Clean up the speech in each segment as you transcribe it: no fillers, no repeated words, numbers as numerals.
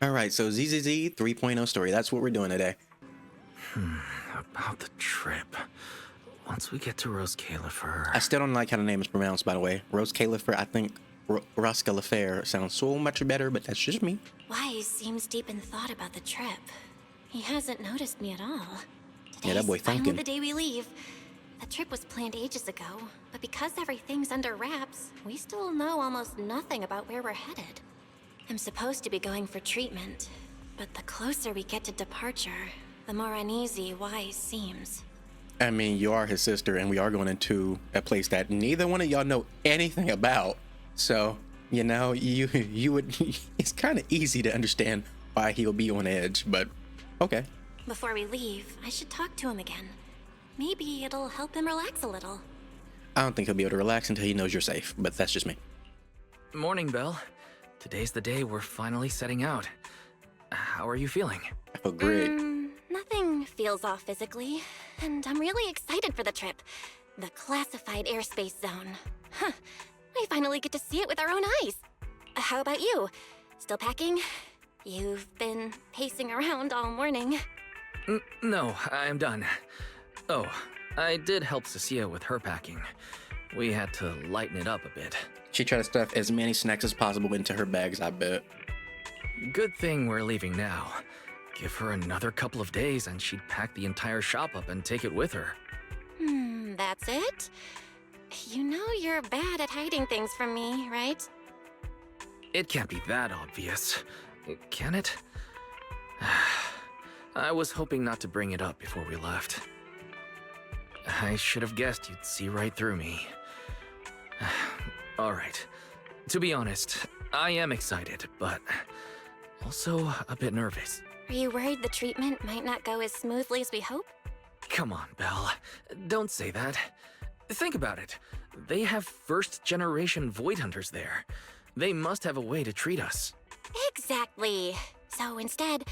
All right, so ZZZ 3.0 story. That's what we're doing today. About the trip. Once we get to Rose Califer. I still don't like how the name is pronounced, by the way. Rose Califer, I think Rose Califer sounds so much better, but that's just me. Wise seems deep in thought about the trip. He hasn't noticed me at all. Yeah, that boy Today's finally thinking. the day we leave. The trip was planned ages ago, but because everything's under wraps, we still know almost nothing about where we're headed. I'm supposed to be going for treatment, but the closer we get to departure, the more uneasy Wise seems. I mean, you are his sister, and we are going into a place that neither one of y'all know anything about. So, you know, you would. It's kind of easy to understand why he'll be on edge, but okay. Before we leave, I should talk to him again. Maybe it'll help him relax a little. I don't think he'll be able to relax until he knows you're safe, but that's just me. Morning, Belle. Today's the day we're finally setting out. How are you feeling? I feel great. Nothing feels off physically, and I'm really excited for the trip. The classified airspace zone. Huh. I finally get to see it with our own eyes. How about you? Still packing? You've been pacing around all morning. No, I'm done. Oh, I did help Cecilia with her packing. We had to lighten it up a bit. She tried to stuff as many snacks as possible into her bags, I bet. Good thing we're leaving now. Give her another couple of days and she'd pack the entire shop up and take it with her. That's it? You know you're bad at hiding things from me, right? It can't be that obvious, can it? I was hoping not to bring it up before we left. I should have guessed you'd see right through me. All right. To be honest, I am excited, but also a bit nervous. Are you worried the treatment might not go as smoothly as we hope? Come on, Belle. Don't say that. Think about it. They have first-generation Void Hunters there. They must have a way to treat us. Exactly. So instead,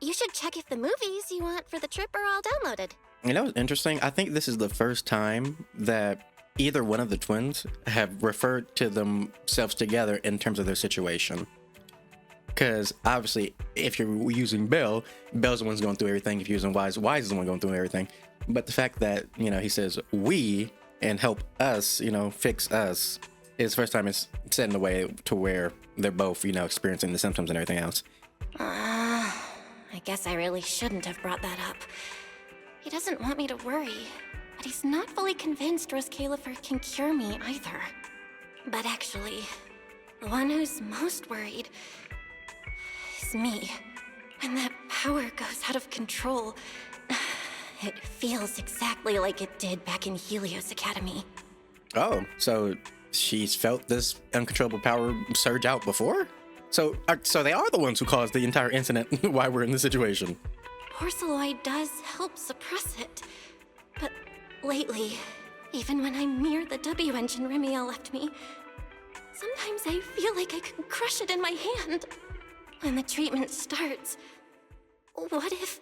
you should check if the movies you want for the trip are all downloaded. You know what's interesting? I think this is the first time that either one of the twins have referred to themselves together in terms of their situation. Because obviously, if you're using Belle, Belle's the one's going through everything. If you're using Wise, Wise is the one going through everything. But the fact that, you know, he says we and help us, you know, fix us, is the first time it's set in a way to where they're both, you know, experiencing the symptoms and everything else. I guess I really shouldn't have brought that up. He doesn't want me to worry, but he's not fully convinced Rose Califer can cure me either. But actually, the one who's most worried is me. When that power goes out of control, it feels exactly like it did back in Helios Academy. Oh, so she's felt this uncontrollable power surge out before? So they are the ones who caused the entire incident why we're in this situation. Porceloid does help suppress it. But lately, even when I'm near the W engine Remiel left me, sometimes I feel like I could crush it in my hand. When the treatment starts, what if...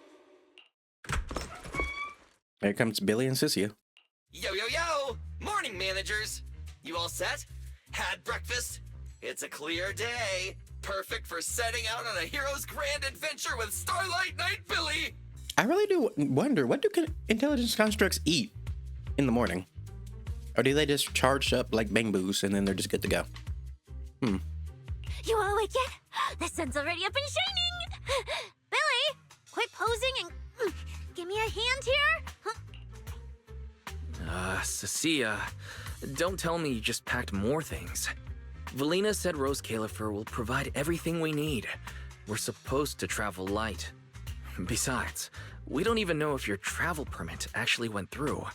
Here comes Billy and Cecilia. Yo, yo, yo! Morning, managers! You all set? Had breakfast? It's a clear day. Perfect for setting out on a hero's grand adventure with Starlight Knight Billy! I really do wonder, what do intelligence constructs eat in the morning? Or do they just charge up like bamboos and then they're just good to go? You all awake yet? The sun's already up and shining! Billy, quit posing and give me a hand here. Cecilia, don't tell me you just packed more things. Valina said Rose Califer will provide everything we need. We're supposed to travel light. Besides, we don't even know if your travel permit actually went through.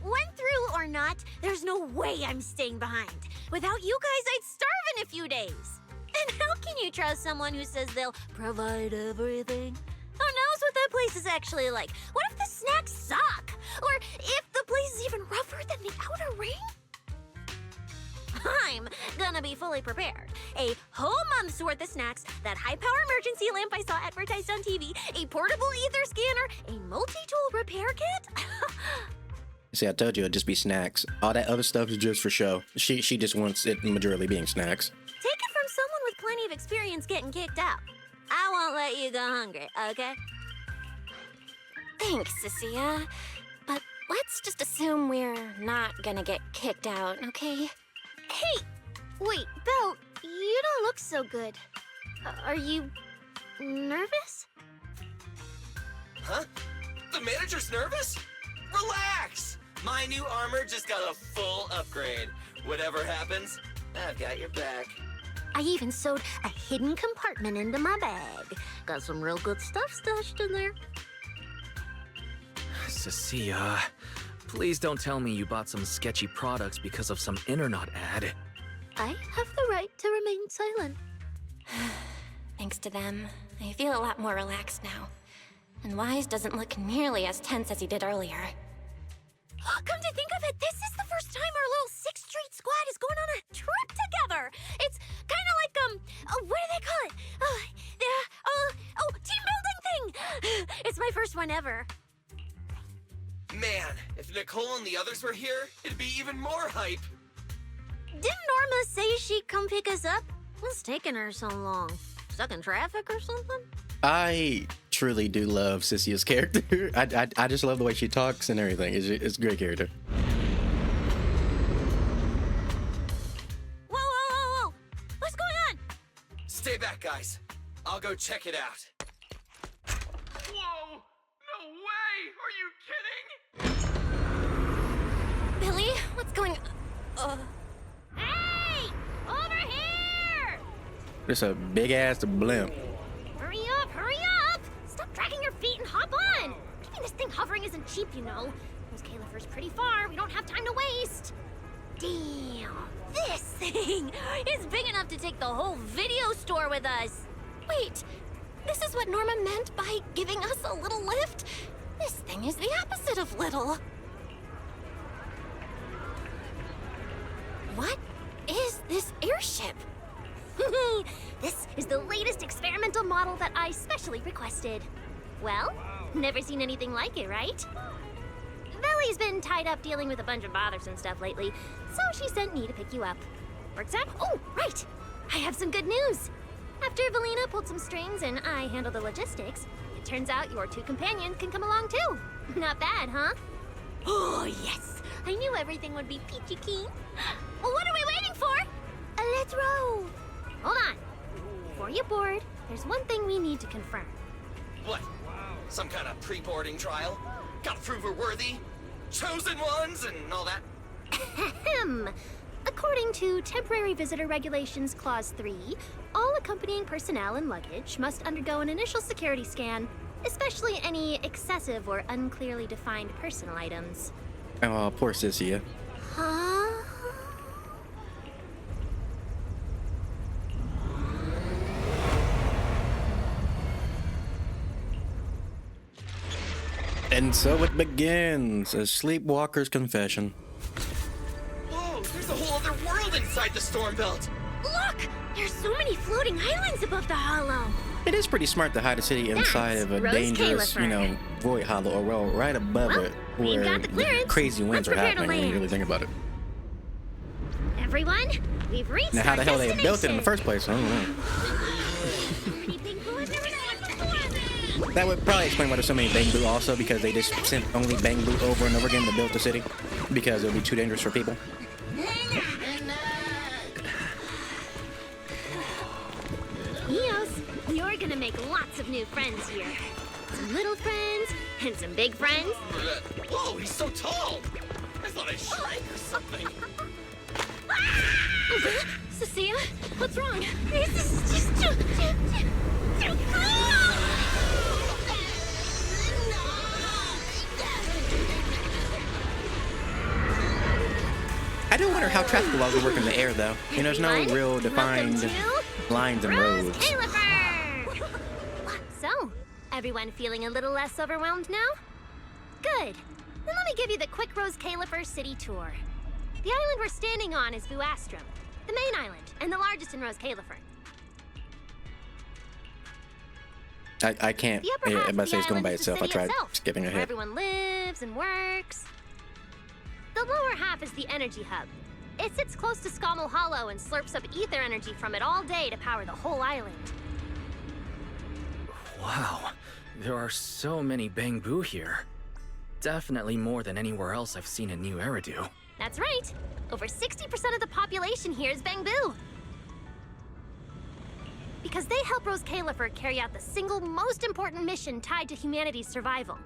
Went through or not, there's no way I'm staying behind. Without you guys, I'd starve in a few days. And how can you trust someone who says they'll provide everything? Who knows what that place is actually like? What if the snacks suck? Or if the place is even rougher than the outer ring? I'm gonna be fully prepared. A whole month's worth of snacks, that high-power emergency lamp I saw advertised on TV, a portable ether scanner, a multi-tool repair kit. See, I told you it'd just be snacks. All that other stuff is just for show. She just wants it majorly being snacks. Take it from someone with plenty of experience getting kicked out. I won't let you go hungry, okay? Thanks, Cecilia. But let's just assume we're not gonna get kicked out, okay? Hey! Wait, Belle, you don't look so good. Are you nervous? Huh? The manager's nervous? Relax! My new armor just got a full upgrade. Whatever happens, I've got your back. I even sewed a hidden compartment into my bag. Got some real good stuff stashed in there. Cecilia, please don't tell me you bought some sketchy products because of some internet ad. I have the right to remain silent. Thanks to them, I feel a lot more relaxed now. And Wise doesn't look nearly as tense as he did earlier. Come to think of it, this is the first time our little 6th Street squad is going on a trip together. It's kind of like, what do they call it? Team building thing. It's my first one ever. Man, if Nicole and the others were here, it'd be even more hype. Didn't Norma say she'd come pick us up? What's taking her so long? Stuck in traffic or something? I truly do love Cecia's character. I just love the way she talks and everything. It's a great character. Whoa! What's going on? Stay back, guys. I'll go check it out. Whoa! No way! Are you kidding? Billy, what's going Hey! Over here! Just a big ass blimp. Hurry up! Stop dragging your feet and hop on! Keeping this thing hovering isn't cheap, you know. Those Calipher's pretty far. We don't have time to waste. Damn! This thing is big enough to take the whole video store with us. Wait, this is what Norma meant by giving us a little lift? This thing is the opposite of little. What is this airship? This is the latest experimental model that I specially requested. Well, never seen anything like it, right? Belly's been tied up dealing with a bunch of bothersome stuff lately, so she sent me to pick you up. Works out? Oh, right! I have some good news! After Valina pulled some strings and I handled the logistics, it turns out your 2 companions can come along too. Not bad, huh? Oh, yes! I knew everything would be peachy keen. Well, what are we waiting for? Let's roll! Hold on. Before you board, there's one thing we need to confirm. What? Some kind of pre-boarding trial? Gotta prove we're worthy? Chosen ones and all that? Ahem. According to Temporary Visitor Regulations Clause 3, all accompanying personnel and luggage must undergo an initial security scan, especially any excessive or unclearly defined personal items. Oh, poor Cecilia. Huh? And so it begins, a sleepwalker's confession. Whoa, there's a whole other world inside the storm belt. Look! There's so many floating islands above the hollow. It is pretty smart to hide a city inside That's of a Rose dangerous, Califer. void hollow, or well, right above Well, it, we've where got the clearance. crazy winds Let's are prepare to happening when you land. really think about it. Everyone, we've reached Now, how our the hell they built it in the destination. first place, I don't know. Pretty big blue, I've never seen it before. That would probably explain why there's so many Bang Blue also, because they just sent only Bang Blue over and over again to build the city, because it would be too dangerous for people. Eos, you're gonna make lots of new friends here. Some little friends and some big friends. Whoa, he's so tall! I thought I shrank or something. Cecilia, what's wrong? This is just too cool! I do wonder how traffic laws will work in the air, though. There's no Everyone, real welcome defined to lines and Rose roads. Califer! So, everyone feeling a little less overwhelmed now? Good. Then let me give you the quick Rose Califer city tour. The island we're standing on is Vuastrum, the main island, and the largest in Rose Califer. I can't. The upper half of But the say it's going island by is the itself. I city tried itself, skipping where ahead. everyone lives and works. The lower half is the energy hub. It sits close to Scommel Hollow and slurps up ether energy from it all day to power the whole island. Wow, there are so many Bangbu here. Definitely more than anywhere else I've seen in New Eridu. That's right. Over 60% of the population here is Bangbu. Because they help Rose Califer carry out the single most important mission tied to humanity's survival.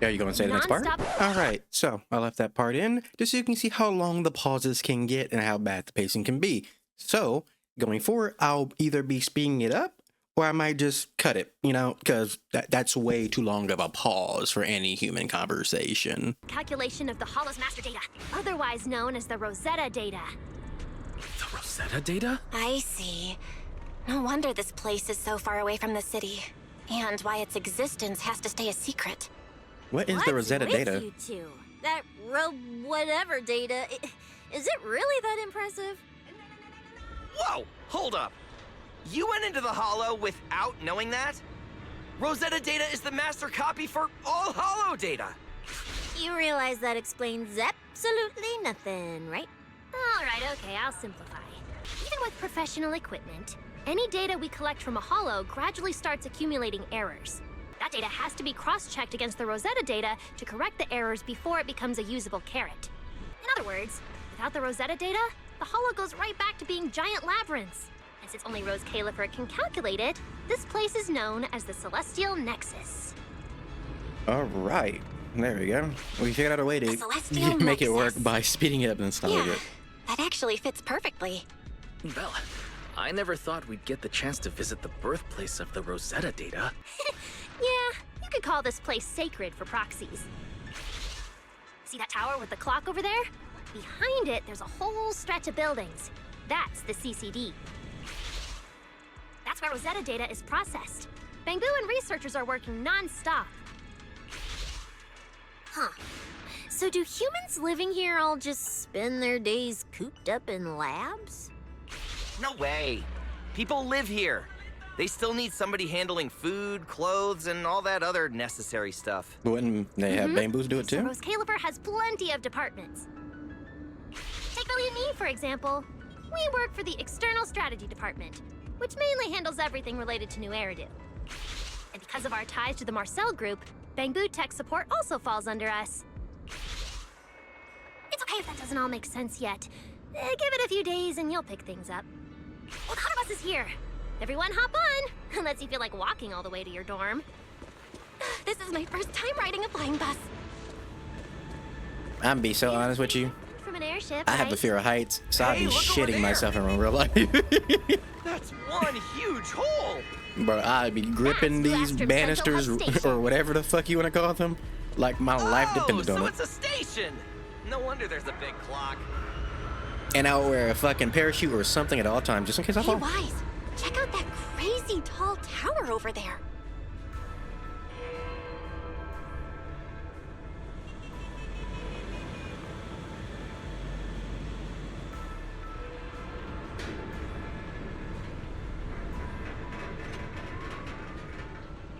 Are you going to say the next part? All right, so I left that part in just so you can see how long the pauses can get and how bad the pacing can be. So, going forward, I'll either be speeding it up or I might just cut it, you know, because that's way too long of a pause for any human conversation. Calculation of the Hollow's master data, otherwise known as the Rosetta data. The Rosetta data? I see. No wonder this place is so far away from the city. And why its existence has to stay a secret. What is the Rosetta What's with data? you two? That whatever data, is it really that impressive? Whoa! Hold up! You went into the Hollow without knowing that? Rosetta data is the master copy for all Hollow data! You realize that explains absolutely nothing, right? All right, okay, I'll simplify. Even with professional equipment, any data we collect from a Hollow gradually starts accumulating errors. That data has to be cross-checked against the Rosetta data to correct the errors before it becomes a usable carrot. In other words, without the Rosetta data, the Hollow goes right back to being giant labyrinths. And since only Rose Califer can calculate it, this place is known as the Celestial Nexus. All right, there we go. We figured out a way to Celestial make it work Nexus. by speeding it up and stuff like Yeah, it. that actually fits perfectly. Bella, I never thought we'd get the chance to visit the birthplace of the Rosetta data. Yeah, you could call this place sacred for proxies. See that tower with the clock over there? Behind it, there's a whole stretch of buildings. That's the CCD. That's where Rosetta data is processed. Bangbu and researchers are working non-stop. Huh. So do humans living here all just spend their days cooped up in labs? No way! People live here. They still need somebody handling food, clothes, and all that other necessary stuff. Wouldn't they have Bambus do it So too? Rose Califer has plenty of departments. Take Billy and me, for example. We work for the External Strategy Department, which mainly handles everything related to New Eridu. And because of our ties to the Marcel Group, Bangbu Tech Support also falls under us. It's okay if that doesn't all make sense yet. Give it a few days and you'll pick things up. Well, the Hutter Bus is here. Everyone hop on, unless you feel like walking all the way to your dorm. This is my first time riding a flying bus. I'm be so honest with you. From an airship, I have a right? fear of heights, so I'd Hey, be look over shitting there. myself in real life. That's one huge hole! But I'd be gripping That's these Blastrom banisters Central Hub Station. or whatever the fuck you want to call them, like my life depended so on it. it's a station! No wonder there's a big clock. And I'll wear a fucking parachute or something at all times, just in case I Hey, fall. Wise, check out that crazy tall tower over there.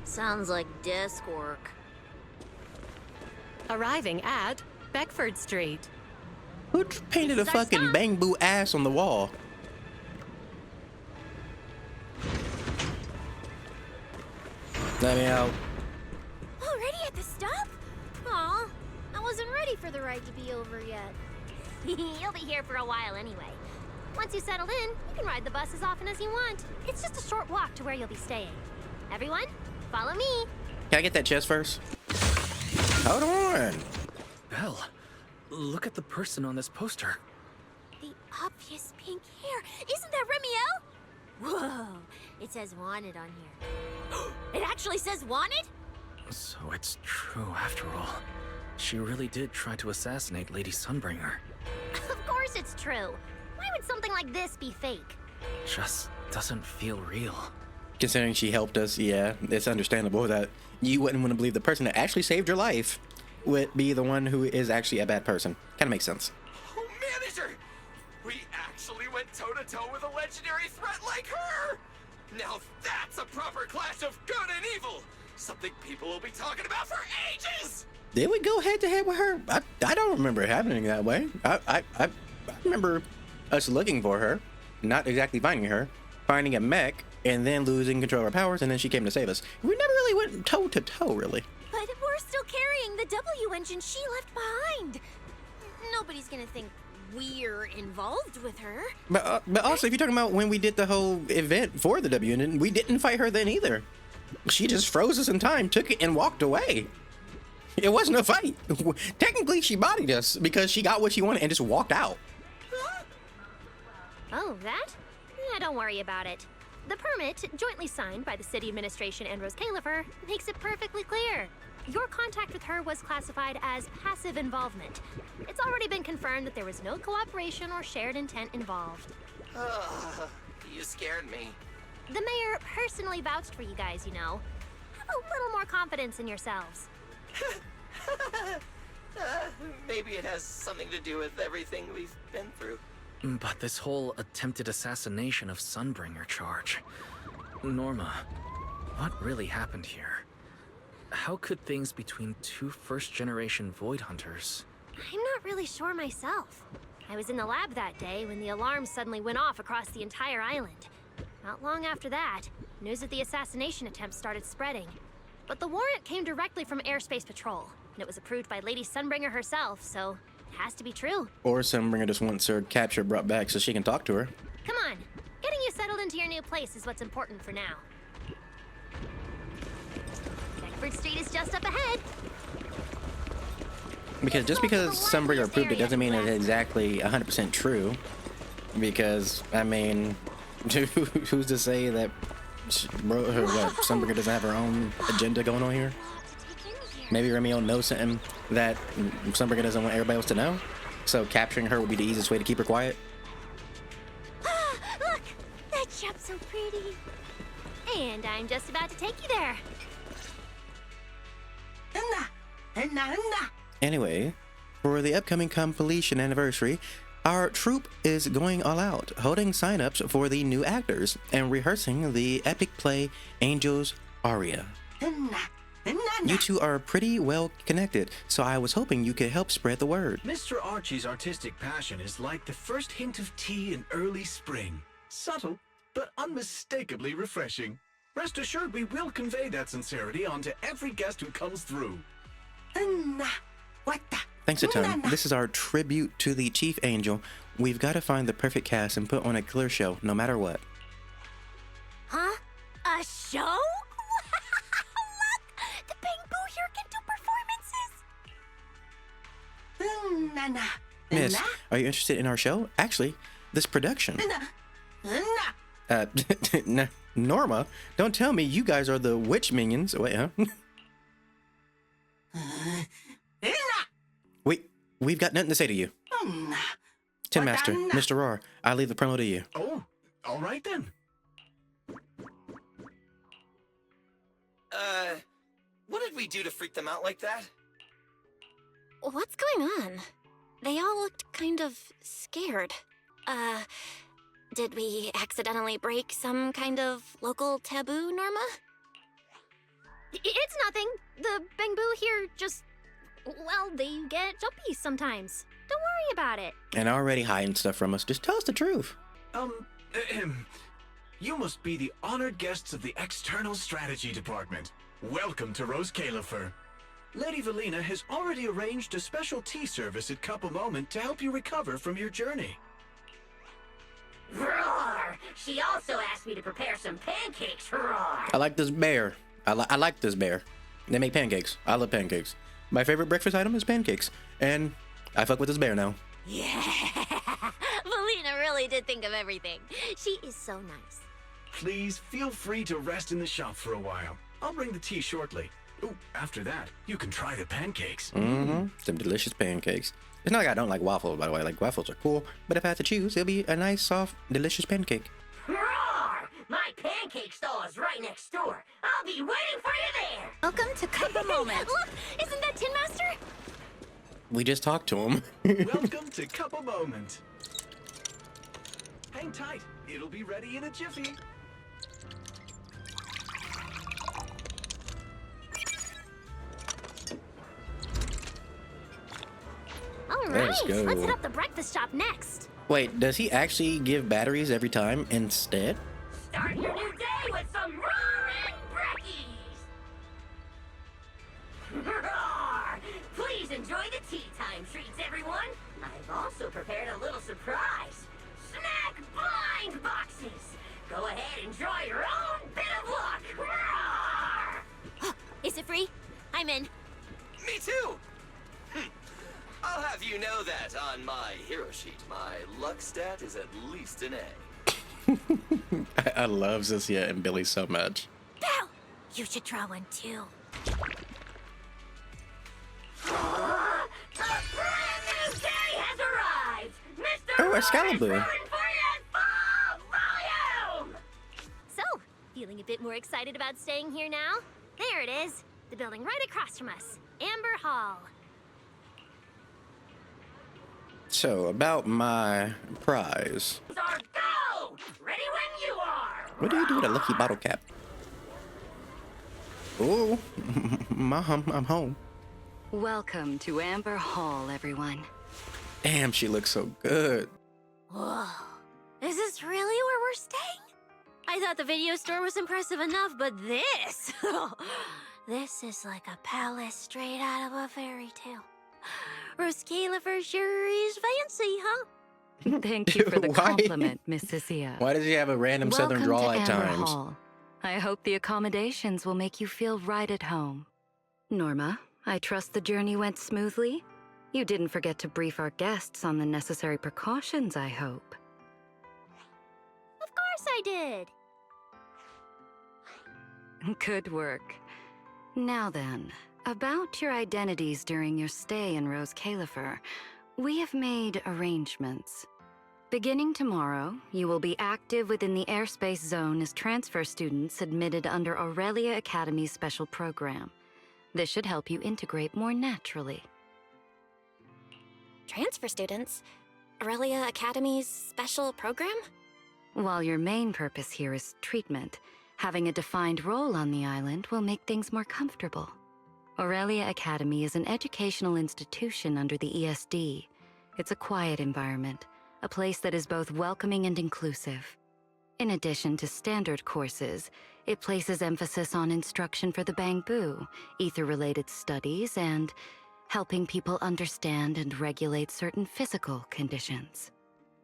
Sounds like desk work. Arriving at Beckford Street. Who painted a This is our fucking stop. Bangbu ass on the wall? Let me out. Already at the stop? Aw, I wasn't ready for the ride to be over yet. You'll be here for a while anyway. Once you settle in, you can ride the bus as often as you want. It's just a short walk to where you'll be staying. Everyone, follow me. Can I get that chest first? Hold on. Belle, look at the person on this poster. The obvious pink hair. Isn't that Remiel? Whoa, it says wanted on here. It actually says wanted? So it's true after all. She really did try to assassinate Lady Sunbringer. Of course it's true. Why would something like this be fake? Just doesn't feel real. Considering she helped us, yeah, it's understandable that you wouldn't want to believe the person that actually saved your life would be the one who is actually a bad person. Kind of makes sense. Oh, manager! We actually went toe-to-toe with a legendary threat like her! Now that's a proper clash of good and evil! Something people will be talking about for ages! Did we go head to head with her? I don't remember it happening that way. I remember us looking for her, not exactly finding her, finding a mech, and then losing control of our powers, and then she came to save us. We never really went toe to toe, really. But we're still carrying the W engine she left behind. Nobody's gonna think we're involved with her. But also, if you're talking about when we did the whole event for the W engine, we didn't fight her then either. She just froze us in time, took it, and walked away. It wasn't a fight. Technically, she bodied us because she got what she wanted and just walked out. Oh, that? Yeah, don't worry about it. The permit, jointly signed by the city administration and Rose Califer, makes it perfectly clear. Your contact with her was classified as passive involvement. It's already been confirmed that there was no cooperation or shared intent involved. You scared me. The mayor personally vouched for you guys, you know. Have a little more confidence in yourselves. Maybe it has something to do with everything we've been through. But this whole attempted assassination of Sunbringer charge. Norma, what really happened here? How could things between two first-generation Void Hunters... I'm not really sure myself. I was in the lab that day when the alarm suddenly went off across the entire island. Not long after that, news of the assassination attempt started spreading. But the warrant came directly from Airspace Patrol, and it was approved by Lady Sunbringer herself, so it has to be true. Or Sunbringer just wants her captured brought back so she can talk to her. Come on, getting you settled into your new place is what's important for now. Beckford Street is just up ahead. Because just because Sunbringer approved it doesn't mean it's exactly 100% true. Because, I mean, who's to say that Sunbringer doesn't have her own agenda going on here? Maybe Romeo knows something that Sunbringer doesn't want everybody else to know. So capturing her would be the easiest way to keep her quiet. Look, that shop's so pretty. And I'm just about to take you there. Anyway, for the upcoming completion anniversary, our troupe is going all out, holding sign-ups for the new actors and rehearsing the epic play Angel's Aria. You two are pretty well connected, so I was hoping you could help spread the word. Mr. Archie's artistic passion is like the first hint of tea in early spring. Subtle, but unmistakably refreshing. Rest assured we will convey that sincerity onto every guest who comes through. Thanks a ton. This is our tribute to the Chief Angel. We've got to find the perfect cast and put on a killer show, no matter what. Huh? A show? Look! The Bamboo here can do performances! Miss, are you interested in our show? Actually, this production. Norma, don't tell me you guys are the witch minions. Wait, huh? We've got nothing to say to you. Tin Master, Mr. Roar, I leave the promo to you. Oh, all right then. What did we do to freak them out like that? What's going on? They all looked kind of scared. Did we accidentally break some kind of local taboo, Norma? It's nothing. The Bamboo here just... well, they get jumpy sometimes. Don't worry about it. And already hiding stuff from us. Just tell us the truth. You must be the honored guests of the External Strategy Department. Welcome to Rose Califer. Lady Valina has already arranged a special tea service at Cup a Moment to help you recover from your journey. Roar! She also asked me to prepare some pancakes, Roar! I like this bear. I like this bear. They make pancakes. I love pancakes. My favorite breakfast item is pancakes. And I fuck with this bear now. Yeah! Valina really did think of everything. She is so nice. Please feel free to rest in the shop for a while. I'll bring the tea shortly. Ooh, after that, you can try the pancakes. Mm-hmm. Some delicious pancakes. It's not like I don't like waffles, by the way. Like, waffles are cool. But if I had to choose, it'll be a nice, soft, delicious pancake. Roar! My pancake stall is right next door. I'll be waiting for you there! Welcome to Cup a Moment. Look, isn't that Tin Master? We just talked to him. Welcome to Cup a Moment. Hang tight. It'll be ready in a jiffy. Let's go. Let's hit up the breakfast shop next. Wait, does he actually give batteries every time instead? Start your new day with some roaring brekkies! Roar! Please enjoy the tea time treats, everyone! I've also prepared a little surprise. Snack blind boxes! Go ahead and draw your own bit of luck! Roar! Is it free? I'm in. Me too! I'll have you know that on my hero sheet, my luck stat is at least an A. I love Zizia and Billy so much. Belle! You should draw one too. A brand new day has arrived! Mr. Oh, Roar is Excalibur. rolling for you at full volume! So, feeling a bit more excited about staying here now? There it is. The building right across from us. Amber Hall. So, about my prize. Our go! Ready when you are! What do you do with a lucky bottle cap? Oh, Mom, I'm home. Welcome to Amber Hall, everyone. Damn, she looks so good. Whoa. Is this really where we're staying? I thought the video store was impressive enough, but this... this is like a palace straight out of a fairy tale. Roscalifer sure is fancy, huh? Thank you for the Why? compliment, Miss Cecilia. Why does he have a random southern Welcome drawl to at Amber times? Hall. I hope the accommodations will make you feel right at home. Norma, I trust the journey went smoothly? You didn't forget to brief our guests on the necessary precautions, I hope. Of course I did. Good work. Now then, about your identities during your stay in Rose Califer, we have made arrangements. Beginning tomorrow, you will be active within the airspace zone as transfer students admitted under Aurelia Academy's special program. This should help you integrate more naturally. Transfer students? Aurelia Academy's special program? While your main purpose here is treatment, having a defined role on the island will make things more comfortable. Aurelia Academy is an educational institution under the ESD. It's a quiet environment, a place that is both welcoming and inclusive. In addition to standard courses, it places emphasis on instruction for the Bangbu, ether-related studies, and helping people understand and regulate certain physical conditions.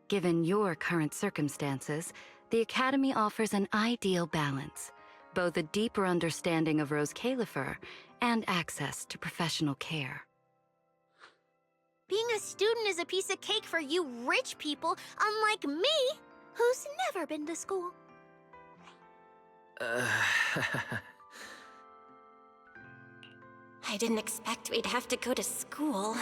Given your current circumstances, the Academy offers an ideal balance, both a deeper understanding of Rose Califer and access to professional care. Being a student is a piece of cake for you rich people, unlike me, who's never been to school. I didn't expect we'd have to go to school.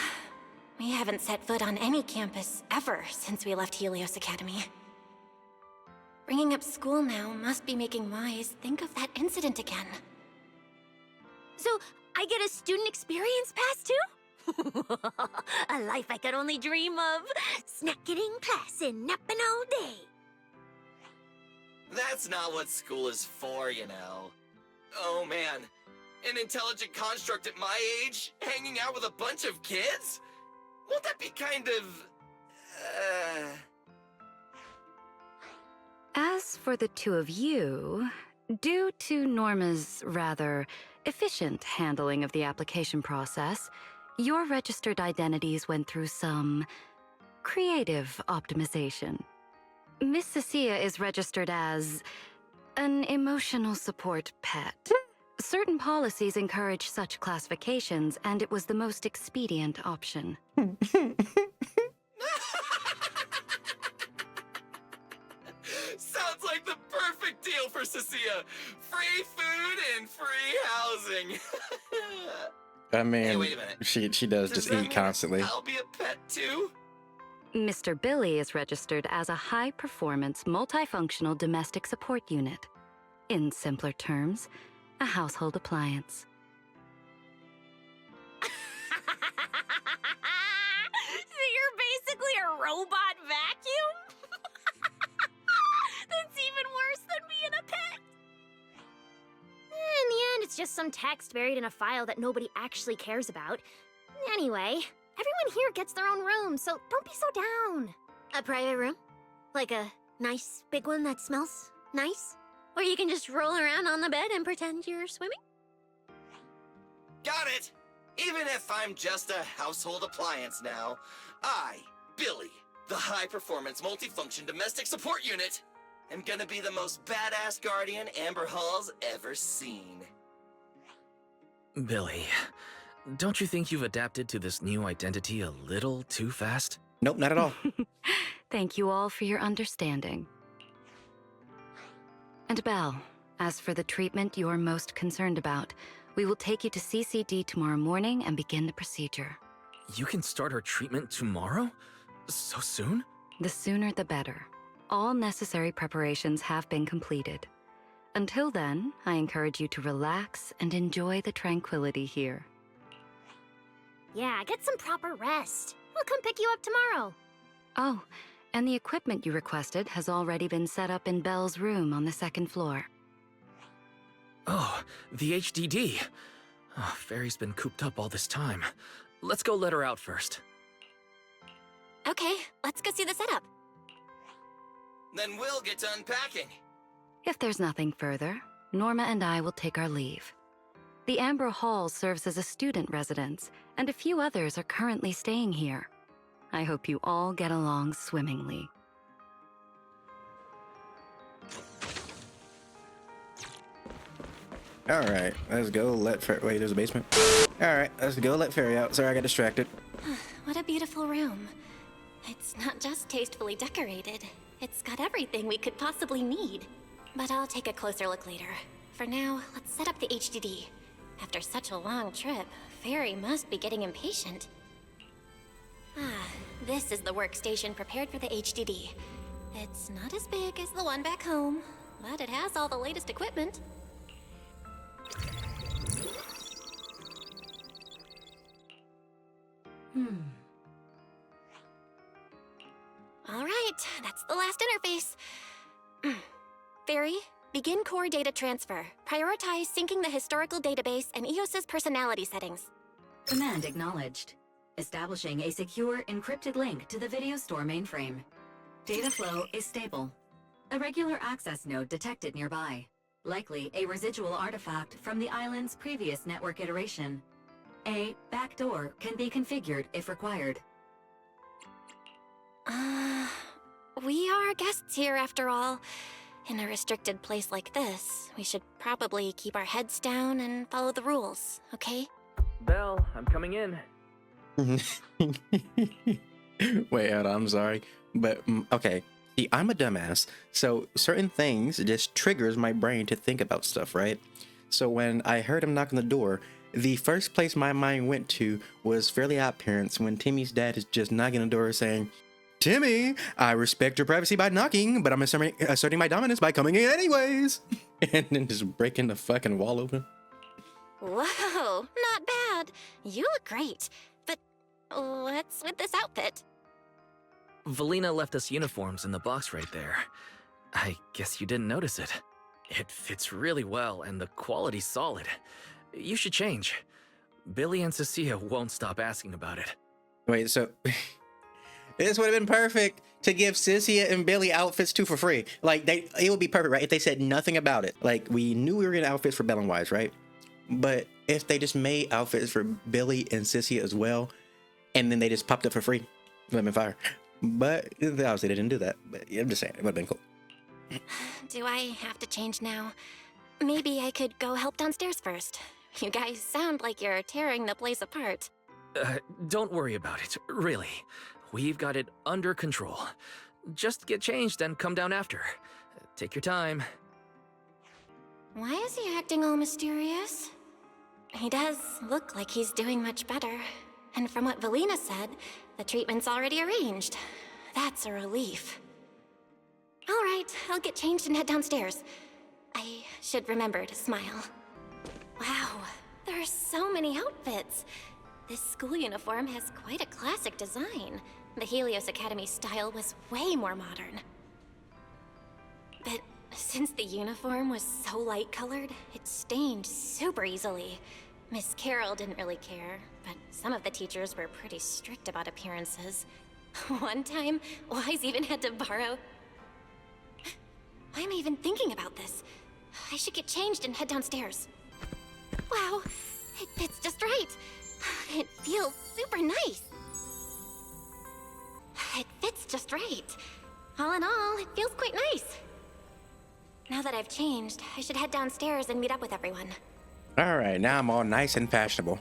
We haven't set foot on any campus ever since we left Helios Academy. Bringing up school now must be making Wise think of that incident again. So, I get a student experience pass too? A life I could only dream of. Snacking in class and napping all day. That's not what school is for, you know. Oh man, an intelligent construct at my age, hanging out with a bunch of kids? Won't that be kind of... As for the two of you, due to Norma's rather efficient handling of the application process, your registered identities went through some creative optimization. Miss Cecilia is registered as an emotional support pet. Certain policies encourage such classifications, and it was the most expedient option. Sounds like the perfect deal for Cecilia. Free food and free housing. I mean, Hey, wait a minute. she does just that eat mean constantly. I'll be a pet too? Mr. Billy is registered as a high-performance, multifunctional domestic support unit. In simpler terms, a household appliance. So you're basically a robot vacuum? That's even worse than being a pet. In the end, it's just some text buried in a file that nobody actually cares about. Anyway, Everyone here gets their own room, so don't be so down. A private room? Like a nice big one that smells nice? Where you can just roll around on the bed and pretend you're swimming? Got it! Even if I'm just a household appliance now, I, Billy, the high-performance multifunction domestic support unit, am gonna be the most badass guardian Amber Hall's ever seen. Billy, don't you think you've adapted to this new identity a little too fast? Nope, not at all. Thank you all for your understanding. And Belle, as for the treatment you're most concerned about, we will take you to CCD tomorrow morning and begin the procedure. You can start her treatment tomorrow? So soon? The sooner the better. All necessary preparations have been completed. Until then, I encourage you to relax and enjoy the tranquility here. Yeah, get some proper rest. We'll come pick you up tomorrow. Oh, and the equipment you requested has already been set up in Belle's room on the second floor. Oh, the HDD. Oh, Fairy's been cooped up all this time. Let's go let her out first. Okay, let's go see the setup. Then we'll get to unpacking. If there's nothing further, Norma and I will take our leave. The Amber Hall serves as a student residence, and a few others are currently staying here. I hope you all get along swimmingly. Alright, let's go let Fairy... Wait, there's a basement. Alright, let's go let Fairy out. Sorry, I got distracted. What a beautiful room. It's not just tastefully decorated. It's got everything we could possibly need. But I'll take a closer look later. For now, let's set up the HDD. After such a long trip, Fairy must be getting impatient. This is the workstation prepared for the HDD. It's not as big as the one back home, but it has all the latest equipment. All right, that's the last interface. Fairy, begin core data transfer. Prioritize syncing the historical database and EOS's personality settings. Command acknowledged. Establishing a secure, encrypted link to the video store mainframe. Data flow is stable. A regular access node detected nearby. Likely a residual artifact from the island's previous network iteration. A backdoor can be configured if required. We are guests here after all. In a restricted place like this, we should probably keep our heads down and follow the rules, okay? Belle, I'm coming in. Wait, hold on, I'm sorry. But, okay. See, I'm a dumbass, so certain things just triggers my brain to think about stuff, right? So when I heard him knock on the door, the first place my mind went to was Fairly Odd Parents when Timmy's dad is just knocking on the door saying, "Timmy, I respect your privacy by knocking, but I'm asserting my dominance by coming in anyways." And then just breaking the fucking wall open. Whoa, not bad. You look great. But what's with this outfit? Valina left us uniforms in the box right there. I guess you didn't notice it. It fits really well and the quality's solid. You should change. Billy and Cecilia won't stop asking about it. Wait, so this would have been perfect to give Sissy and Billy outfits too for free. Like, it would be perfect, right? If they said nothing about it. Like, we knew we were getting outfits for Belle and Wise, right? But if they just made outfits for Billy and Sissy as well, and then they just popped up for free, it would have been fire. But obviously they didn't do that. But I'm just saying, it would have been cool. Do I have to change now? Maybe I could go help downstairs first. You guys sound like you're tearing the place apart. Don't worry about it, really. We've got it under control. Just get changed and come down after. Take your time. Why is he acting all mysterious? He does look like he's doing much better. And from what Valina said, the treatment's already arranged. That's a relief. All right, I'll get changed and head downstairs. I should remember to smile. Wow, there are so many outfits. This school uniform has quite a classic design. The Helios Academy style was way more modern. But since the uniform was so light-colored, it stained super easily. Miss Carroll didn't really care, but some of the teachers were pretty strict about appearances. One time, Wise even had to borrow... Why am I even thinking about this? I should get changed and head downstairs. Wow, it fits just right. It feels super nice. It fits just right. All in all, it feels quite nice. Now that I've changed, I should head downstairs and meet up with everyone. All right, now I'm all nice and fashionable.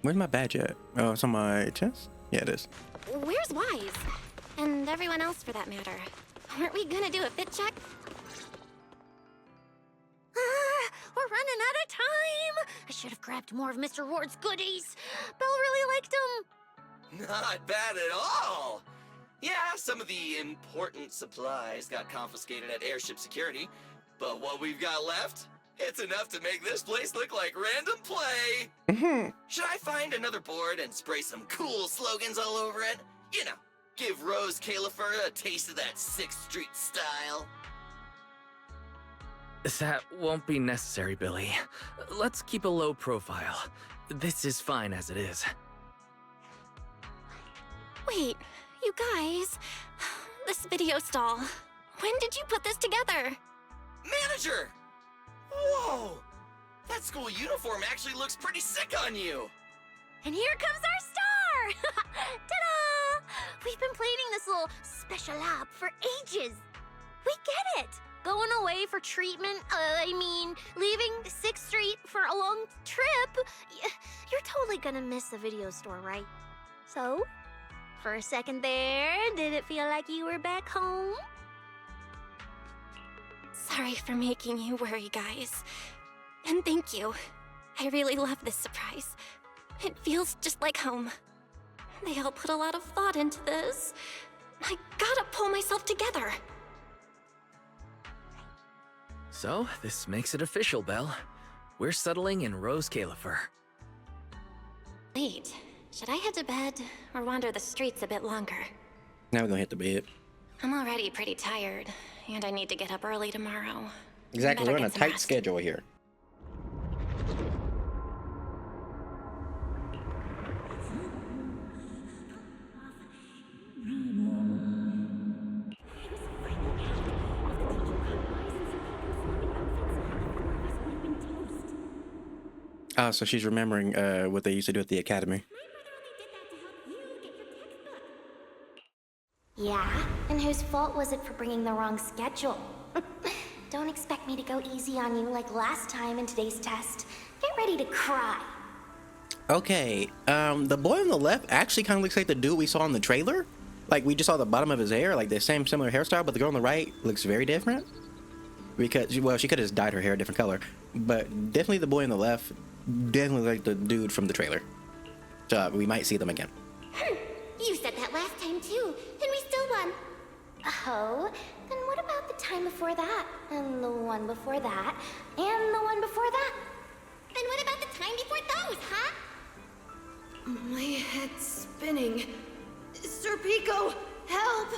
Where's my badge at? Oh, it's on my chest? Yeah, it is. Where's Wise? And everyone else for that matter. Aren't we gonna do a fit check? We're running out of time. I should have grabbed more of Mr. Ward's goodies. Belle really liked them. Not bad at all. Yeah, some of the important supplies got confiscated at airship security, but what we've got left, it's enough to make this place look like random play. Should I find another board and spray some cool slogans all over it? You know, give Rose Califer a taste of that 6th Street style. That won't be necessary, Billy. Let's keep a low profile. This is fine as it is. Wait, you guys. This video stall. When did you put this together? Manager! Whoa! That school uniform actually looks pretty sick on you. And here comes our star! Ta-da! We've been planning this little special op for ages. We get it. Going away for treatment, leaving 6th Street for a long trip. You're totally gonna miss the video store, right? So, for a second there, did it feel like you were back home? Sorry for making you worry, guys. And thank you. I really love this surprise. It feels just like home. They all put a lot of thought into this. I gotta pull myself together. So, this makes it official, Belle. We're settling in Rose Califer. Wait, should I head to bed or wander the streets a bit longer? Now we're gonna hit the bed. I'm already pretty tired, and I need to get up early tomorrow. Exactly, Better we're on a get some tight rest. schedule here. Oh, so she's remembering what they used to do at the academy. Yeah? And whose fault was it for bringing the wrong schedule? Don't expect me to go easy on you like last time in today's test. Get ready to cry. Okay, the boy on the left actually kind of looks like the dude we saw in the trailer. Like, we just saw the bottom of his hair, like the same similar hairstyle, but the girl on the right looks very different. Because, well, she could have just dyed her hair a different color. But definitely the boy on the left, definitely like the dude from the trailer. So we might see them again. You said that last time too, and we still won. Oh, then what about the time before that? And the one before that? And the one before that? Then what about the time before those, huh? My head's spinning. Sir Pico, help!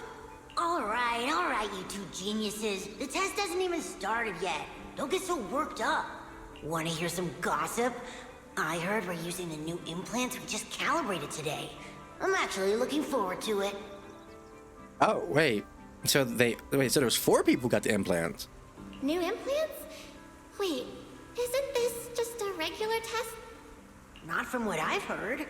All right, you two geniuses. The test hasn't even started yet. Don't get so worked up. Want to hear some gossip? I heard we're using the new implants we just calibrated today. I'm actually looking forward to it. Oh, wait. So so there was 4 people who got the implants. New implants? Wait, isn't this just a regular test? Not from what I've heard.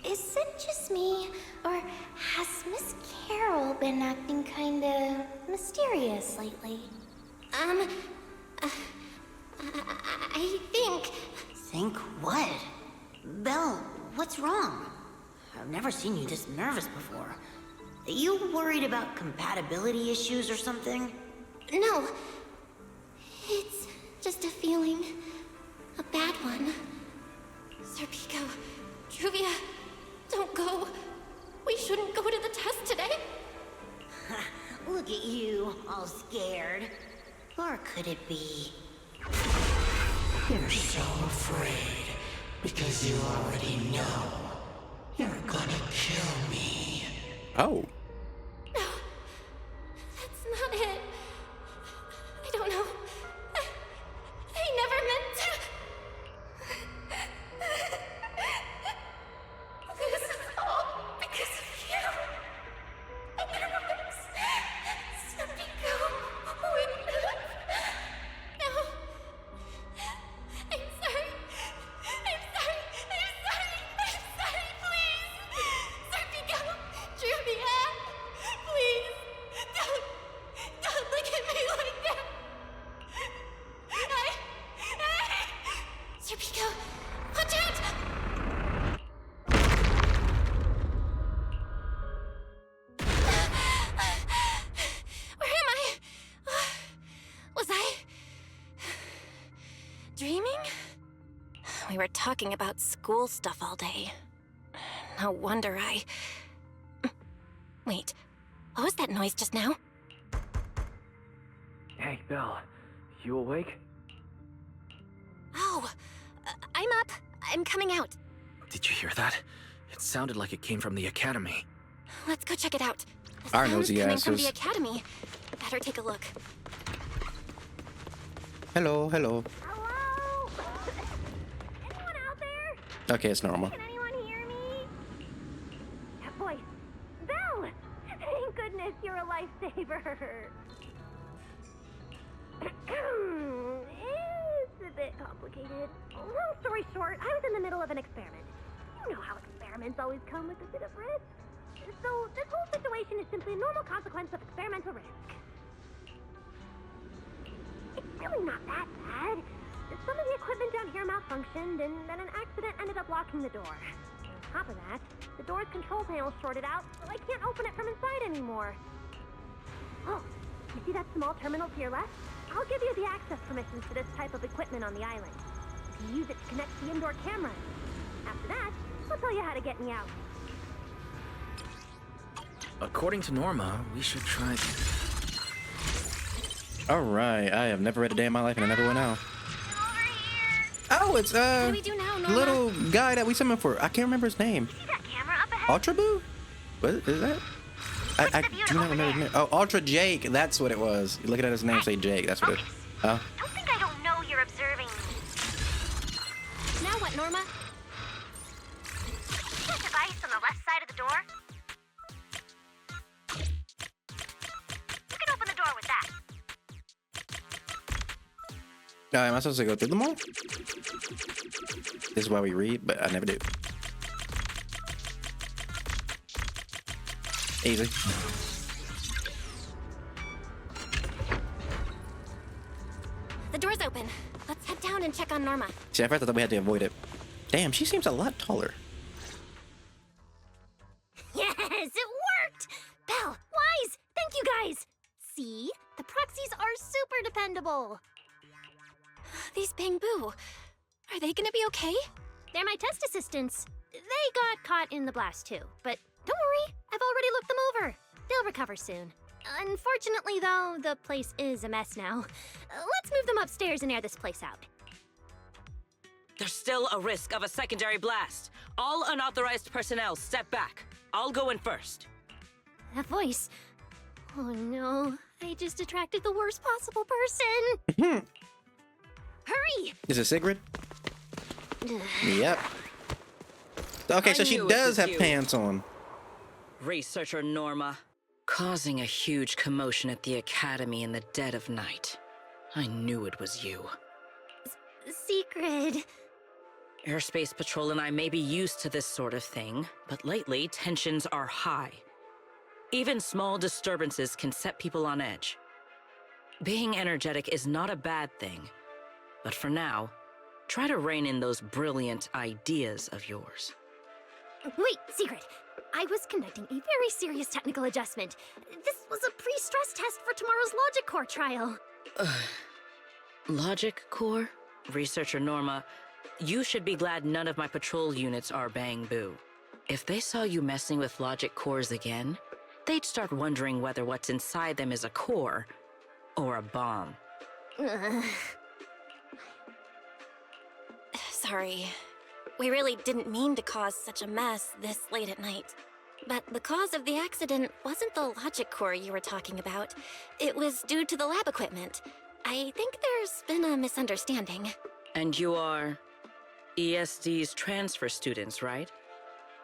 Is it just me, or has Miss Carroll been acting kinda mysterious lately? I think... Think what? Belle, what's wrong? I've never seen you this nervous before. Are you worried about compatibility issues or something? No. It's just a feeling. A bad one. Sir Pico, Juvia, don't go. We shouldn't go to the test today. Look at you, all scared. Or could it be? You're so afraid because you already know you're gonna kill me. Oh. No, that's not it. I don't know. I never meant to. dreaming? We were talking about school stuff all day. No wonder I... Wait, what was that noise just now? Hey, Belle. You awake? Oh, I'm up. I'm coming out. Did you hear that? It sounded like it came from the academy. Let's go check it out. The Our sound's nosy coming from asses. the academy. Better take a look. Hello, hello. Hello? Anyone out there? Okay, it's normal. Can anyone hear me? That voice. Belle! Thank goodness you're a lifesaver. It's a bit complicated. Long story short, I was in the middle of an experiment. You know how experiments always come with a bit of risk. So this whole situation is simply a normal consequence of experimental risk. It's really not that bad. Some of the equipment down here malfunctioned, and then an accident ended up locking the door. On top of that, the door's control panel shorted out, so I can't open it from inside anymore. Oh, you see that small terminal to your left? I'll give you the access permissions for this type of equipment on the island. You use it to connect to the indoor cameras. After that, I'll tell you how to get me out. According to Norma, we should try... Alright, I have never read a day in my life and I never went out. Oh, it's What do we do now, Norma? little guy that we summoned for. I can't remember his name. See that camera up ahead? Ultra Boo? What is that? I do not remember his name. Oh, Ultra Jake. That's what it was. You're looking at his name, say Jake. That's what it. Oh. Don't think I don't know you're observing me. Now what, Norma? See that device on the left side of the door? You can open the door with that. Am I supposed to go through them all? This is why we read, but I never do. Easy. The door's open. Let's head down and check on Norma. See, at first I thought we had to avoid it. Damn, she seems a lot taller. Yes, it worked! Belle, Wise, thank you guys! See? The proxies are super dependable. These Bangbu, are they gonna be okay? They're my test assistants. They got caught in the blast too, but don't worry, I've already looked them over. They'll recover soon. Unfortunately, though, the place is a mess now. Let's move them upstairs and air this place out. There's still a risk of a secondary blast. All unauthorized personnel step back. I'll go in first. That voice. Oh no, I just attracted the worst possible person. Hurry! Is it Sigrid? Yep. Okay, so I she knew it does was have you. pants on. Researcher Norma, causing a huge commotion at the academy in the dead of night. I knew it was you. Secret. Airspace Patrol and I may be used to this sort of thing, but lately tensions are high. Even small disturbances can set people on edge. Being energetic is not a bad thing, but for now, try to rein in those brilliant ideas of yours. Wait, Secret. I was conducting a very serious technical adjustment. This was a pre-stress test for tomorrow's Logic Core trial. Logic Core? Researcher Norma, you should be glad none of my patrol units are Bang Boo. If they saw you messing with Logic Cores again, they'd start wondering whether what's inside them is a core or a bomb. Sorry. We really didn't mean to cause such a mess this late at night. But the cause of the accident wasn't the logic core you were talking about. It was due to the lab equipment. I think there's been a misunderstanding. And you are ESD's transfer students, right?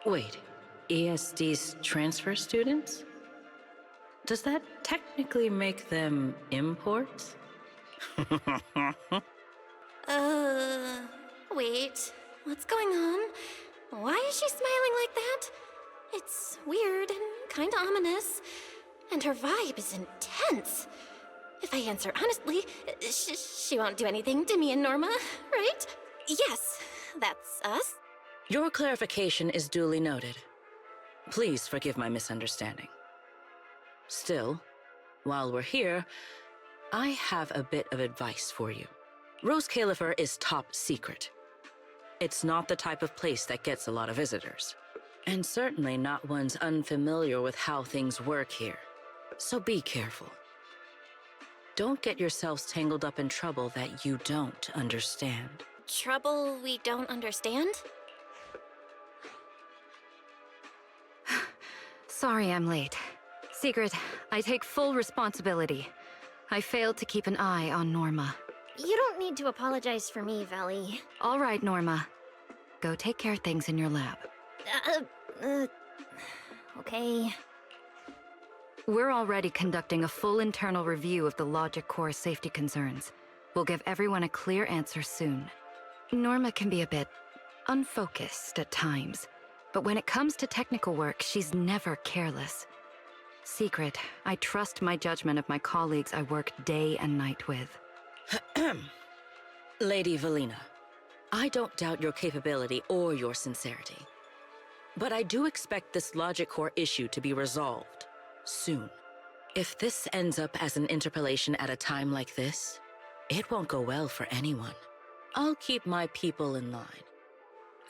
Wait, ESD's transfer students? Does that technically make them imports? Wait. What's going on? Why is she smiling like that? It's weird and kinda ominous. And her vibe is intense. If I answer honestly, she won't do anything to me and Norma, right? Yes, that's us. Your clarification is duly noted. Please forgive my misunderstanding. Still, while we're here, I have a bit of advice for you. Rose Califer is top secret. It's not the type of place that gets a lot of visitors. And certainly not ones unfamiliar with how things work here. So be careful. Don't get yourselves tangled up in trouble that you don't understand. Trouble we don't understand? Sorry I'm late. Secret, I take full responsibility. I failed to keep an eye on Norma. You don't need to apologize for me, Valley. All right, Norma. Go take care of things in your lab. Okay. We're already conducting a full internal review of the logic core safety concerns. We'll give everyone a clear answer soon. Norma can be a bit unfocused at times, but when it comes to technical work, she's never careless. Secret, I trust my judgment of my colleagues I work day and night with. Lady Valina, I don't doubt your capability or your sincerity. But I do expect this logic core issue to be resolved soon. If this ends up as an interpolation at a time like this, it won't go well for anyone. I'll keep my people in line.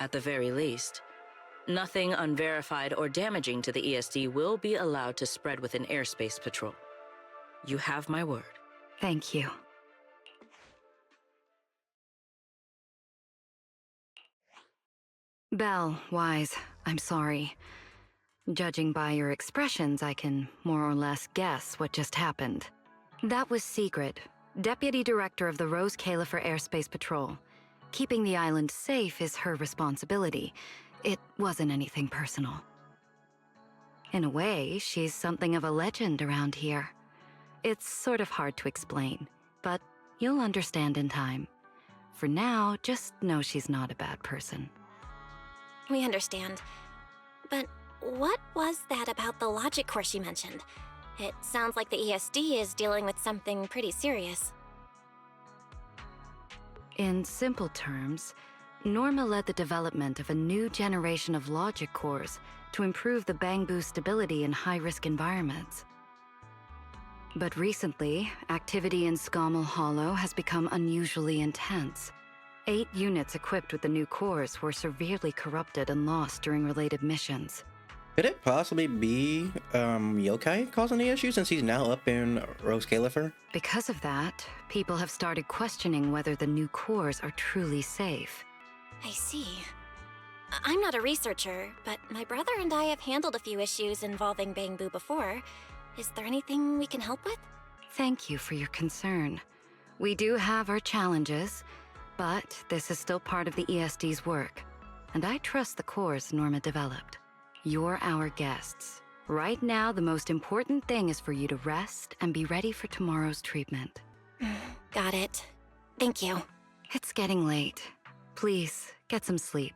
At the very least, nothing unverified or damaging to the ESD will be allowed to spread within Airspace Patrol. You have my word. Thank you. Belle, Wise, I'm sorry. Judging by your expressions, I can more or less guess what just happened. That was Secret, Deputy Director of the Rose Califer Airspace Patrol. Keeping the island safe is her responsibility. It wasn't anything personal. In a way, she's something of a legend around here. It's sort of hard to explain, but you'll understand in time. For now, just know she's not a bad person. We understand. But what was that about the logic course you mentioned? It sounds like the ESD is dealing with something pretty serious. In simple terms, Norma led the development of a new generation of logic cores to improve the Bangbu stability in high-risk environments. But recently, activity in Scommel Hollow has become unusually intense. 8 units equipped with the new cores were severely corrupted and lost during related missions. Could it possibly be Yokai causing the issue since he's now up in Rose Califer? Because of that, people have started questioning whether the new cores are truly safe. I see. I'm not a researcher, but my brother and I have handled a few issues involving Bangbu before. Is there anything we can help with? Thank you for your concern. We do have our challenges, but this is still part of the ESD's work, and I trust the cores Norma developed. You're our guests. Right now, the most important thing is for you to rest and be ready for tomorrow's treatment. Got it. Thank you. It's getting late. Please, get some sleep.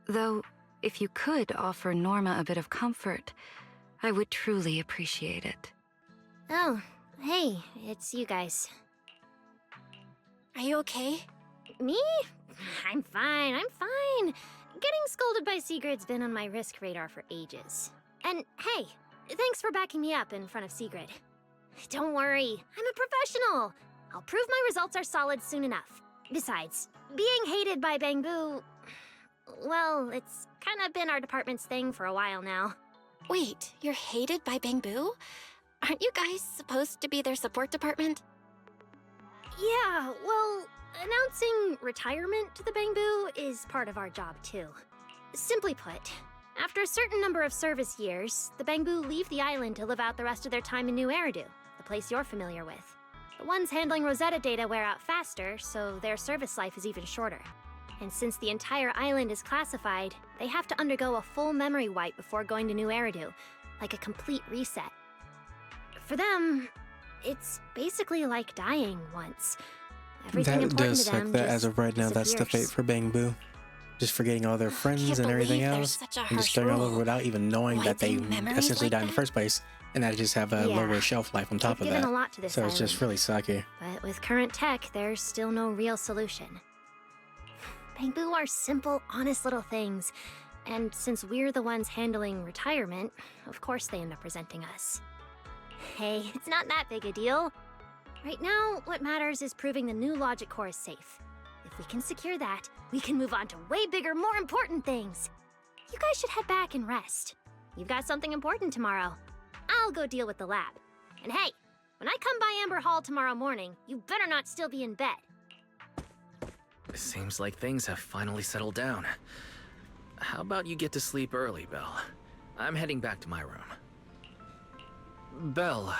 Though, if you could offer Norma a bit of comfort, I would truly appreciate it. Oh, hey, it's you guys. Are you okay? Me? I'm fine, I'm fine. Getting scolded by Sigrid's been on my risk radar for ages. And hey, thanks for backing me up in front of Sigrid. Don't worry, I'm a professional. I'll prove my results are solid soon enough. Besides, being hated by Bangbu, well, it's kind of been our department's thing for a while now. Wait, you're hated by Bangbu? Aren't you guys supposed to be their support department? Yeah, well, announcing retirement to the Bangbu is part of our job too. Simply put, after a certain number of service years, the Bangbu leave the island to live out the rest of their time in New Eridu, the place you're familiar with. The ones handling Rosetta data wear out faster, so their service life is even shorter. And since the entire island is classified, they have to undergo a full memory wipe before going to New Eridu, like a complete reset. For them, it's basically like dying once. Everything That important does to them suck that just as of right now, that's the fate disappears. for Bangbu. Just forgetting all their friends can't and everything believe there's else, such a and just harsh starting all over rule. without even knowing that they Wiping memories essentially like died in the that? first place, and that just have a Yeah. lower shelf life on top They've of given that. a lot to this So it's just island. really sucky. But with current tech, there's still no real solution. Bangbu are simple, honest little things. And since we're the ones handling retirement, of course they end up resenting us. Hey, it's not that big a deal. Right now, what matters is proving the new logic core is safe. If we can secure that, we can move on to way bigger, more important things. You guys should head back and rest. You've got something important tomorrow. I'll go deal with the lab. And hey, when I come by Amber Hall tomorrow morning, you better not still be in bed. Seems like things have finally settled down. How about you get to sleep early, Belle? I'm heading back to my room. Belle,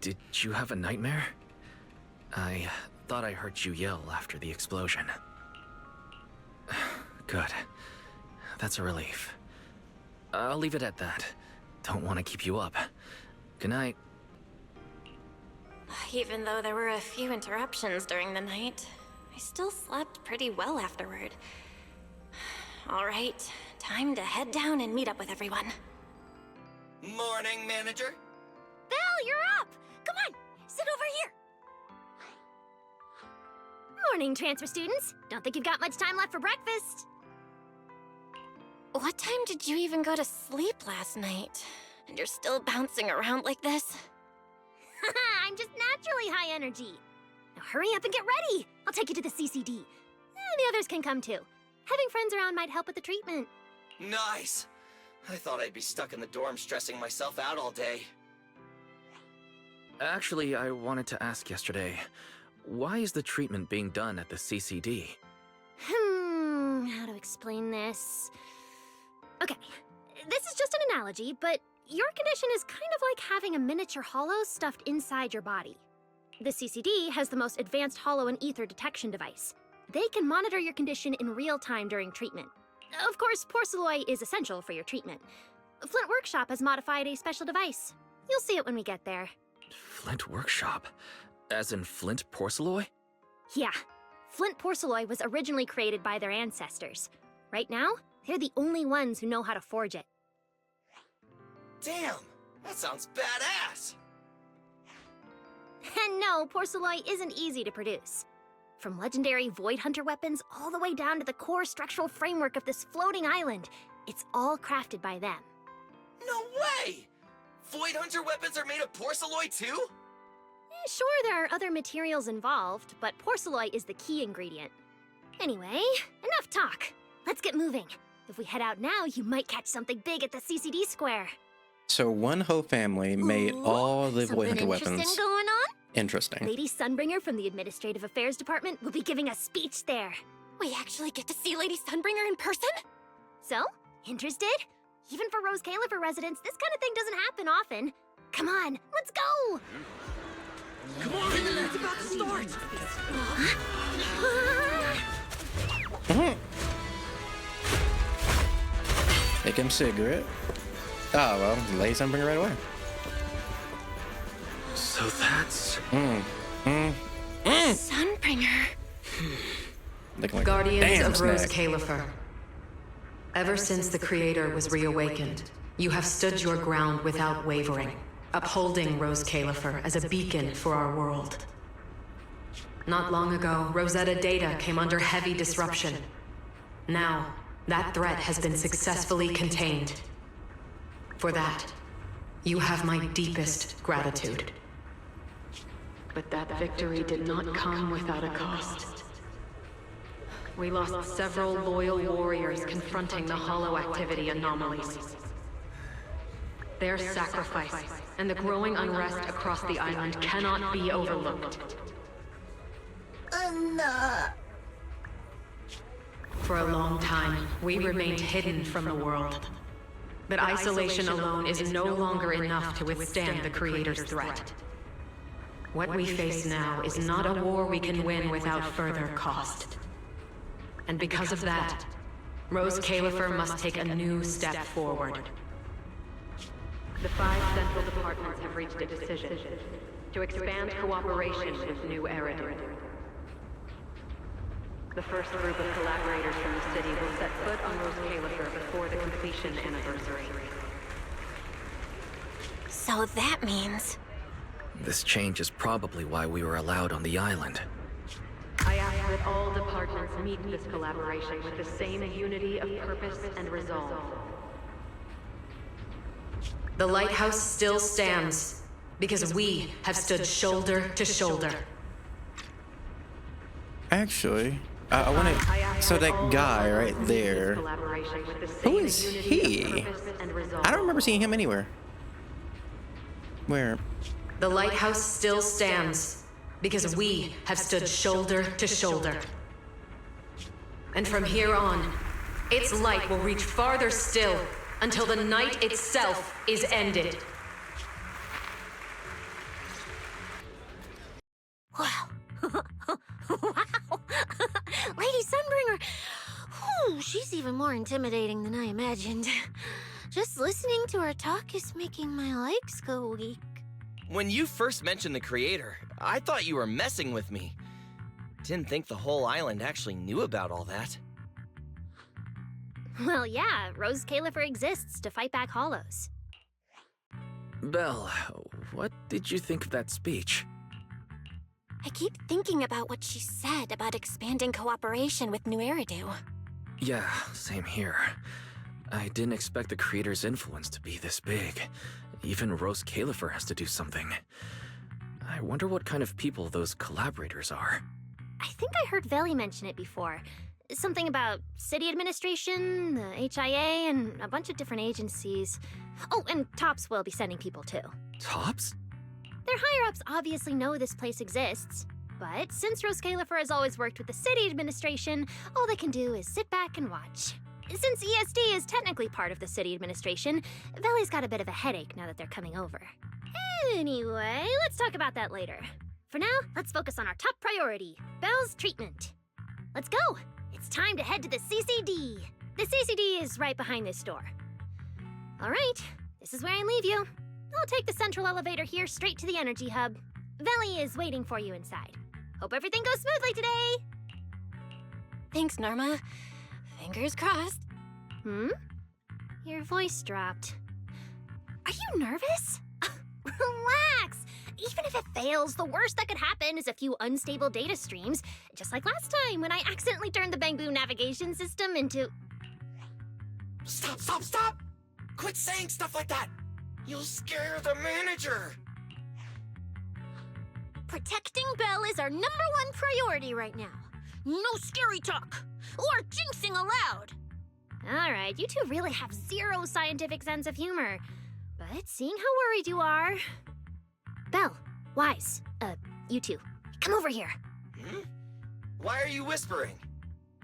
did you have a nightmare? I thought I heard you yell after the explosion. Good. That's a relief. I'll leave it at that. Don't want to keep you up. Good night. Even though there were a few interruptions during the night, I still slept pretty well afterward. All right, time to head down and meet up with everyone. Morning, manager. Belle, you're up! Come on, sit over here. Morning, transfer students. Don't think you've got much time left for breakfast. What time did you even go to sleep last night? And you're still bouncing around like this? I'm just naturally high energy. Now hurry up and get ready. I'll take you to the CCD. The others can come too. Having friends around might help with the treatment. Nice. I thought I'd be stuck in the dorm stressing myself out all day. Actually, I wanted to ask yesterday, why is the treatment being done at the CCD? How to explain this? Okay, this is just an analogy, but your condition is kind of like having a miniature hollow stuffed inside your body. The CCD has the most advanced hollow and ether detection device. They can monitor your condition in real time during treatment. Of course, porcelloi is essential for your treatment. Flint Workshop has modified a special device. You'll see it when we get there. Flint Workshop? As in Flint porcelloi? Yeah. Flint porcelloi was originally created by their ancestors. Right now, they're the only ones who know how to forge it. Damn, that sounds badass. And no, porcelloi isn't easy to produce. From legendary Void Hunter weapons all the way down to the core structural framework of this floating island, it's all crafted by them. No way! Void Hunter weapons are made of porcelloi too? Sure, there are other materials involved, but porcelloi is the key ingredient. Anyway, enough talk. Let's get moving. If we head out now, you might catch something big at the CCD square. So one whole family made all the Void Hunter weapons. Something interesting going on? Interesting. Lady Sunbringer from the Administrative Affairs Department will be giving a speech there. We actually get to see Lady Sunbringer in person? So, interested? Even for Rose Califer residents, this kind of thing doesn't happen often. Come on, let's go! Come on, it's about to start! Take him cigarette. Oh, well, Lady Sunbringer right away. So that's... Sunbringer. Looking like Guardians damn of Rose snack. Califer. Ever since the Creator was reawakened, you have stood your ground without wavering, upholding Rose Califer as a beacon for our world. Not long ago, Rosetta data came under heavy disruption. Now, that threat has been successfully contained. For that, you have my deepest gratitude. But that victory did not come without a cost. We lost several loyal warriors confronting the hollow activity anomalies. Their sacrifice and the growing unrest across the island cannot be overlooked. For a long time, we remained hidden from the world. But isolation alone is no longer enough to withstand the Creator's threat. What we face now is not a war we can win without further cost. And because of that, Rose Califer must take a new step forward. The 5 central departments have reached a decision to expand cooperation with New Eridan. The first group of collaborators from the city will set foot on Rose Califer before the completion anniversary. So that means... This change is probably why we were allowed on the island. I ask that all departments meet this collaboration with the same unity of purpose and resolve. The lighthouse still stands, Because we have stood shoulder to shoulder. Actually, I want to. So that guy right there. Who is he? I don't remember seeing him anywhere. Where? The lighthouse still stands because we have stood shoulder to shoulder. And from here on, its light will reach farther still until the night itself is ended. Wow. Wow. Lady Sunbringer. Whew, she's even more intimidating than I imagined. Just listening to her talk is making my legs go weak. When you first mentioned the creator, I thought you were messing with me. Didn't think the whole island actually knew about all that. Well, yeah, Rose Califer exists to fight back hollows. Belle, what did you think of that speech? I keep thinking about what she said about expanding cooperation with New Eridu. Yeah, same here. I didn't expect the creator's influence to be this big. Even Rose Califer has to do something. I wonder what kind of people those collaborators are. I think I heard Veli mention it before. Something about city administration, the HIA, and a bunch of different agencies. Oh, and TOPS will be sending people too. TOPS? Their higher-ups obviously know this place exists. But since Rose Califer has always worked with the city administration, all they can do is sit back and watch. Since ESD is technically part of the city administration, Veli's got a bit of a headache now that they're coming over. Anyway, let's talk about that later. For now, let's focus on our top priority, Belle's treatment. Let's go! It's time to head to the CCD. The CCD is right behind this door. All right, this is where I leave you. I'll take the central elevator here straight to the energy hub. Veli is waiting for you inside. Hope everything goes smoothly today. Thanks, Norma. Fingers crossed. Your voice dropped. Are you nervous? Relax. Even if it fails, the worst that could happen is a few unstable data streams, just like last time when I accidentally turned the Bangbu navigation system into... Stop, stop, stop! Quit saying stuff like that! You'll scare the manager! Protecting Belle is our #1 priority right now. No scary talk, or jinxing allowed. All right, you two really have zero scientific sense of humor. But seeing how worried you are... Belle, Wise, you two, come over here. Why are you whispering?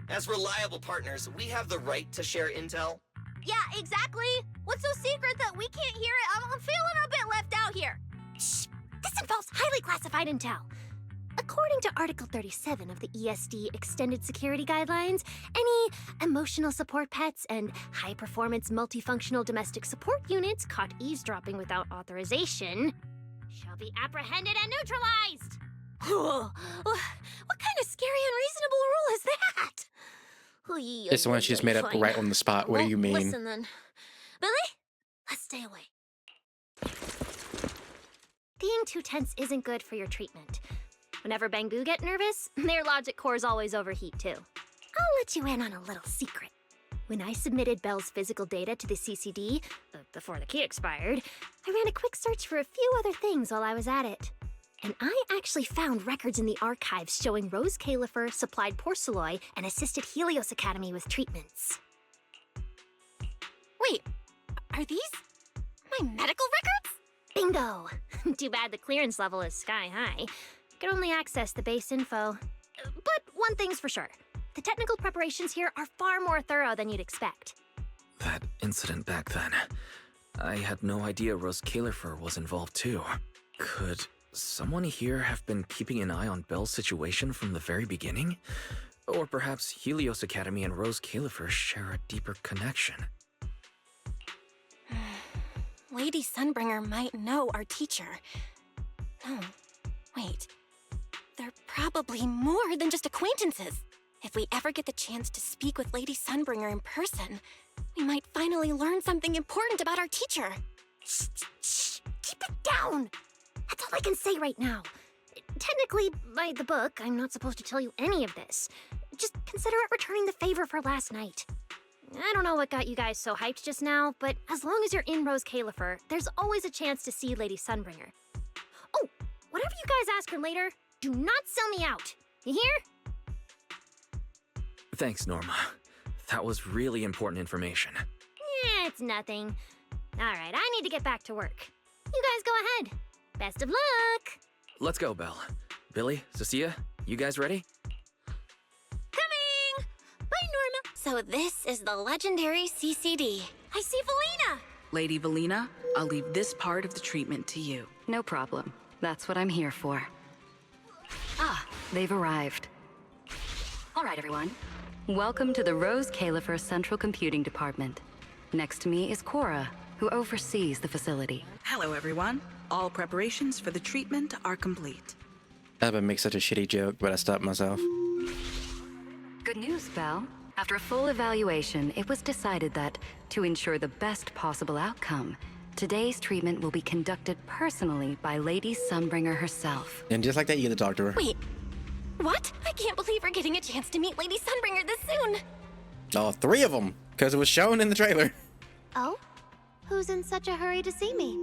As reliable partners, we have the right to share intel. Yeah, exactly. What's so secret that we can't hear it? I'm feeling a bit left out here. Shh! This involves highly classified intel. According to Article 37 of the ESD Extended Security Guidelines, any emotional support pets and high-performance multifunctional domestic support units caught eavesdropping without authorization shall be apprehended and neutralized. What kind of scary, unreasonable rule is that? It's the one she just made up right on the spot. What do you mean? Listen then. Billy, let's stay away. Being too tense isn't good for your treatment. Whenever Bangbu get nervous, their logic cores always overheat too. I'll let you in on a little secret. When I submitted Belle's physical data to the CCD, before the key expired, I ran a quick search for a few other things while I was at it. And I actually found records in the archives showing Rose Califer supplied Porceloy and assisted Helios Academy with treatments. Wait, are these my medical records? Bingo! Too bad the clearance level is sky high. I can only access the base info. But one thing's for sure. The technical preparations here are far more thorough than you'd expect. That incident back then. I had no idea Rose Califer was involved too. Could someone here have been keeping an eye on Belle's situation from the very beginning? Or perhaps Helios Academy and Rose Califer share a deeper connection? Lady Sunbringer might know our teacher. No, wait. They're probably more than just acquaintances. If we ever get the chance to speak with Lady Sunbringer in person, we might finally learn something important about our teacher. Shh! Keep it down! That's all I can say right now. Technically, by the book, I'm not supposed to tell you any of this. Just consider it returning the favor for last night. I don't know what got you guys so hyped just now, but as long as you're in Rose Califer, there's always a chance to see Lady Sunbringer. whatever you guys ask her later, do not sell me out. You hear? Thanks, Norma. That was really important information. It's nothing. All right, I need to get back to work. You guys go ahead. Best of luck. Let's go, Belle. Billy, Cecilia, you guys ready? Coming! Bye, Norma. So this is the legendary CCD. I see Valina. Lady Valina, I'll leave this part of the treatment to you. No problem. That's what I'm here for. Ah, they've arrived. All right, everyone. Welcome to the Rose Califer Central Computing Department. Next to me is Cora, who oversees the facility. Hello, everyone. All preparations for the treatment are complete. I would make such a shitty joke, but I stopped myself. Good news, Belle. After a full evaluation, it was decided that, to ensure the best possible outcome, today's treatment will be conducted personally by Lady Sunbringer herself. And just like that, you get to talk to her. Wait, what? I can't believe we're getting a chance to meet Lady Sunbringer this soon. All 3 of them, because it was shown in the trailer. Oh? Who's in such a hurry to see me?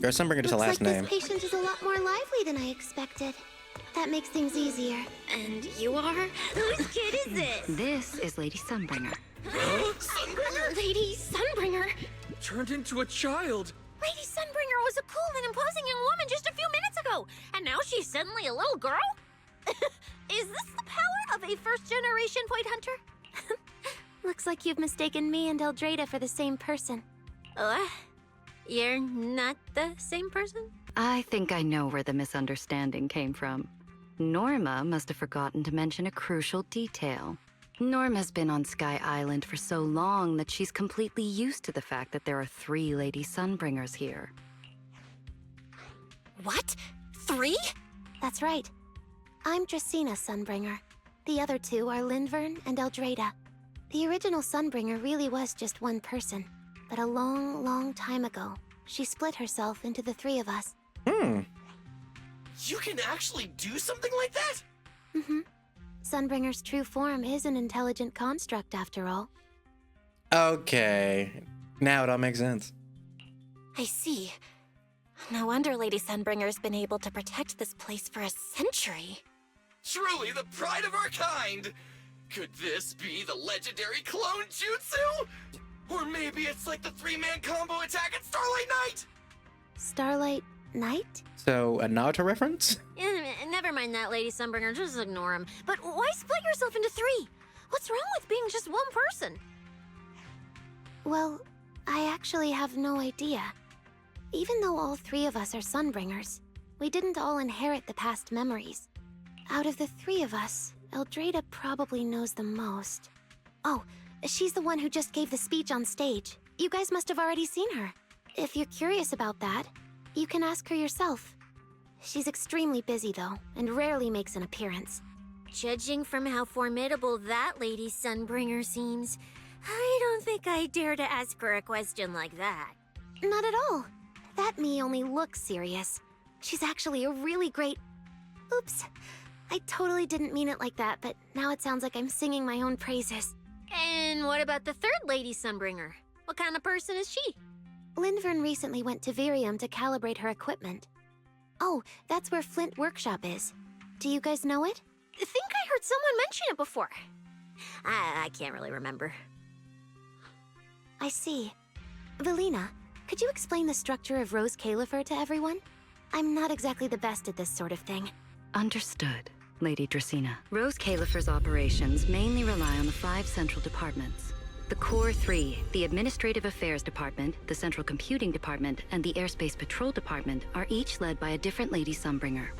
Or Sunbringer just a last name. This patient is a lot more lively than I expected. That makes things easier. And you are? Whose kid is this? This is Lady Sunbringer. Sunbringer? Lady Sunbringer? Turned into a child. Lady Sunbringer was a cool and imposing young woman just a few minutes ago, and now she's suddenly a little girl? Is this the power of a first-generation point hunter? Looks like you've mistaken me and Eldrada for the same person. What? You're not the same person? I think I know where the misunderstanding came from. Norma must have forgotten to mention a crucial detail. Norma's been on Sky Island for so long that she's completely used to the fact that there are 3 Lady Sunbringers here. What? 3? That's right. I'm Dracena Sunbringer. The other 2 are Lindvern and Eldrada. The original Sunbringer really was just one person, but a long, long time ago, she split herself into the 3 of us. You can actually do something like that? Mm-hmm. Sunbringer's true form is an intelligent construct, after all. Okay. Now it all makes sense. I see. No wonder Lady Sunbringer's been able to protect this place for a century. Truly the pride of our kind! Could this be the legendary clone jutsu? Or maybe it's like the 3-man combo attack at Starlight Night? Starlight Night? So, a Naruto reference? Never mind that, Lady Sunbringer. Just ignore him. But why split yourself into 3? What's wrong with being just one person? Well, I actually have no idea. Even though all 3 of us are Sunbringers, we didn't all inherit the past memories. Out of the 3 of us, Eldrada probably knows the most. Oh, she's the one who just gave the speech on stage. You guys must have already seen her. If you're curious about that, you can ask her yourself. She's extremely busy, though, and rarely makes an appearance. Judging from how formidable that Lady Sunbringer seems, I don't think I dare to ask her a question like that. Not at all. That me only looks serious. She's actually a really great... Oops. I totally didn't mean it like that, but now it sounds like I'm singing my own praises. And what about the 3rd Lady Sunbringer? What kind of person is she? Lindvern recently went to Virium to calibrate her equipment. Oh, that's where Flint Workshop is. Do you guys know it? I think I heard someone mention it before. I can't really remember. I see. Valina, could you explain the structure of Rose Califer to everyone? I'm not exactly the best at this sort of thing. Understood, Lady Dracena. Rose Califer's operations mainly rely on the 5 central departments. The Core 3, the Administrative Affairs Department, the Central Computing Department, and the Airspace Patrol Department are each led by a different Lady Sunbringer.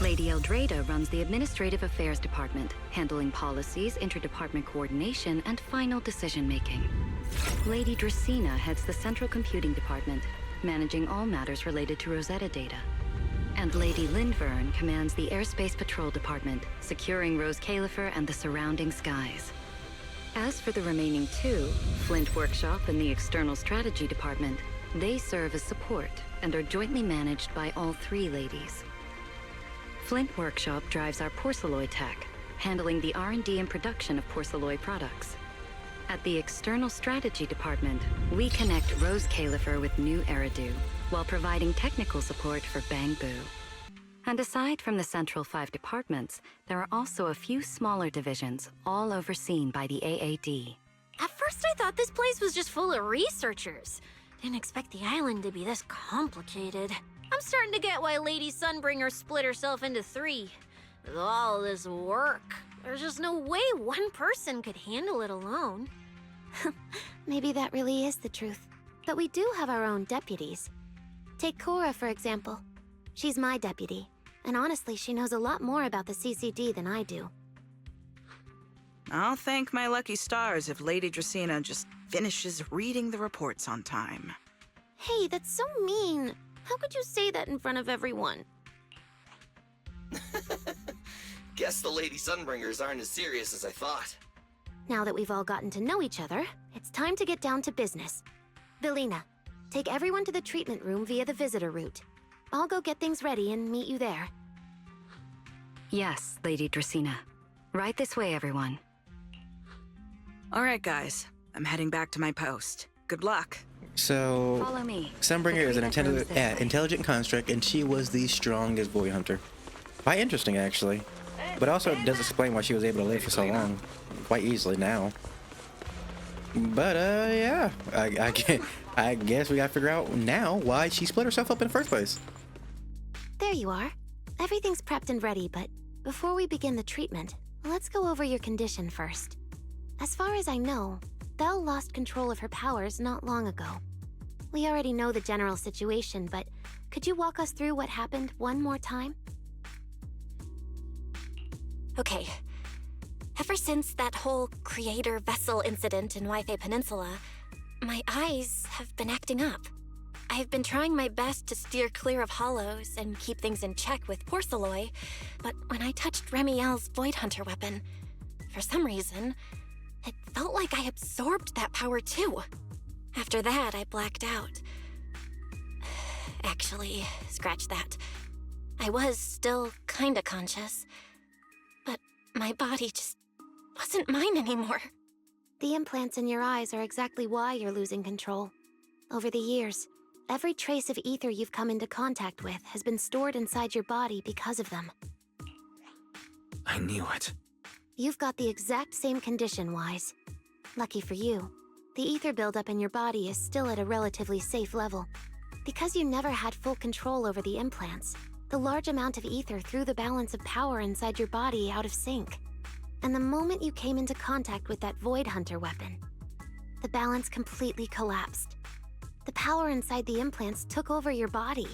Lady Eldrada runs the Administrative Affairs Department, handling policies, interdepartment coordination, and final decision-making. Lady Dracena heads the Central Computing Department, managing all matters related to Rosetta data. And Lady Lindvern commands the Airspace Patrol Department, securing Rose Califer and the surrounding skies. As for the remaining 2, Flint Workshop and the External Strategy Department, they serve as support and are jointly managed by all 3 ladies. Flint Workshop drives our porcelloy tech, handling the R&D and production of porcelloy products. At the External Strategy Department, we connect Rose Califer with new Eridu, while providing technical support for Bang Boo. And aside from the central 5 departments, there are also a few smaller divisions, all overseen by the AAD. At first I thought this place was just full of researchers. Didn't expect the island to be this complicated. I'm starting to get why Lady Sunbringer split herself into 3. With all this work, there's just no way one person could handle it alone. Maybe that really is the truth. But we do have our own deputies. Take Cora, for example. She's my deputy, and honestly, she knows a lot more about the CCD than I do. I'll thank my lucky stars if Lady Dracaena just finishes reading the reports on time. Hey, that's so mean. How could you say that in front of everyone? Guess the Lady Sunbringers aren't as serious as I thought. Now that we've all gotten to know each other, it's time to get down to business. Belina, take everyone to the treatment room via the visitor route. I'll go get things ready and meet you there. Yes, Lady Dracaena. Right this way, everyone. All right, guys. I'm heading back to my post. Good luck. So, Follow me. Sunbringer is an intelligent construct, and she was the strongest void hunter. Quite interesting, actually. But also, it does explain why she was able to live for so long. Quite easily now. But, yeah. I guess we gotta figure out now why she split herself up in the first place. There you are. Everything's prepped and ready, but before we begin the treatment, let's go over your condition first. As far as I know, Belle lost control of her powers not long ago. We already know the general situation, but could you walk us through what happened one more time? Okay. Ever since that whole creator vessel incident in Wi-Fi Peninsula, my eyes have been acting up. I've been trying my best to steer clear of hollows and keep things in check with porcelloi, but when I touched Remiel's Void Hunter weapon, for some reason, it felt like I absorbed that power too. After that, I blacked out. Actually, scratch that. I was still kinda conscious, but my body just wasn't mine anymore. The implants in your eyes are exactly why you're losing control. Over the years, every trace of ether you've come into contact with has been stored inside your body because of them. I knew it. You've got the exact same condition, Wise. Lucky for you, the ether buildup in your body is still at a relatively safe level. Because you never had full control over the implants, the large amount of ether threw the balance of power inside your body out of sync. And the moment you came into contact with that Void Hunter weapon, the balance completely collapsed. The power inside the implants took over your body.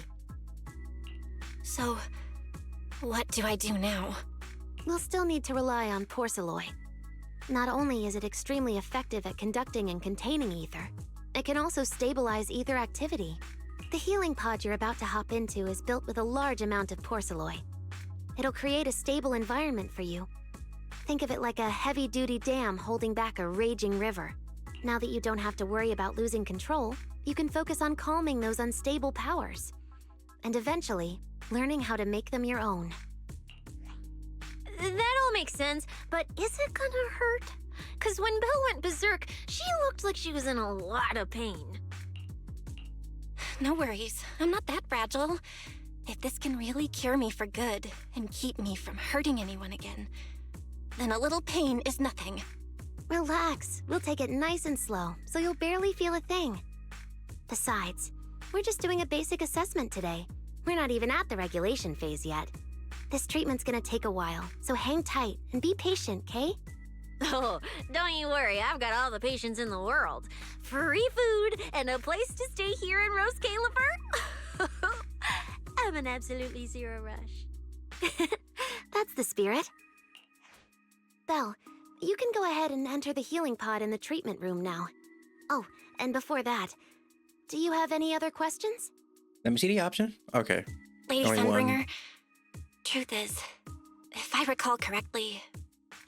So, what do I do now? We'll still need to rely on porcelloi. Not only is it extremely effective at conducting and containing ether, it can also stabilize ether activity. The healing pod you're about to hop into is built with a large amount of porcelloi. It'll create a stable environment for you. Think of it like a heavy-duty dam holding back a raging river. Now that you don't have to worry about losing control, you can focus on calming those unstable powers. And eventually, learning how to make them your own. That all makes sense, but is it gonna hurt? 'Cause when Belle went berserk, she looked like she was in a lot of pain. No worries, I'm not that fragile. If this can really cure me for good and keep me from hurting anyone again, then a little pain is nothing. Relax, we'll take it nice and slow, so you'll barely feel a thing. Besides, we're just doing a basic assessment today. We're not even at the regulation phase yet. This treatment's gonna take a while, so hang tight and be patient, Kay? Oh, don't you worry, I've got all the patience in the world. Free food and a place to stay here in Rose Califer. I'm an absolutely zero rush. That's the spirit. Belle, you can go ahead and enter the healing pod in the treatment room now. Oh, and before that, do you have any other questions? Let me see the option. Okay. Lady Only one. Sunbringer, truth is, if I recall correctly,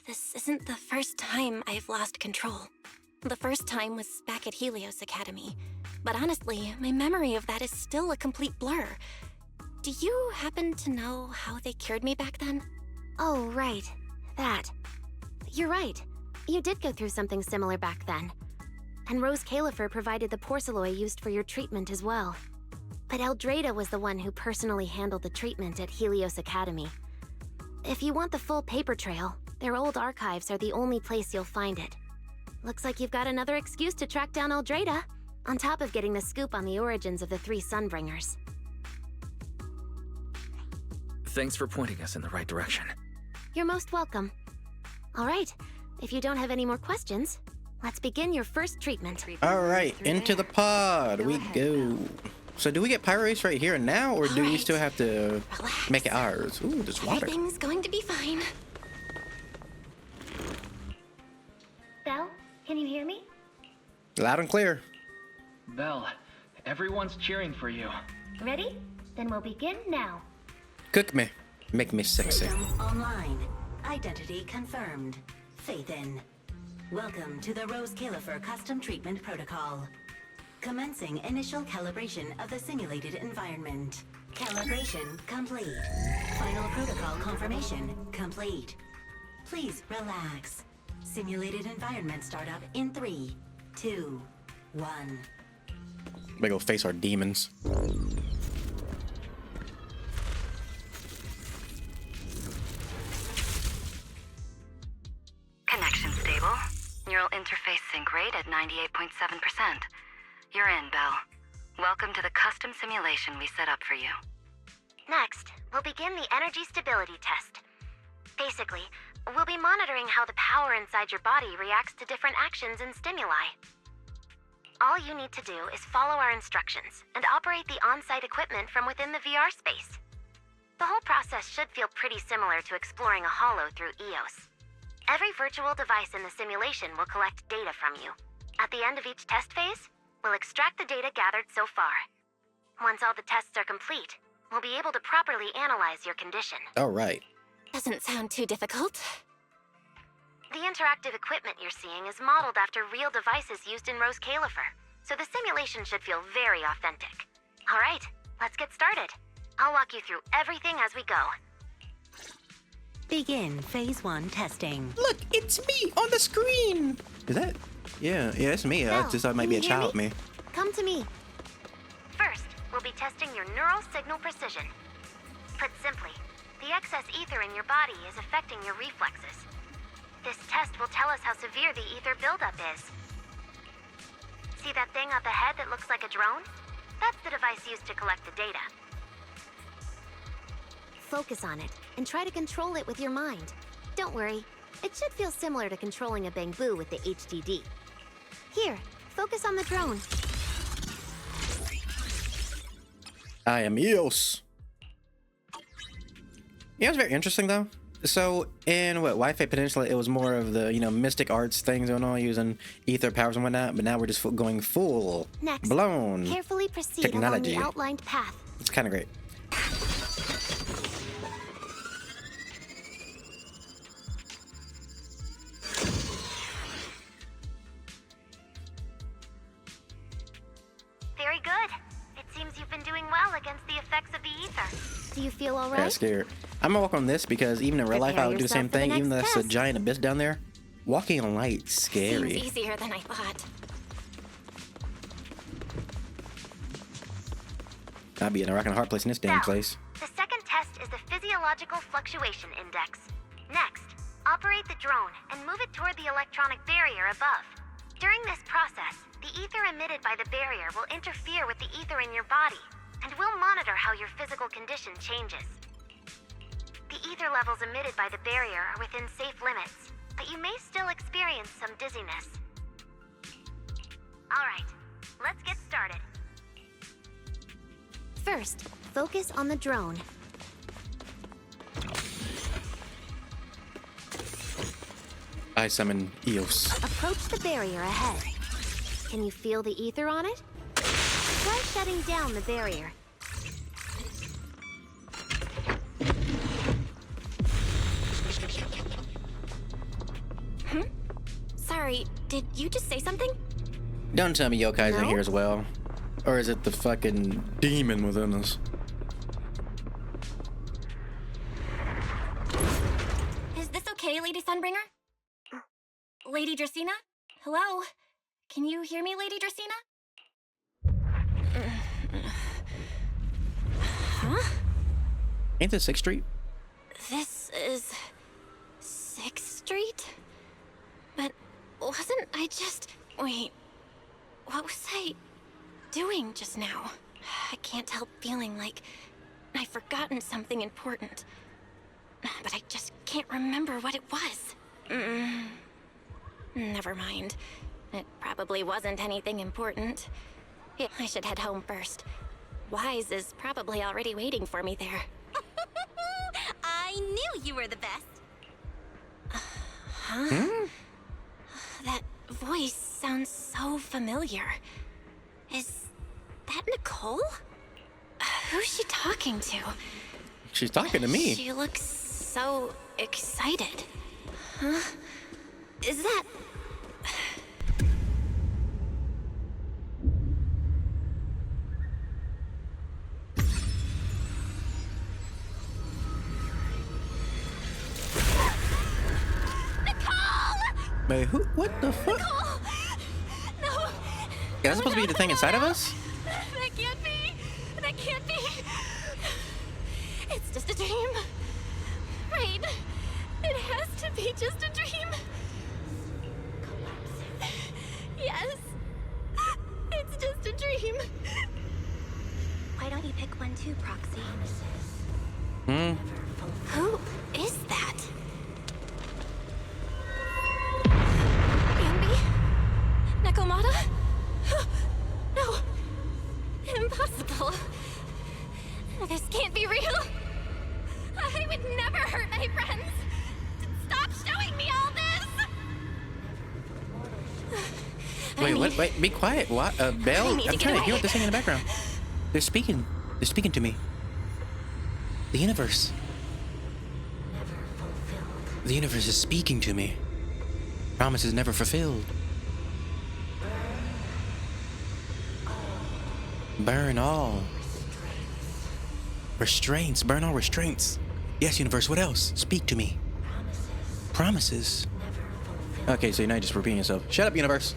this isn't the first time I've lost control. The first time was back at Helios Academy. But honestly, my memory of that is still a complete blur. Do you happen to know how they cured me back then? Oh, right. That. You're right. You did go through something similar back then. And Rose Califer provided the porcelloi used for your treatment as well. but Eldrada was the one who personally handled the treatment at Helios Academy. If you want the full paper trail, their old archives are the only place you'll find it. Looks like you've got another excuse to track down Eldrada, on top of getting the scoop on the origins of the 3 Sunbringers. Thanks for pointing us in the right direction. You're most welcome. All right, if you don't have any more questions, let's begin your first treatment. All right, into the pod we go. So do we get pyrois right here and now, or do we still have to make it ours? Ooh, there's water. Everything's going to be fine. Belle, can you hear me? Loud and clear. Belle, everyone's cheering for you. Ready? Then we'll begin now. Cook me. Make me sexy. System online. Identity confirmed. Faith in. Welcome to the Rose Califer Custom Treatment Protocol. Commencing initial calibration of the simulated environment. Calibration complete. Final protocol confirmation complete. Please relax. Simulated environment startup in 3, 2, 1. We go face our demons. Connection stable. Neural interface sync rate at 98.7%. You're in, Belle. Welcome to the custom simulation we set up for you. Next, we'll begin the energy stability test. Basically, we'll be monitoring how the power inside your body reacts to different actions and stimuli. All you need to do is follow our instructions and operate the on-site equipment from within the VR space. The whole process should feel pretty similar to exploring a holo through EOS. Every virtual device in the simulation will collect data from you. At the end of each test phase, we'll extract the data gathered so far. Once all the tests are complete, we'll be able to properly analyze your condition. All right. Doesn't sound too difficult. The interactive equipment you're seeing is modeled after real devices used in Rose Califer, so the simulation should feel very authentic. All right, let's get started. I'll walk you through everything as we go. Begin Phase 1 testing. Look, it's me on the screen. Is that? Yeah, it's me. I just thought it might be a child me. Come to me. First, we'll be testing your neural signal precision. Put simply, the excess ether in your body is affecting your reflexes. This test will tell us how severe the ether buildup is. See that thing up ahead that looks like a drone? That's the device used to collect the data. Focus on it, and try to control it with your mind. Don't worry, it should feel similar to controlling a bamboo with the HDD. Here, focus on the drone. I am EOS. Yeah, it's very interesting though. So in Wi-Fi Peninsula, it was more of the mystic arts things going on, using ether powers and whatnot. But now we're just going full blown Carefully proceed technology. along the outlined path. It's kind of great. Very good. It seems you've been doing well against the effects of the ether. Do you feel all Yeah, right? scared. I'm gonna walk on this because even in real life, I would do the same yourself for the thing. Even though next that's a test. giant abyss down there, walking on light's scary. Seems easier than I thought. I'd be in a rock and a hard place in this damn Now, place. The second test is the physiological fluctuation index. Next, operate the drone and move it toward the electronic barrier above. During this process, the ether emitted by the barrier will interfere with the ether in your body, and we'll monitor how your physical condition changes. The ether levels emitted by the barrier are within safe limits, but you may still experience some dizziness. All right, let's get started. First, focus on the drone. I summon EOS. Approach the barrier ahead. Can you feel the ether on it? Try shutting down the barrier. Sorry, did you just say something? Don't tell me yokai's in No? here as well. Or is it the fucking demon within us? Is this okay, Lady Sunbringer? Lady Dracena? Hello? Can you hear me, Lady Dracena? Huh? Ain't this 6th Street? This is 6th Street? But wasn't I just... Wait, what was I doing just now? I can't help feeling like I've forgotten something important. But I just can't remember what it was. Never mind. It probably wasn't anything important. Yeah, I should head home first. Wise is probably already waiting for me there. I knew you were the best. Huh? That voice sounds so familiar. Is that Nicole? Who's she talking to? She's talking to me. She looks so excited. Huh? Is that... Wait, who? What the fuck? No! Is that supposed to be the thing inside of us? That can't be! That can't be! It's just a dream. Right? It has to be just a dream. Yes. It's just a dream. Why don't you pick one too, Proxy? Who is that? Nakomata? No. Impossible. This can't be real. I would never hurt my friends. Stop showing me all this! Wait, be quiet. What? Belle? I'm trying to hear what they're saying in the background. They're speaking. They're speaking to me. The universe. The universe is speaking to me. Promises never fulfilled. Burn all restraints. Burn all restraints. Yes, universe, what else? Speak to me. Promises. Okay, so you're not just repeating yourself. Shut up, universe.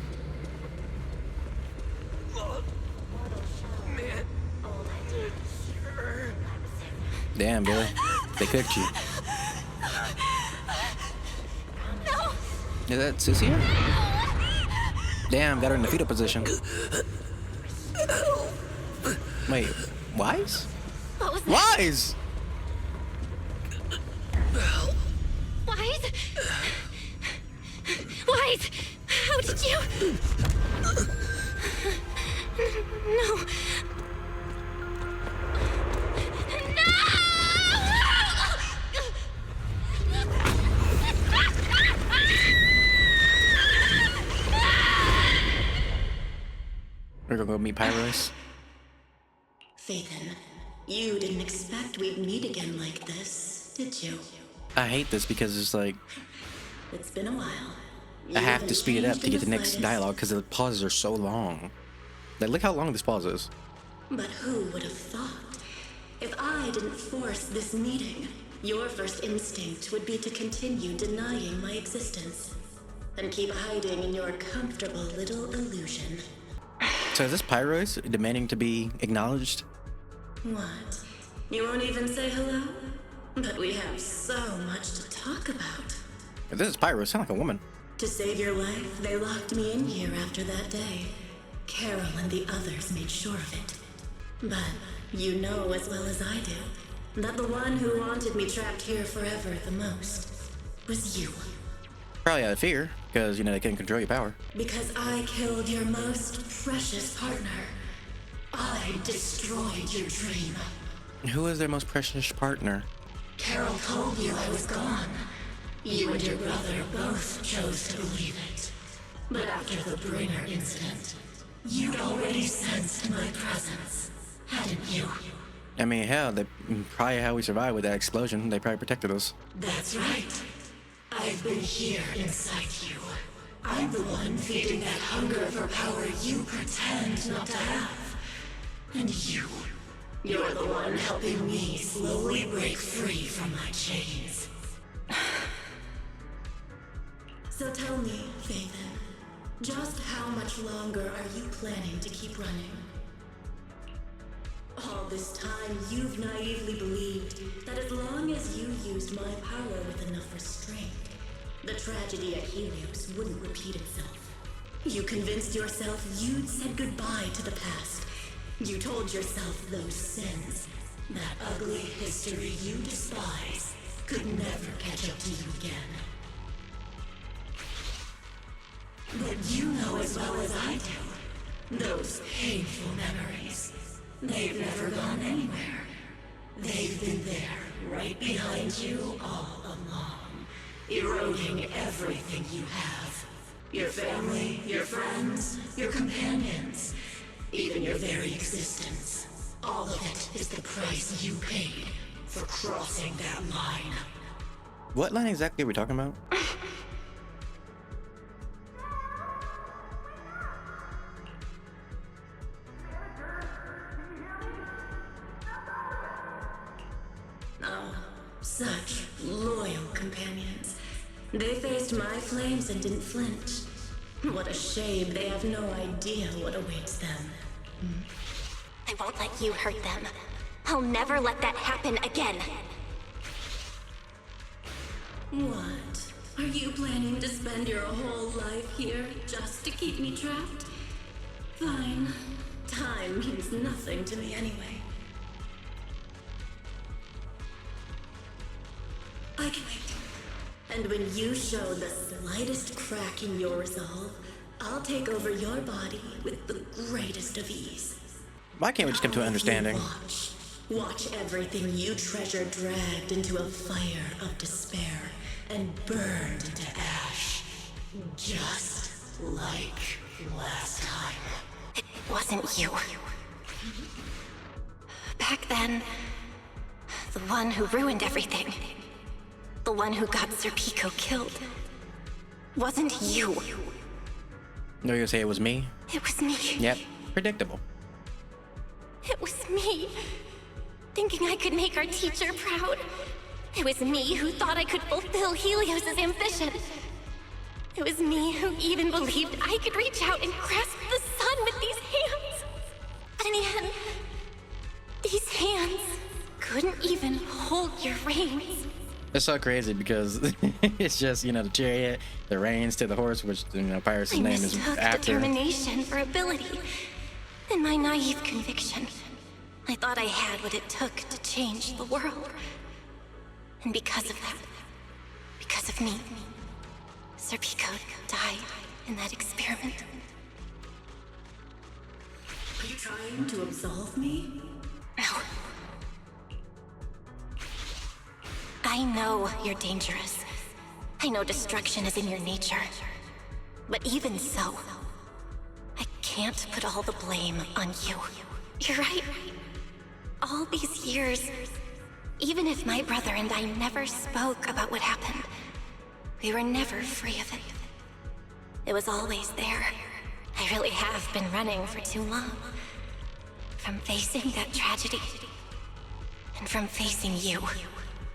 Damn, Billy. They cooked you. Is that Cecilia? Damn, got her in the fetal position. Wait, Wise? What was that? Wise! Wise? Wise! How did you... No. We're gonna go meet pyrois. Phaethon, you didn't expect we'd meet again like this, did you? I hate this because it's like... It's been a while. I have to speed it up to get the next dialogue because the pauses are so long. Like, look how long this pause is. But who would have thought? If I didn't force this meeting, your first instinct would be to continue denying my existence and keep hiding in your comfortable little illusion. So is this pyrois demanding to be acknowledged? What? You won't even say hello? But we have so much to talk about. If this is pyrois, sound like a woman. To save your life, they locked me in here after that day. Carol and the others made sure of it. But you know as well as I do that the one who wanted me trapped here forever the most was you. Probably out of fear, because, you know, they can't control your power. Because I killed your most precious partner. I destroyed your dream. Who is their most precious partner? Carol told you I was gone. You and your brother both chose to believe it. But after the Bringer incident, you'd already sensed my presence, hadn't you? I mean, hell, they probably how we survived with that explosion. They probably protected us. That's right. I've been here inside you. I'm the one feeding that hunger for power you pretend not to have. And you're the one helping me slowly break free from my chains. So tell me, Phaethon, just how much longer are you planning to keep running? All this time, you've naively believed that as long as you used my power with enough restraint, the tragedy at Helios wouldn't repeat itself. You convinced yourself you'd said goodbye to the past. You told yourself those sins, that ugly history you despise, could never catch up to you again. But you know as well as I do, those painful memories, they've never gone anywhere. They've been there, right behind you all along, eroding everything you have. Your family, your friends, your companions, even your very existence. All of it is the price you paid for crossing that line. What line exactly are we talking about? Oh, such loyal companions. They faced my flames and didn't flinch. What a shame they have no idea what awaits them. I won't let you hurt them. I'll never let that happen again. What? Are you planning to spend your whole life here just to keep me trapped? Fine. Time means nothing to me anyway. I can wait. And when you show the slightest crack in your resolve, I'll take over your body with the greatest of ease. Why can't we just come to an understanding? Watch everything you treasure dragged into a fire of despair and burned into ash. Just like last time. It wasn't you. Back then, the one who ruined everything, the one who got Serpico killed, wasn't you. No, you're gonna say it was me? It was me. Yep, predictable. It was me, thinking I could make our teacher proud. It was me who thought I could fulfill Helios' ambition. It was me who even believed I could reach out and grasp the sun with these hands. But in the end, these hands couldn't even hold your reins. It's so crazy because it's just, the chariot, the reins to the horse, which, Pyrus' name is mistook after. Determination for ability. In my naive conviction, I thought I had what it took to change the world. And because of that, because of me, Serpico died in that experiment. Are you trying to absolve me? No. I know you're dangerous. I know destruction is in your nature. But even so, I can't put all the blame on you. You're right. All these years, even if my brother and I never spoke about what happened, we were never free of it. It was always there. I really have been running for too long. From facing that tragedy, and from facing you.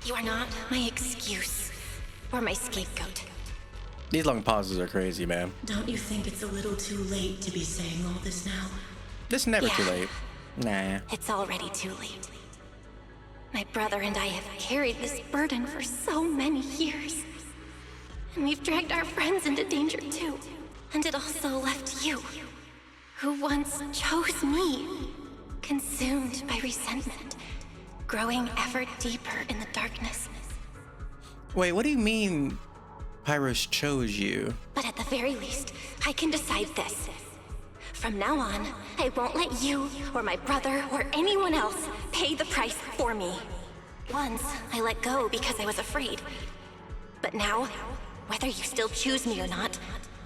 You are not my excuse, or my scapegoat. These long pauses are crazy, man. Don't you think it's a little too late to be saying all this now? It's never too late. Nah. It's already too late. My brother and I have carried this burden for so many years. And we've dragged our friends into danger too. And it also left you, who once chose me, consumed by resentment, growing ever deeper in the darkness. Wait, what do you mean Pyrus chose you? But at the very least, I can decide this. From now on, I won't let you, or my brother, or anyone else pay the price for me. Once, I let go because I was afraid. But now, whether you still choose me or not,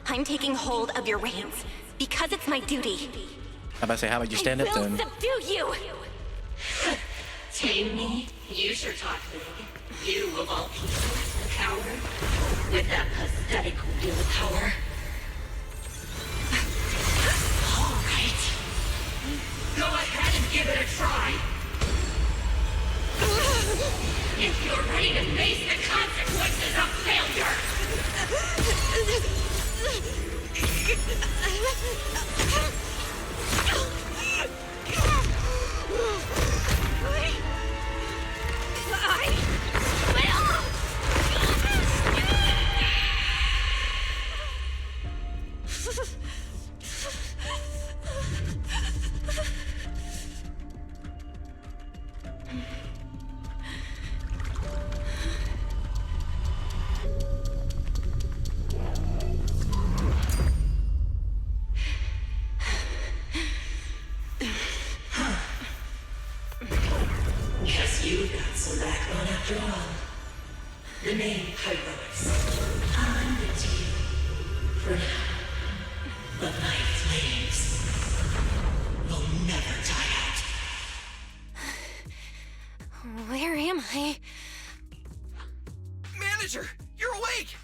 I'm taking hold of your reins, because it's my duty. I'm about to say, how about you stand up then? I will subdue you! Tame me? You sure talk big. You, of all people, a coward? With that pathetic willpower? All right. Go ahead and give it a try. If you're ready to face the consequences of failure. Guess you've got some backbone after all. The name pyrois. I'll leave it to you. For now. But my flames will never die out. Where am I? Manager, you're awake!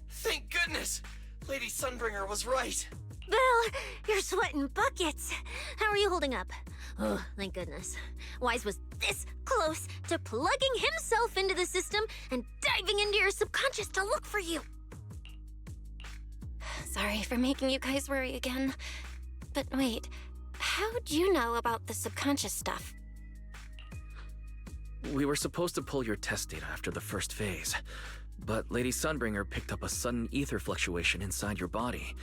Thank goodness! Lady Sunbringer was right. Belle, you're sweating buckets. How are you holding up? Oh, thank goodness. Wise was this close to plugging himself into the system and diving into your subconscious to look for you. Sorry for making you guys worry again. But wait, how'd you know about the subconscious stuff? We were supposed to pull your test data after the first phase, but Lady Sunbringer picked up a sudden ether fluctuation inside your body,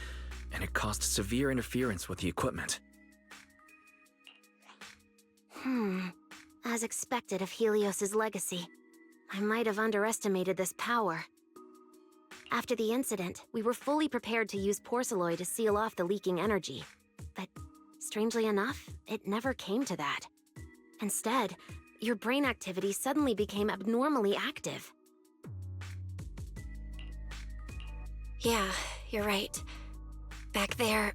and it caused severe interference with the equipment. As expected of Helios's legacy, I might have underestimated this power. After the incident, we were fully prepared to use porcelain to seal off the leaking energy. But strangely enough, it never came to that. Instead, your brain activity suddenly became abnormally active. Yeah, you're right. Back there,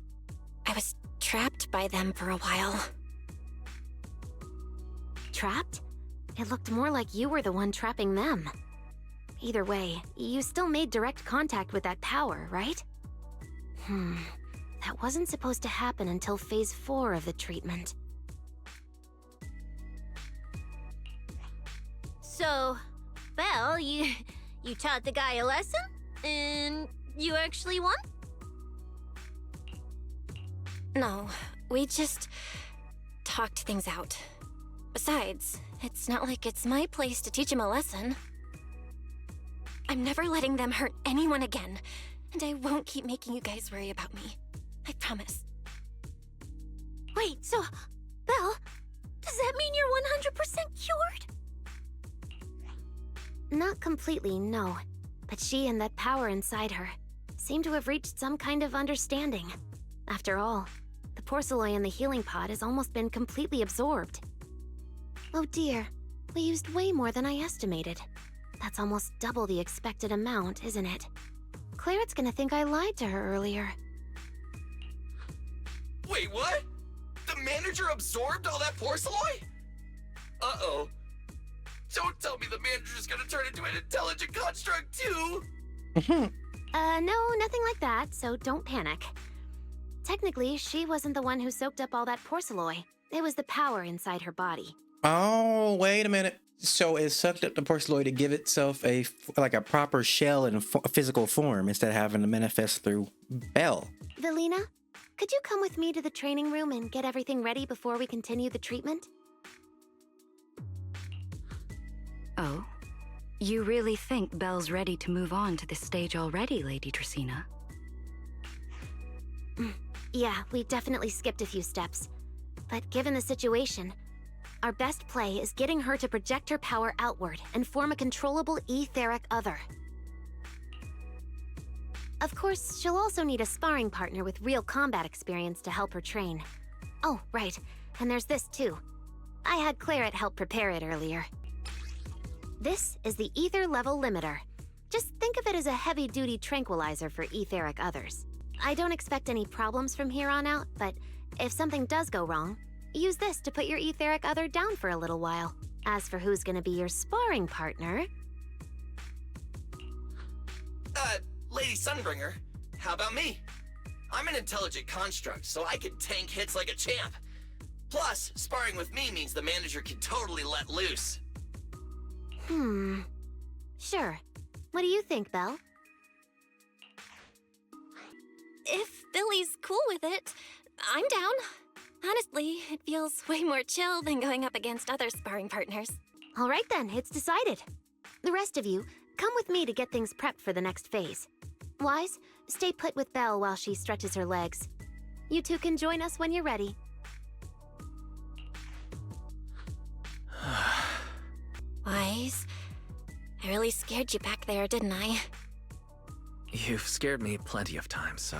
I was trapped by them for a while. Trapped? It looked more like you were the one trapping them. Either way, you still made direct contact with that power, right? That wasn't supposed to happen until Phase 4 of the treatment. So, Belle, you taught the guy a lesson? And you actually won? No, we just talked things out. Besides, it's not like it's my place to teach him a lesson. I'm never letting them hurt anyone again, and I won't keep making you guys worry about me. I promise. Wait, so, Belle, does that mean you're 100% cured? Not completely, no. But she and that power inside her seem to have reached some kind of understanding. After all, the porcelain in the healing pod has almost been completely absorbed. Oh dear, we used way more than I estimated. That's almost double the expected amount, isn't it? Claret's gonna think I lied to her earlier. Wait, what? The manager absorbed all that porcelain? Uh-oh. Don't tell me the manager's gonna turn into an intelligent construct too! No, nothing like that, so don't panic. Technically, she wasn't the one who soaked up all that porcelain. It was the power inside her body. Oh, wait a minute. So it sucked up the porcelain to give itself a proper shell and physical form instead of having to manifest through Belle. Velina, could you come with me to the training room and get everything ready before we continue the treatment? Oh? You really think Belle's ready to move on to this stage already, Lady Dracaena? Yeah, we definitely skipped a few steps. But given the situation, our best play is getting her to project her power outward and form a controllable etheric other. Of course, she'll also need a sparring partner with real combat experience to help her train. Oh, right, and there's this too. I had Claret help prepare it earlier. This is the ether level limiter. Just think of it as a heavy-duty tranquilizer for etheric others. I don't expect any problems from here on out, but if something does go wrong, use this to put your etheric other down for a little while. As for who's gonna be your sparring partner... Lady Sunbringer, how about me? I'm an intelligent construct, so I can tank hits like a champ. Plus, sparring with me means the manager can totally let loose. Sure. What do you think, Belle? If Billy's cool with it, I'm down. Honestly, it feels way more chill than going up against other sparring partners. All right then, it's decided. The rest of you, come with me to get things prepped for the next phase. Wise, stay put with Belle while she stretches her legs. You two can join us when you're ready. Wise, I really scared you back there, didn't I? You've scared me plenty of times, so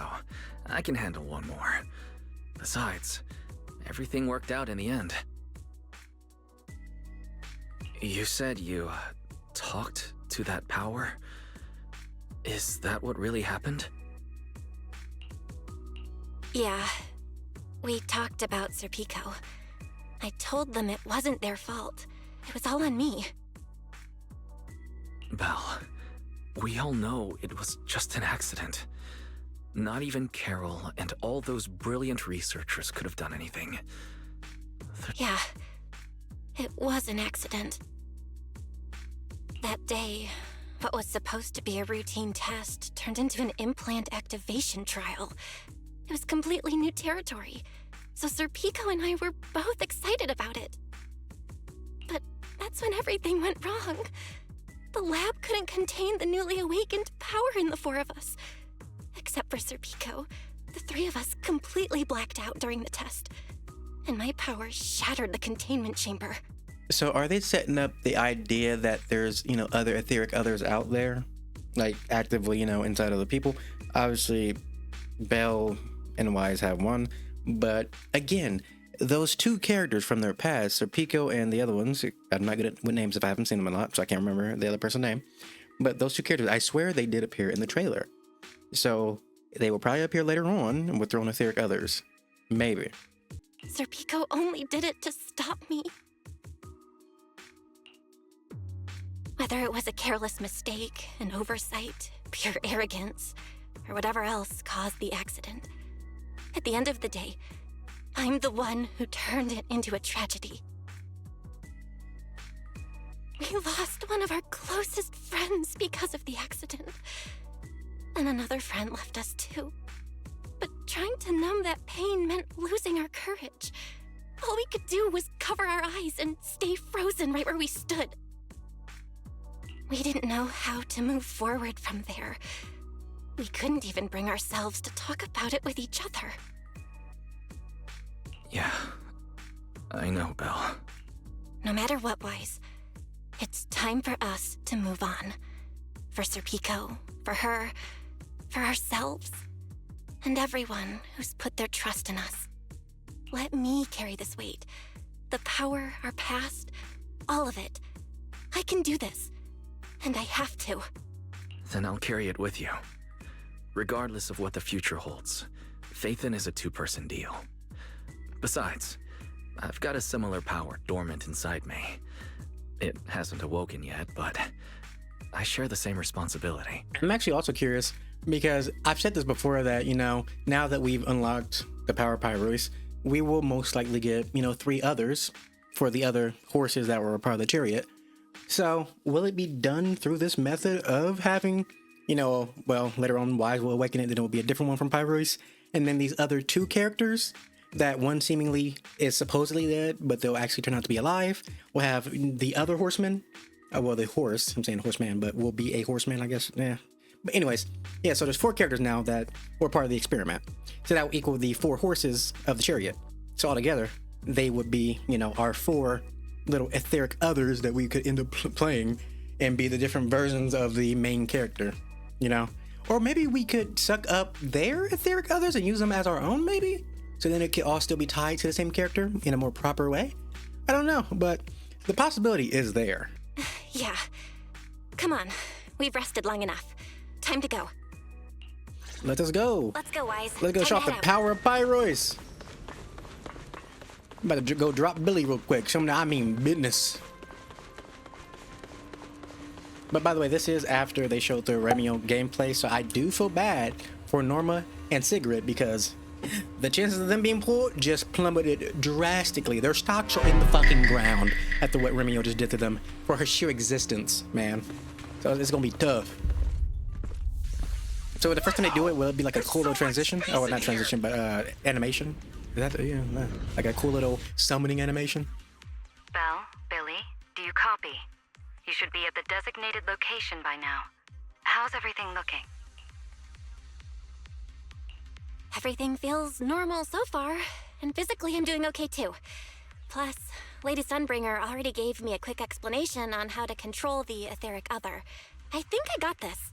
I can handle one more. Besides, everything worked out in the end. You said you talked to that power? Is that what really happened? Yeah. We talked about Serpico. I told them it wasn't their fault. It was all on me. Belle, we all know it was just an accident. Not even Carol and all those brilliant researchers could have done anything. Yeah. It was an accident. That day, what was supposed to be a routine test turned into an implant activation trial. It was completely new territory, so Serpico and I were both excited about it. But that's when everything went wrong. The lab couldn't contain the newly awakened power in the four of us. Except for Serpico, the three of us completely blacked out during the test, and my power shattered the containment chamber. So are they setting up the idea that there's, other etheric others out there? Like, actively, inside other people? Obviously, Belle and Wise have one. But, again, those two characters from their past, Serpico and the other ones, I'm not good with names if I haven't seen them a lot, so I can't remember the other person's name. But those two characters, I swear they did appear in the trailer. So they will probably appear later on with their own etheric others. Maybe. Serpico only did it to stop me. Whether it was a careless mistake, an oversight, pure arrogance, or whatever else caused the accident, at the end of the day, I'm the one who turned it into a tragedy. We lost one of our closest friends because of the accident. And another friend left us too. But trying to numb that pain meant losing our courage. All we could do was cover our eyes and stay frozen right where we stood. We didn't know how to move forward from there. We couldn't even bring ourselves to talk about it with each other. Yeah, I know, Belle. No matter what, Wise, it's time for us to move on. For Serpico, for her, for ourselves, and everyone who's put their trust in us. Let me carry this weight. The power, our past, all of it. I can do this. And I have to. Then I'll carry it with you. Regardless of what the future holds, Phaethon is a two-person deal. Besides, I've got a similar power dormant inside me. It hasn't awoken yet, but I share the same responsibility. I'm actually also curious, because I've said this before that, now that we've unlocked the power pyrois, we will most likely get, 3 others for the other horses that were a part of the chariot. So, will it be done through this method of having, later on Wise will awaken it, then it will be a different one from pyrois, and then these other 2 characters, that one seemingly is supposedly dead, but they'll actually turn out to be alive. We'll have the other horseman, the horse, I'm saying horseman, but will be a horseman, I guess, yeah. But anyways, yeah, so there's 4 characters now that were part of the experiment. So that will equal the 4 horses of the chariot. So altogether, they would be, our 4 little etheric others that we could end up playing and be the different versions of the main character, Or maybe we could suck up their etheric others and use them as our own, maybe? So then it could all still be tied to the same character in a more proper way? I don't know, but the possibility is there. Yeah. Come on. We've rested long enough. Time to go. Let us go. Let's go, Wise. Let's go show off the power of pyrois. I'm about to go drop Billy real quick. Show me business. But by the way, this is after they showed the Remio gameplay, so I do feel bad for Norma and Sigrid because the chances of them being pulled just plummeted drastically. Their stocks are in the fucking ground after what Remio just did to them for her sheer existence, man. So it's gonna be tough. So the first time they do it, will it be like a cool little transition? Oh, not transition, but animation? Is that, yeah, like a cool little summoning animation? Belle, Billy, do you copy? You should be at the designated location by now. How's everything looking? Everything feels normal so far, and physically I'm doing okay too. Plus, Lady Sunbringer already gave me a quick explanation on how to control the etheric other. I think I got this.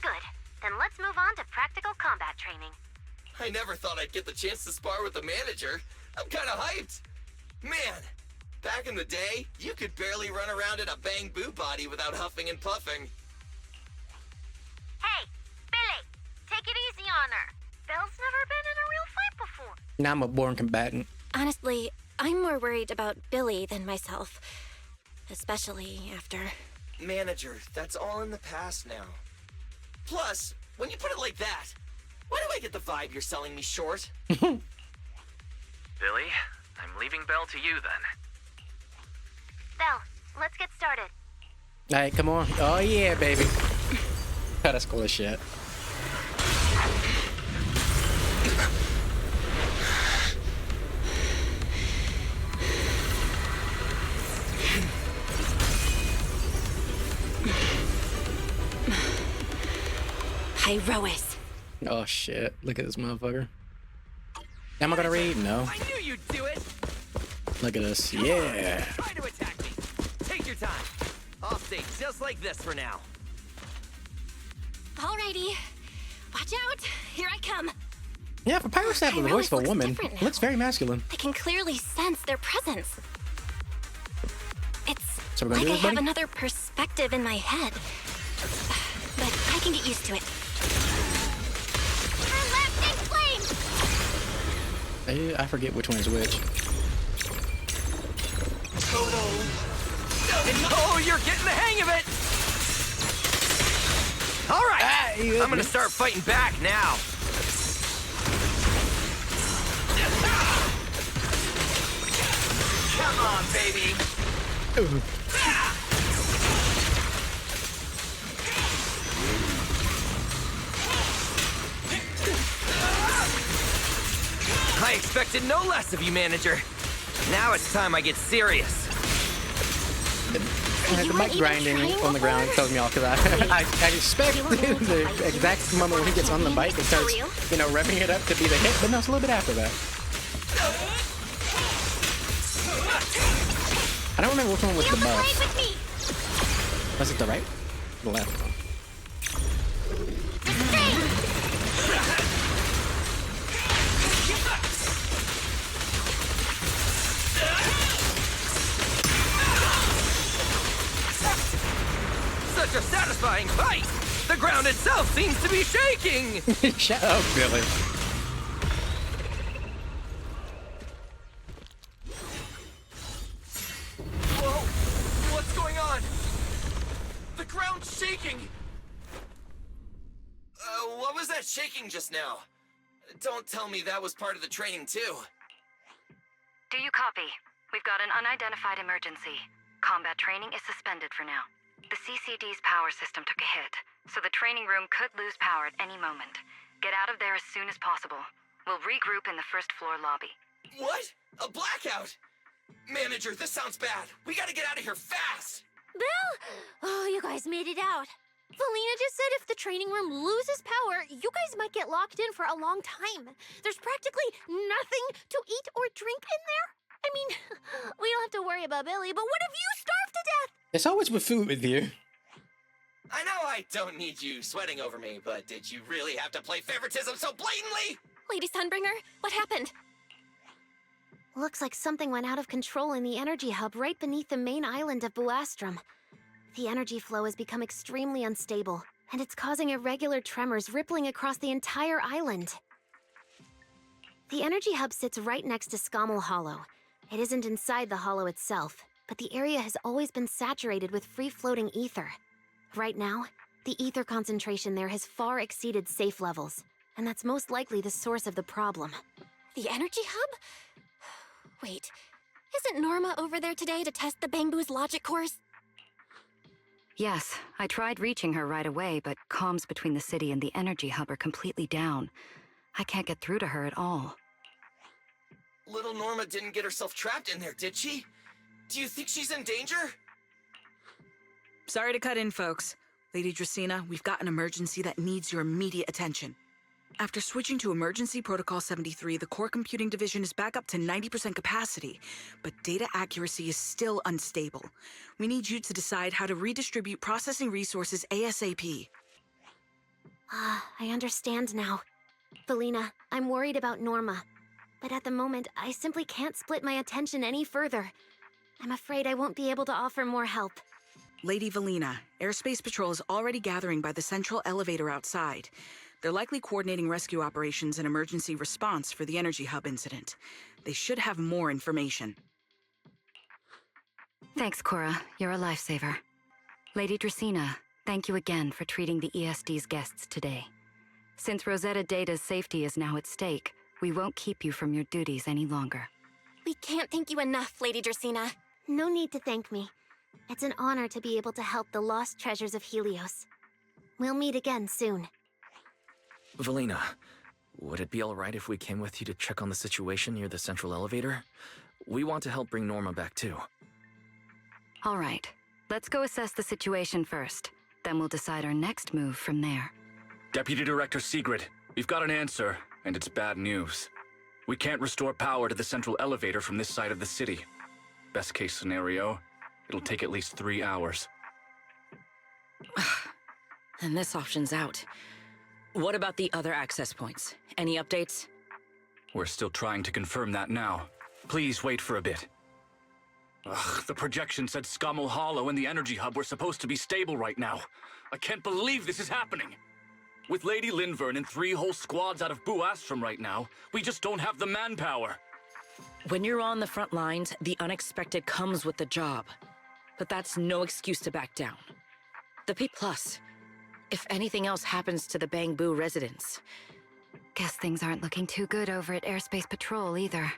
Good. Then let's move on to practical combat training. I never thought I'd get the chance to spar with the manager. I'm kinda hyped. Man, Back in the day, you could barely run around in a bang-boo body without huffing and puffing. Hey, Billy, take it easy on her. Belle's never been in a real fight before. Now I'm a born combatant. Honestly, I'm more worried about Billy than myself. Especially after... Manager, that's all in the past now. Plus, when you put it like that, why do I get the vibe you're selling me short? Billy, I'm leaving Belle to you then. Belle, let's get started. Alright, come on. Oh yeah, baby. That's cool as shit. Pyrois. Oh shit. Look at this motherfucker. Am I gonna read? No. I knew you'd do it! Look at this. Yeah. Try to attack me. Take your time. I'll stay just like this for now. Alrighty. Watch out. Here I come. Yeah, for Pyrois to have the voice of a woman, it looks very masculine. I can clearly sense their presence. It's So we're gonna like do I this, have buddy? another perspective in my head. But I can get used to it. Her lasting flame! I forget which one is which. Oh, you're getting the hang of it! Alright, I'm gonna start fighting back now. Come on, baby. I expected no less of you, manager. Now it's time I get serious. The mic grinding on the ground throws me off because I expect the exact moment when he gets on the bike and starts, you know, revving it up to be the hit, but no, it's a little bit after that. I don't remember which one was the buff. Was it the right? The left one. Such a satisfying fight! The ground itself seems to be shaking! Shut up, Billy. Whoa! What's going on? The ground's shaking! What was that shaking just now? Don't tell me that was part of the training, too. Do you copy? We've got an unidentified emergency. Combat training is suspended for now. The CCD's power system took a hit, so the training room could lose power at any moment. Get out of there as soon as possible. We'll regroup in the first floor lobby. What? A blackout? Manager, this sounds bad. We gotta get out of here fast! Belle! Oh, you guys made it out. Felina just said if the training room loses power, you guys might get locked in for a long time. There's practically nothing to eat or drink in there. I mean, we don't have to worry about Billy, but what if you starve to death? It's always with food with you. I know I don't need you sweating over me, but did you really have to play favoritism so blatantly? Lady Sunbringer, what happened? Looks like something went out of control in the energy hub right beneath the main island of Buastrum. The energy flow has become extremely unstable, and it's causing irregular tremors rippling across the entire island. The energy hub sits right next to Scommel Hollow. It isn't inside the hollow itself, but the area has always been saturated with free-floating ether. Right now, the ether concentration there has far exceeded safe levels, and that's most likely the source of the problem. The energy hub? Wait, isn't Norma over there today to test the Bangbu's logic cores? Yes, I tried reaching her right away, but comms between the city and the energy hub are completely down. I can't get through to her at all. Little Norma didn't get herself trapped in there, did she? Do you think she's in danger? Sorry to cut in, folks. Lady Dracaena, we've got an emergency that needs your immediate attention. After switching to Emergency Protocol 73, the Core Computing Division is back up to 90% capacity, but data accuracy is still unstable. We need you to decide how to redistribute processing resources ASAP. I understand now. Felina, I'm worried about Norma. But at the moment, I simply can't split my attention any further. I'm afraid I won't be able to offer more help. Lady Valina, Airspace Patrol is already gathering by the central elevator outside. They're likely coordinating rescue operations and emergency response for the energy hub incident. They should have more information. Thanks, Cora. You're a lifesaver. Lady Dracena, thank you again for treating the ESD's guests today. Since Rosetta Data's safety is now at stake, we won't keep you from your duties any longer. We can't thank you enough, Lady Dracena. No need to thank me. It's an honor to be able to help the lost treasures of Helios. We'll meet again soon. Valina, would it be alright if we came with you to check on the situation near the central elevator? We want to help bring Norma back too. All right, let's go assess the situation first. Then we'll decide our next move from there. Deputy Director Sigrid, we've got an answer, and it's bad news. We can't restore power to the central elevator from this side of the city. Best case scenario, it'll take at least 3 hours. And this option's out. What about the other access points? Any updates? We're still trying to confirm that now. Please wait for a bit. Ugh, the projection said Scommel Hollow and the energy hub were supposed to be stable right now. I can't believe this is happening. With Lady Linvern and 3 whole squads out of Buastrom right now, we just don't have the manpower. When you're on the front lines, the unexpected comes with the job. But that's no excuse to back down. The P+, if anything else happens to the Bangbu residents. Guess things aren't looking too good over at Airspace Patrol either.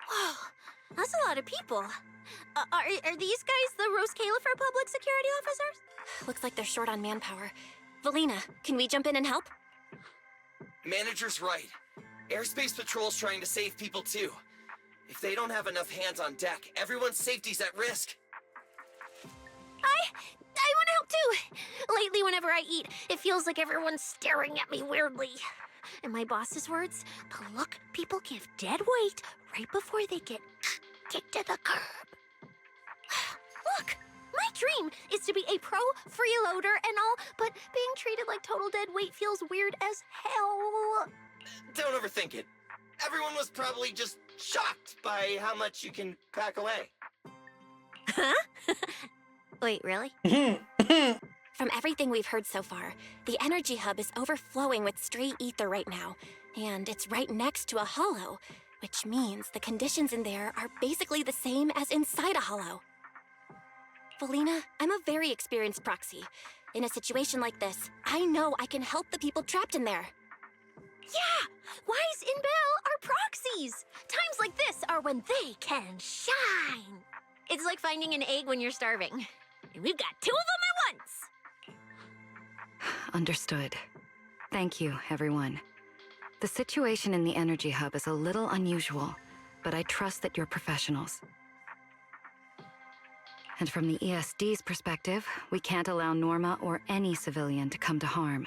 Whoa, that's a lot of people. Are these guys the Rose Califer public security officers? Looks like they're short on manpower. Valina, can we jump in and help? Manager's right. Airspace Patrol's trying to save people too. If they don't have enough hands on deck, everyone's safety's at risk. I want to help too. Lately, whenever I eat, it feels like everyone's staring at me weirdly. In my boss's words, the look people give dead weight right before they get kicked to the curb. Look, my dream is to be a pro freeloader and all, but being treated like total dead weight feels weird as hell. Don't overthink it. Everyone was probably just shocked by how much you can pack away. Huh? Wait, really? From everything we've heard so far, the energy hub is overflowing with stray ether right now, and it's right next to a hollow, which means the conditions in there are basically the same as inside a hollow. Valina, I'm a very experienced proxy. In a situation like this, I know I can help the people trapped in there. Yeah! Wise and Belle are proxies! Times like this are when they can shine! It's like finding an egg when you're starving. And we've got 2 of them at once! Understood. Thank you, everyone. The situation in the energy hub is a little unusual, but I trust that you're professionals. And from the ESD's perspective, we can't allow Norma or any civilian to come to harm.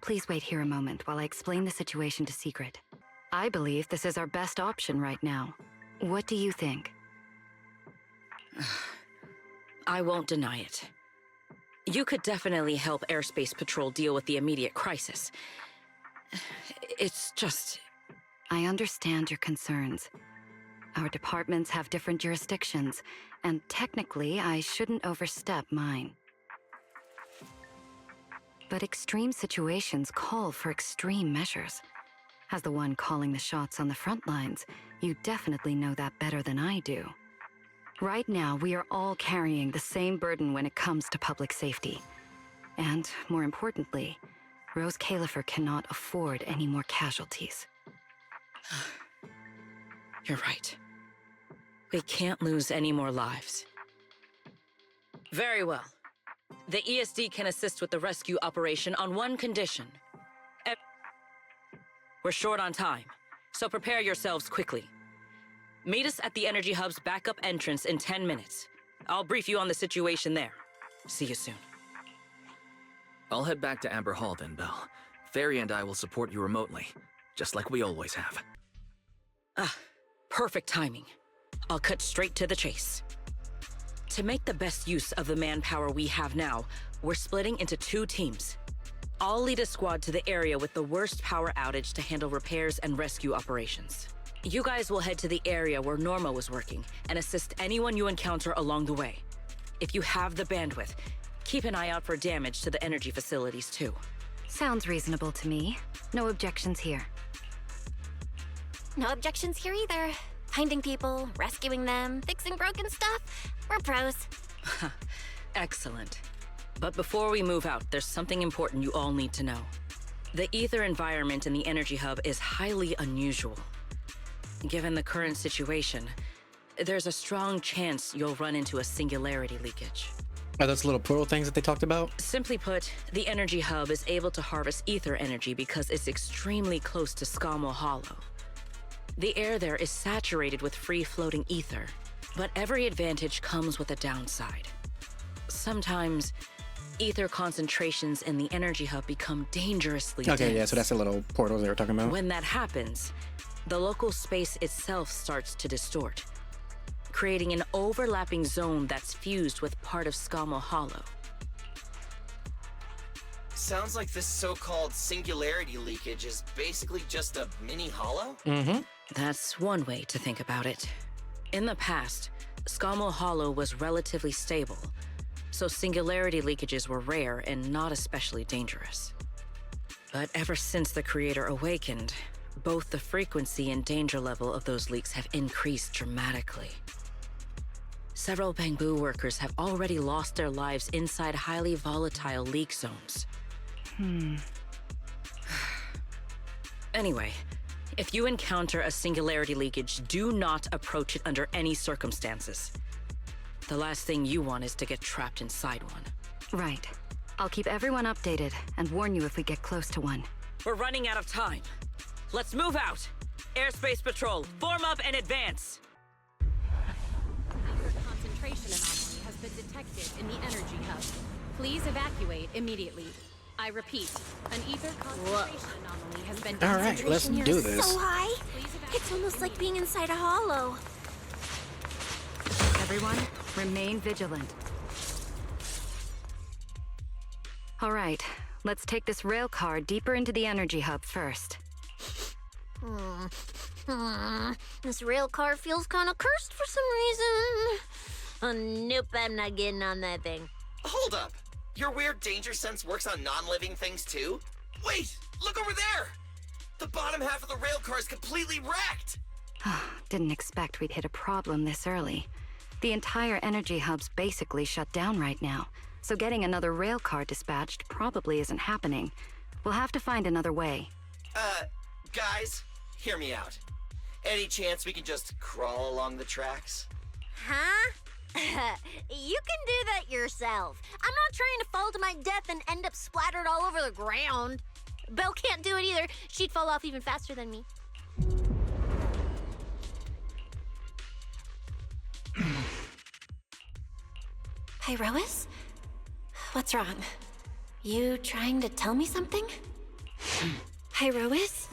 Please wait here a moment while I explain the situation to Sigrid. I believe this is our best option right now. What do you think? I won't deny it. You could definitely help Airspace Patrol deal with the immediate crisis. It's just... I understand your concerns. Our departments have different jurisdictions, and technically, I shouldn't overstep mine. But extreme situations call for extreme measures. As the one calling the shots on the front lines, you definitely know that better than I do. Right now, we are all carrying the same burden when it comes to public safety. And, more importantly, Rose Califer cannot afford any more casualties. You're right. We can't lose any more lives. Very well. The ESD can assist with the rescue operation on one condition. We're short on time, so prepare yourselves quickly. Meet us at the Energy Hub's backup entrance in 10 minutes. I'll brief you on the situation there. See you soon. I'll head back to Amber Hall then, Belle. Fairy and I will support you remotely, just like we always have. Perfect timing. I'll cut straight to the chase. To make the best use of the manpower we have now, we're splitting into 2 teams. I'll lead a squad to the area with the worst power outage to handle repairs and rescue operations. You guys will head to the area where Norma was working and assist anyone you encounter along the way. If you have the bandwidth, keep an eye out for damage to the energy facilities too. Sounds reasonable to me. No objections here. No objections here either. Finding people, rescuing them, fixing broken stuff. We're pros. Excellent. But before we move out, there's something important you all need to know. The ether environment in the energy hub is highly unusual. Given the current situation, there's a strong chance you'll run into a singularity leakage. Are those little portal things that they talked about? Simply put, the energy hub is able to harvest ether energy because it's extremely close to Scommel Hollow. The air there is saturated with free-floating ether, but every advantage comes with a downside. Sometimes, ether concentrations in the energy hub become dangerously dense. Okay, yeah, so that's the little portals they were talking about. When that happens, the local space itself starts to distort, creating an overlapping zone that's fused with part of Scommel Hollow. Sounds like this so-called singularity leakage is basically just a mini hollow? Mm-hmm. That's one way to think about it. In the past, Scommel Hollow was relatively stable, so singularity leakages were rare and not especially dangerous. But ever since the Creator awakened, both the frequency and danger level of those leaks have increased dramatically. Several Bangbu workers have already lost their lives inside highly volatile leak zones. Anyway, if you encounter a singularity leakage, do not approach it under any circumstances. The last thing you want is to get trapped inside one. Right. I'll keep everyone updated and warn you if we get close to one. We're running out of time. Let's move out! Airspace Patrol, form up and advance! Concentration anomaly has been detected in the energy hub. Please evacuate immediately. I repeat, an ether concentration anomaly has been All right, let's Concentration do here is this. so high. It's almost like being inside a hollow. Everyone, remain vigilant. All right, let's take this rail car deeper into the energy hub first. This rail car feels kind of cursed for some reason. Nope, I'm not getting on that thing. Hold up! Your weird danger sense works on non-living things too? Wait! Look over there! The bottom half of the rail car is completely wrecked! Didn't expect we'd hit a problem this early. The entire energy hub's basically shut down right now, so getting another rail car dispatched probably isn't happening. We'll have to find another way. Guys, hear me out. Any chance we can just crawl along the tracks? Huh? You can do that yourself. I'm not trying to fall to my death and end up splattered all over the ground. Belle can't do it either. She'd fall off even faster than me. Pyrois? What's wrong? You trying to tell me something? Pyrois?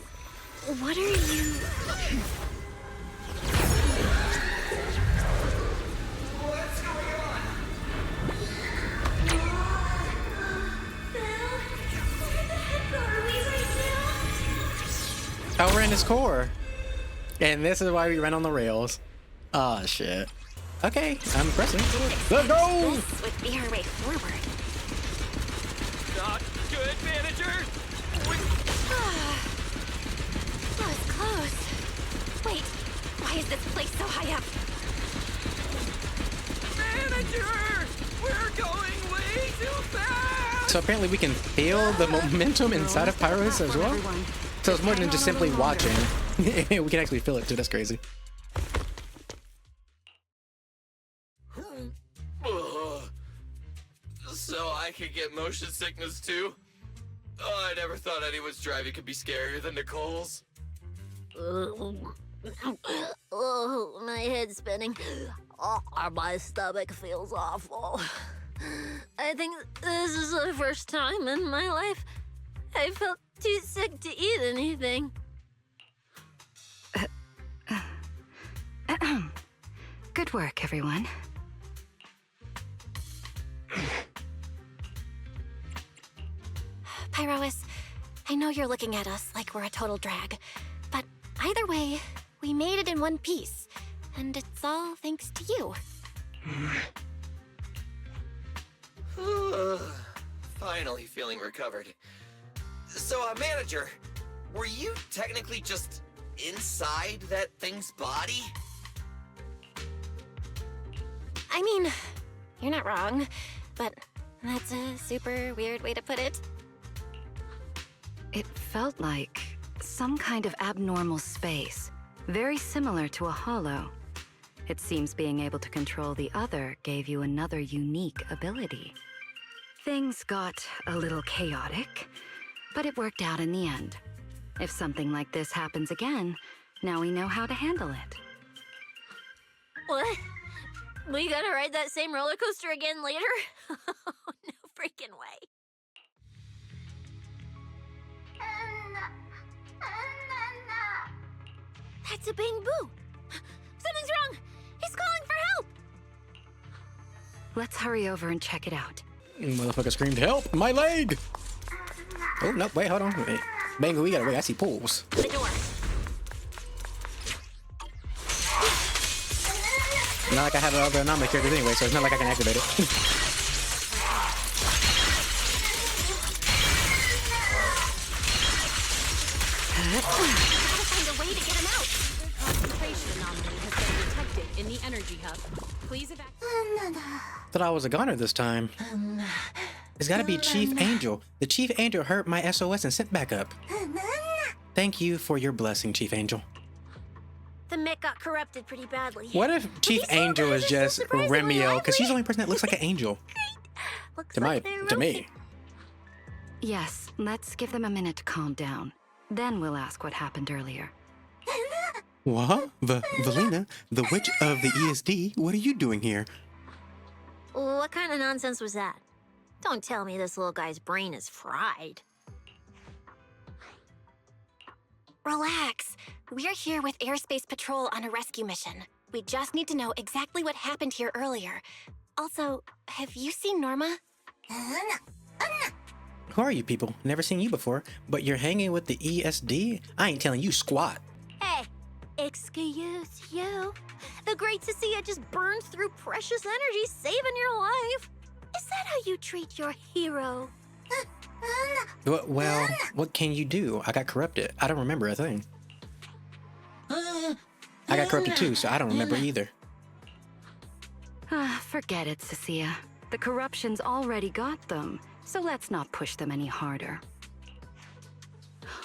What are you... What's going on? Oh, we're in his core. And this is why we ran on the rails. Oh, shit. Okay, I'm pressing. Let's go! This would be our way forward. Not good, manager! That was close. Wait, why is this place so high up? Manager! We're going way too fast! So apparently we can feel the momentum inside of Pyrois as well? So it's more than just simply watching. We can actually feel it too, that's crazy. So I could get motion sickness too? Oh, I never thought anyone's driving could be scarier than Nicole's. Oh, my head's spinning. Oh, my stomach feels awful. I think this is the first time in my life I felt too sick to eat anything. Good work, everyone. Pyrois, I know you're looking at us like we're a total drag, but either way, We made it in one piece. And it's all thanks to you. Finally feeling recovered. So, manager, were you technically just inside that thing's body? I mean, you're not wrong, but that's a super weird way to put it. It felt like some kind of abnormal space, very similar to a hollow. It seems being able to control the other gave you another unique ability. Things got a little chaotic, but it worked out in the end. If something like this happens again, now we know how to handle it. What? We gotta ride that same roller coaster again later? No freaking way. That's a Bang-Boo! Something's wrong! He's calling for help! Let's hurry over and check it out. Motherfucker screamed, "Help! My leg!" Oh, no, wait, hold on. Wait. Bango, we gotta wait. I see pools. The door. Not like I have other anomaly characters anyway, so it's not like I can activate it. Gotta find a way to get him out. Concentration anomaly has been detected in the energy hub. Please evacuate. Thought I was a goner this time. It's gotta be Chief Angel. The Chief Angel heard my SOS and sent back up. Thank you for your blessing, Chief Angel. The mech got corrupted pretty badly. What if Chief Angel is just Remiel? Because she's the only person that looks like an angel. To me. Yes, let's give them a minute to calm down. Then we'll ask what happened earlier. What? Valina, the witch of the ESD, what are you doing here? What kind of nonsense was that? Don't tell me this little guy's brain is fried. Relax. We're here with Airspace Patrol on a rescue mission. We just need to know exactly what happened here earlier. Also, have you seen Norma? Who are you people? Never seen you before, but you're hanging with the ESD? I ain't telling you squat. Hey, excuse you. The great Cecilia just burned through precious energy saving your life. Is that how you treat your hero? Well, what can you do? I got corrupted. I don't remember a thing. I got corrupted too, so I don't remember either. Forget it, Cecilia. The corruption's already got them, so let's not push them any harder.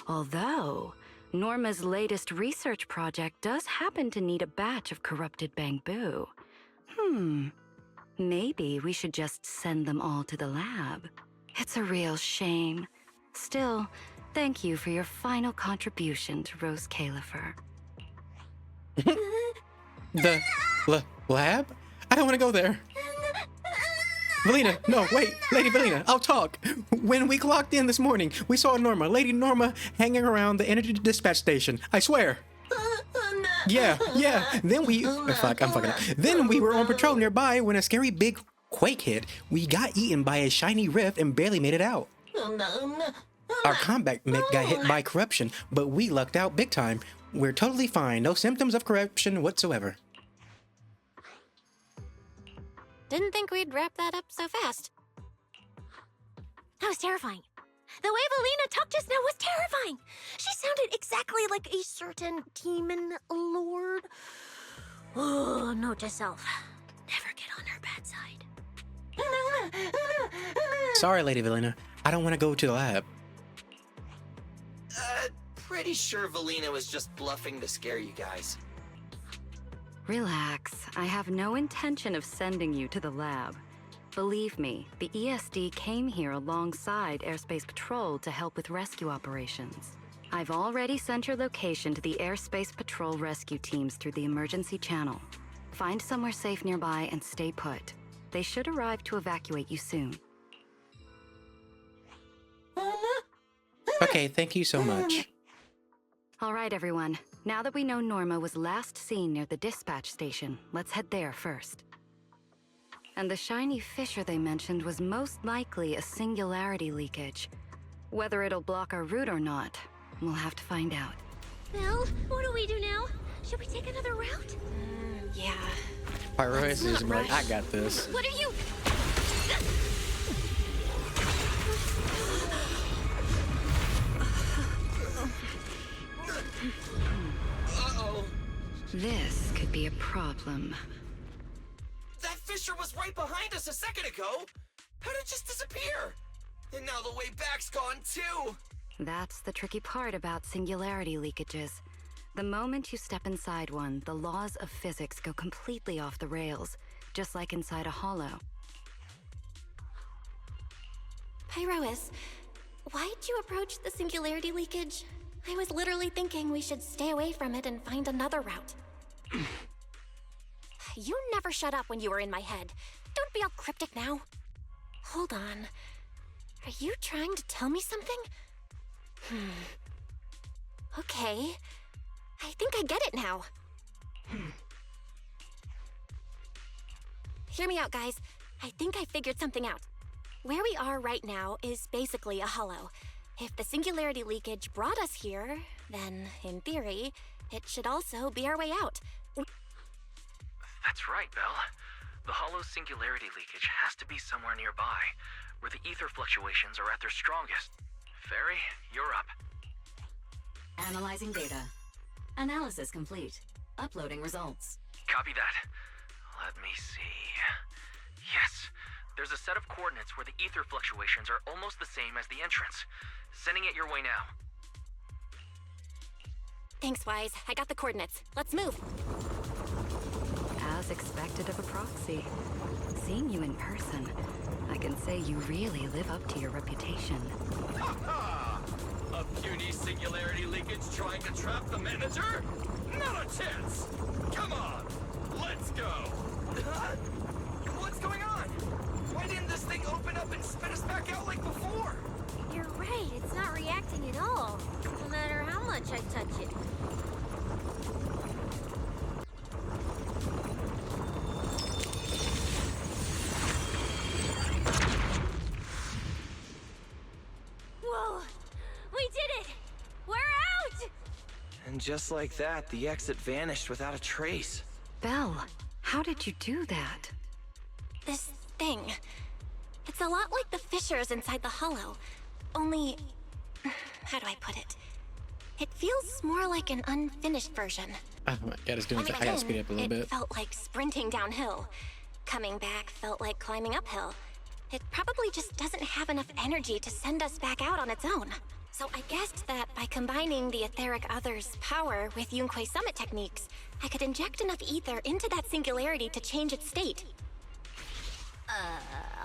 Although, Norma's latest research project does happen to need a batch of corrupted Bang-Boo. Maybe we should just send them all to the lab. It's a real shame. Still, thank you for your final contribution to Rose Califer. The lab? I don't want to go there. Valina, no, wait, Lady Valina, I'll talk. When we clocked in this morning, we saw Lady Norma hanging around the energy dispatch station. I swear. Yeah. Then we, I'm fucking up. Then we were on patrol nearby when a scary big quake hit. We got eaten by a shiny rift and barely made it out. Our combat mech got hit by corruption, but we lucked out big time. We're totally fine. No symptoms of corruption whatsoever. Didn't think we'd wrap that up so fast. That was terrifying. The way Valina talked just now was terrifying. She sounded exactly like a certain demon lord. Oh, note to self. Never get on her bad side. Sorry, Lady Valina. I don't want to go to the lab. Pretty sure Valina was just bluffing to scare you guys. Relax. I have no intention of sending you to the lab. Believe me, the ESD came here alongside Airspace Patrol to help with rescue operations. I've already sent your location to the Airspace Patrol rescue teams through the emergency channel. Find somewhere safe nearby and stay put. They should arrive to evacuate you soon. Okay, thank you so much. All right, everyone. Now that we know Norma was last seen near the dispatch station, let's head there first. And the shiny fissure they mentioned was most likely a singularity leakage. Whether it'll block our route or not, we'll have to find out. Well, what do we do now? Should we take another route? Yeah. Pyrois is like, I got this. What are you? Uh-oh. This could be a problem. That fissure was right behind us a second ago. How did it just disappear? And now the way back's gone too. That's the tricky part about singularity leakages. The moment you step inside one, the laws of physics go completely off the rails, just like inside a hollow. Pyrois, why'd you approach the singularity leakage? I was literally thinking we should stay away from it and find another route. You never shut up when you were in my head. Don't be all cryptic now. Hold on. Are you trying to tell me something? Okay. I think I get it now. Hear me out, guys. I think I figured something out. Where we are right now is basically a hollow. If the singularity leakage brought us here, then, in theory, it should also be our way out. That's right, Belle. The hollow singularity leakage has to be somewhere nearby, where the ether fluctuations are at their strongest. Fairy, you're up. Analyzing data. Analysis complete. Uploading results. Copy that. Let me see. Yes, there's a set of coordinates where the ether fluctuations are almost the same as the entrance. Sending it your way now. Thanks, Wise. I got the coordinates. Let's move. As expected of a proxy. Seeing you in person, I can say you really live up to your reputation. A puny singularity leakage trying to trap the manager? Not a chance! Come on, let's go! What's going on? Why didn't this thing open up and spit us back out like before? You're right, it's not reacting at all. No matter how much I touch it. Whoa! We did it! We're out! And just like that, the exit vanished without a trace. Belle, how did you do that? This thing. It's a lot like the fissures inside the hollow. Only... how do I put it? It feels more like an unfinished version. Oh my god, it's doing I gotta speed it up a little bit. It felt like sprinting downhill. Coming back felt like climbing uphill. It probably just doesn't have enough energy to send us back out on its own. So I guessed that by combining the etheric other's power with Yunquei summit techniques, I could inject enough ether into that singularity to change its state.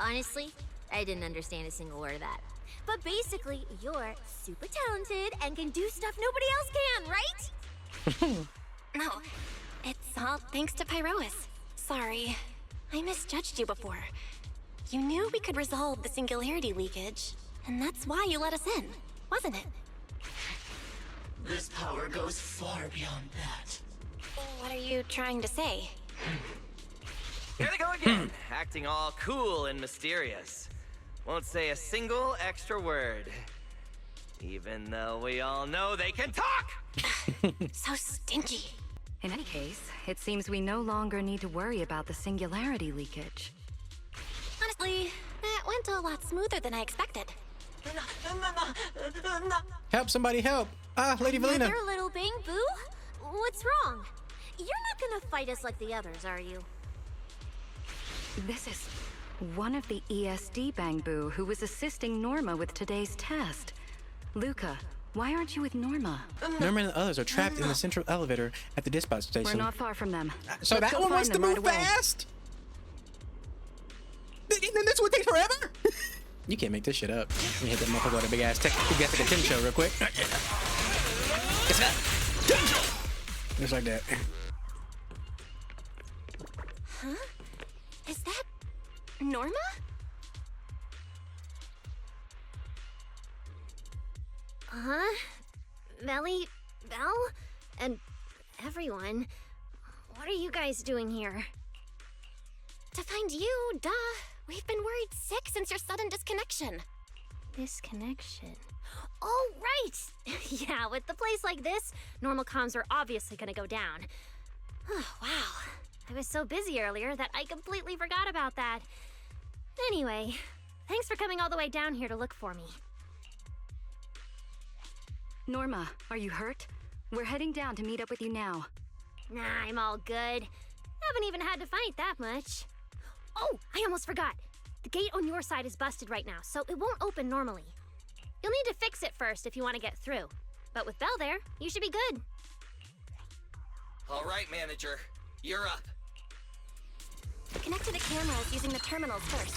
Honestly, I didn't understand a single word of that. But basically, you're super talented and can do stuff nobody else can, right? No, it's all thanks to Pyrois. Sorry, I misjudged you before. You knew we could resolve the singularity leakage, and that's why you let us in, wasn't it? This power goes far beyond that. What are you trying to say? Here they go again, acting all cool and mysterious. Won't say a single extra word. Even though we all know they can talk! So stingy. In any case, it seems we no longer need to worry about the singularity leakage. Honestly, that went a lot smoother than I expected. Help, somebody help! Ah, Lady Valina! Another little bang boo? What's wrong? You're not gonna fight us like the others, are you? This is one of the ESD Bangbu who was assisting Norma with today's test. Luca, why aren't you with Norma? Norma and the others are trapped in the central elevator at the dispatch station. We're not far from them. So Let's that go one wants find to them move right away. fast? Then this would take forever? You can't make this shit up. Let me hit that motherfucker with a big ass Tekken show real quick. It's not. Just like that. Huh? Is that Norma? Huh? Melly, Belle, and everyone. What are you guys doing here? To find you, duh. We've been worried sick since your sudden disconnection. Disconnection? Oh, right! Yeah, with the place like this, normal comms are obviously gonna go down. Wow, I was so busy earlier that I completely forgot about that. Anyway, thanks for coming all the way down here to look for me. Norma, are you hurt? We're heading down to meet up with you now. Nah, I'm all good. Haven't even had to fight that much. Oh, I almost forgot. The gate on your side is busted right now, so it won't open normally. You'll need to fix it first if you want to get through. But with Belle there, you should be good. All right, manager. You're up. Connect to the cameras using the terminals first.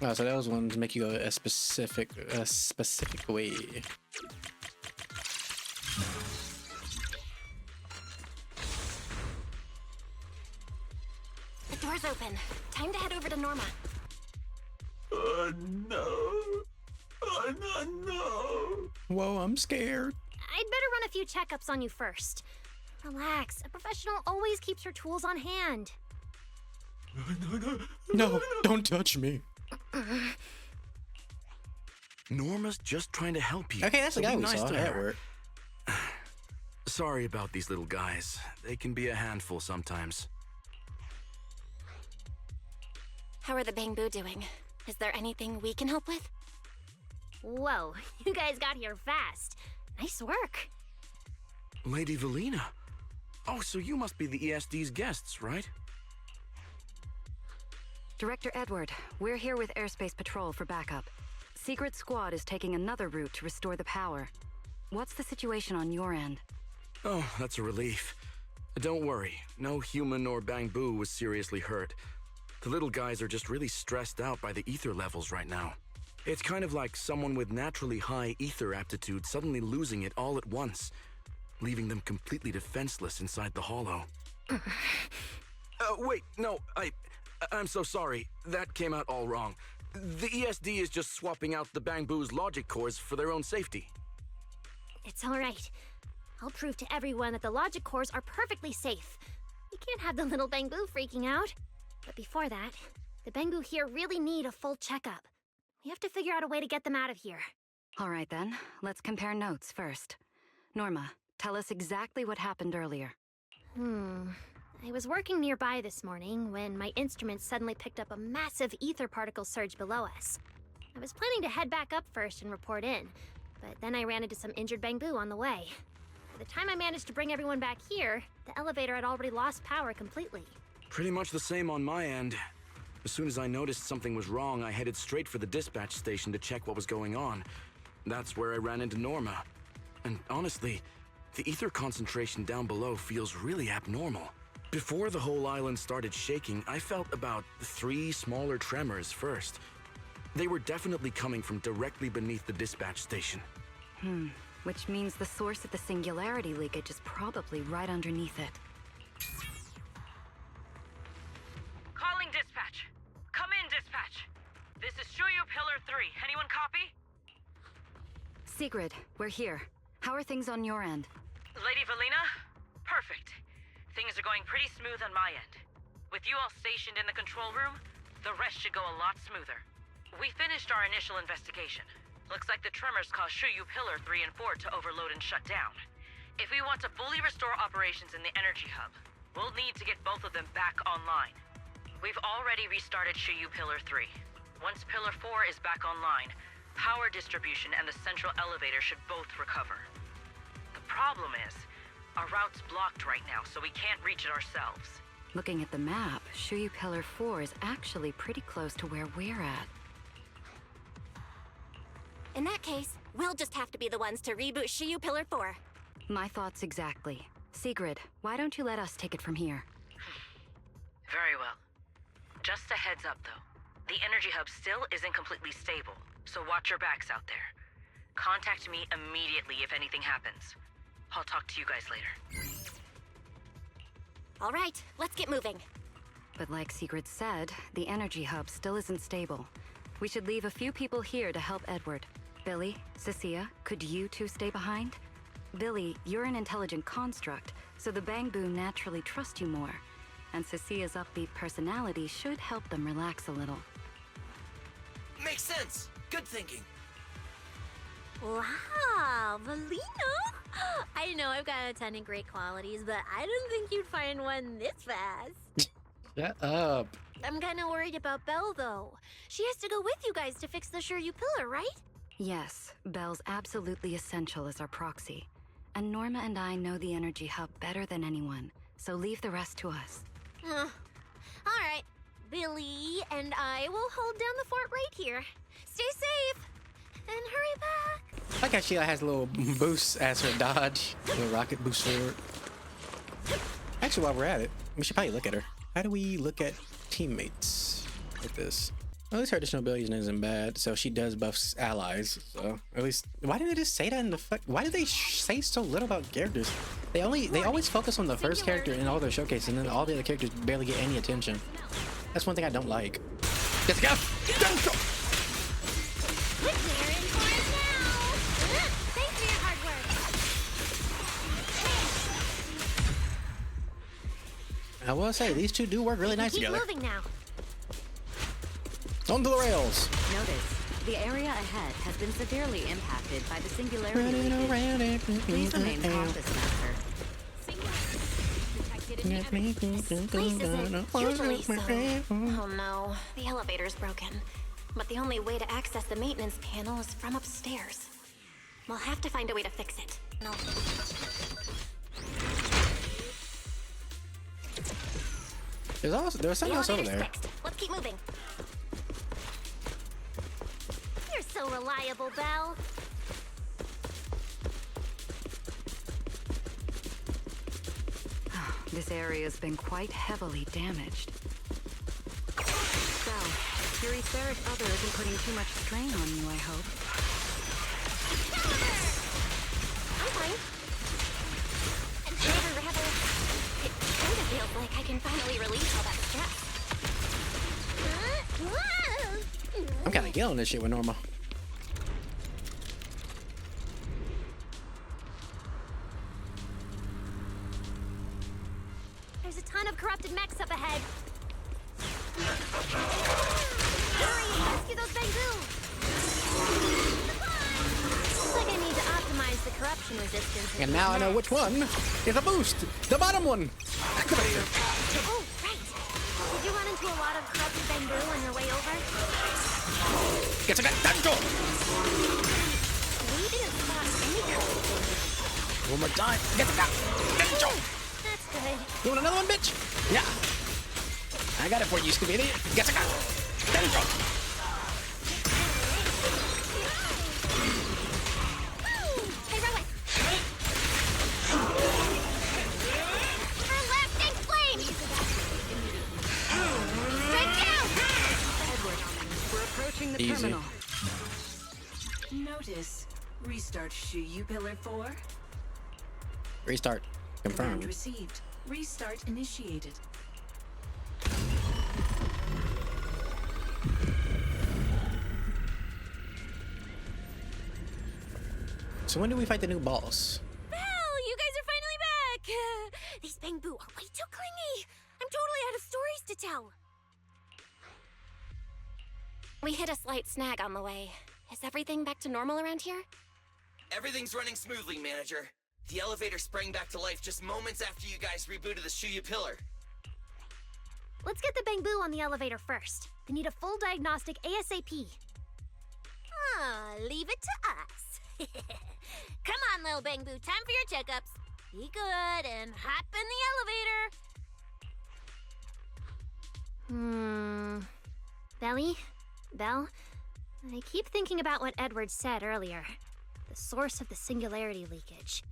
Oh, so that was one to make you go a specific way. The door's open. Time to head over to Norma. Oh no. Oh no. Whoa, I'm scared. I'd better run a few checkups on you first. Relax. A professional always keeps her tools on hand. No, don't touch me. Norma's just trying to help you. Okay, that's the So guy be we nice saw to at her. work. Sorry about these little guys. They can be a handful sometimes. How are the Bangbu doing? Is there anything we can help with? Whoa, you guys got here fast. Nice work. Lady Valina. Oh, so you must be the ESD's guests, right? Director Edward, we're here with Airspace Patrol for backup. Secret Squad is taking another route to restore the power. What's the situation on your end? Oh, that's a relief. Don't worry, no human or Bangbu was seriously hurt. The little guys are just really stressed out by the ether levels right now. It's kind of like someone with naturally high ether aptitude suddenly losing it all at once, leaving them completely defenseless inside the hollow. Wait, no, I'm so sorry. That came out all wrong. The ESD is just swapping out the Bangbu's logic cores for their own safety. It's all right. I'll prove to everyone that the logic cores are perfectly safe. We can't have the little Bangbu freaking out. But before that, the Bangbu here really need a full checkup. We have to figure out a way to get them out of here. All right then, let's compare notes first. Norma, tell us exactly what happened earlier. I was working nearby this morning when my instruments suddenly picked up a massive ether particle surge below us. I was planning to head back up first and report in, but then I ran into some injured Bangbu on the way. By the time I managed to bring everyone back here, the elevator had already lost power completely. Pretty much the same on my end. As soon as I noticed something was wrong, I headed straight for the dispatch station to check what was going on. That's where I ran into Norma. And honestly, the ether concentration down below feels really abnormal. Before the whole island started shaking, I felt about 3 smaller tremors first. They were definitely coming from directly beneath the dispatch station. Which means the source of the singularity leakage is probably right underneath it. Calling dispatch. Come in, dispatch. This is Shuyu Pillar 3. Anyone copy? Sigrid, we're here. How are things on your end? Lady Valina? Perfect. Things are going pretty smooth on my end. With you all stationed in the control room, the rest should go a lot smoother. We finished our initial investigation. Looks like the tremors caused Shuyu Pillar 3 and 4 to overload and shut down. If we want to fully restore operations in the energy hub, we'll need to get both of them back online. We've already restarted Shuyu Pillar 3. Once Pillar 4 is back online, power distribution and the central elevator should both recover. The problem is, our route's blocked right now, so we can't reach it ourselves. Looking at the map, Shuyu Pillar 4 is actually pretty close to where we're at. In that case, we'll just have to be the ones to reboot Shuyu Pillar 4. My thoughts exactly. Sigrid, why don't you let us take it from here? Very well. Just a heads up, though. The energy hub still isn't completely stable, so watch your backs out there. Contact me immediately if anything happens. I'll talk to you guys later. All right, let's get moving. But like Sigrid said, the energy hub still isn't stable. We should leave a few people here to help Edward. Billy, Cecilia, could you two stay behind? Billy, you're an intelligent construct, so the Bangbu naturally trust you more. and Cecia's upbeat personality should help them relax a little. Makes sense. Good thinking. Wow, Valino! I know I've got a ton of great qualities, but I didn't think you'd find one this fast. Shut up. I'm kind of worried about Belle, though. She has to go with you guys to fix the Shiryu pillar, right? Yes, Belle's absolutely essential as our proxy. And Norma and I know the energy hub better than anyone, so leave the rest to us. All right. Billy and I will hold down the fort right here. Stay safe and hurry back. I like how she has a little boost as her dodge. A little rocket boost forward. Actually, while we're at it, we should probably look at her. How do we look at teammates like this? Well, at least her additional abilities isn't bad, so she does buff allies. So at least, why didn't they just say that in the fuck? Why did they say so little about characters? They always focus on the first character in all their showcases, and then all the other characters barely get any attention. That's one thing I don't like. Let's go. Let's go. Thanks for your hard work. I will say these two do work really nice Keep together. moving now. Onto the rails. Notice, the area ahead has been severely impacted by the singularity leakage. Please remain cautious, Master. Usually so. Oh no, the elevator's broken. But the only way to access the maintenance panel is from upstairs. We'll have to find a way to fix it. No. There's something else over there. Fixed. Let's keep moving. You're so reliable, Belle. This area's been quite heavily damaged. Belle, your etheric other isn't putting too much strain on you, I hope. I'm fine. Rather, it kind of feels like I can finally release all that stress. I'm kind of killing this shit with Norma. There's a ton of corrupted mechs up ahead. Hurry and rescue those Bangu! Looks like I need to optimize the corruption resistance. And now I know which one is a boost. The bottom one. Activated. Oh, right. Did you run into a lot of corrupted Bangu on your way over? Get to that dentro. We didn't spot any corrupted Bangu. One more time. Get to that dentro. That's good. You want another one, bitch? Yeah. I got it for you, stupid idiot. Get to that dentro. The Easy. terminal. Notice. Restart Shiryu Pillar 4. Restart. Command Confirmed. received. Restart initiated. So when do we fight the new boss? Belle, you guys are finally back! These Bangu are way too clingy! I'm totally out of stories to tell! We hit a slight snag on the way. Is everything back to normal around here? Everything's running smoothly, Manager. The elevator sprang back to life just moments after you guys rebooted the Shiryu pillar. Let's get the Bangu on the elevator first. They need a full diagnostic ASAP. Leave it to us. Come on, little Bangu, time for your checkups. Be good and hop in the elevator. Belly? Belle? I keep thinking about what Edward said earlier. The source of the singularity leakage.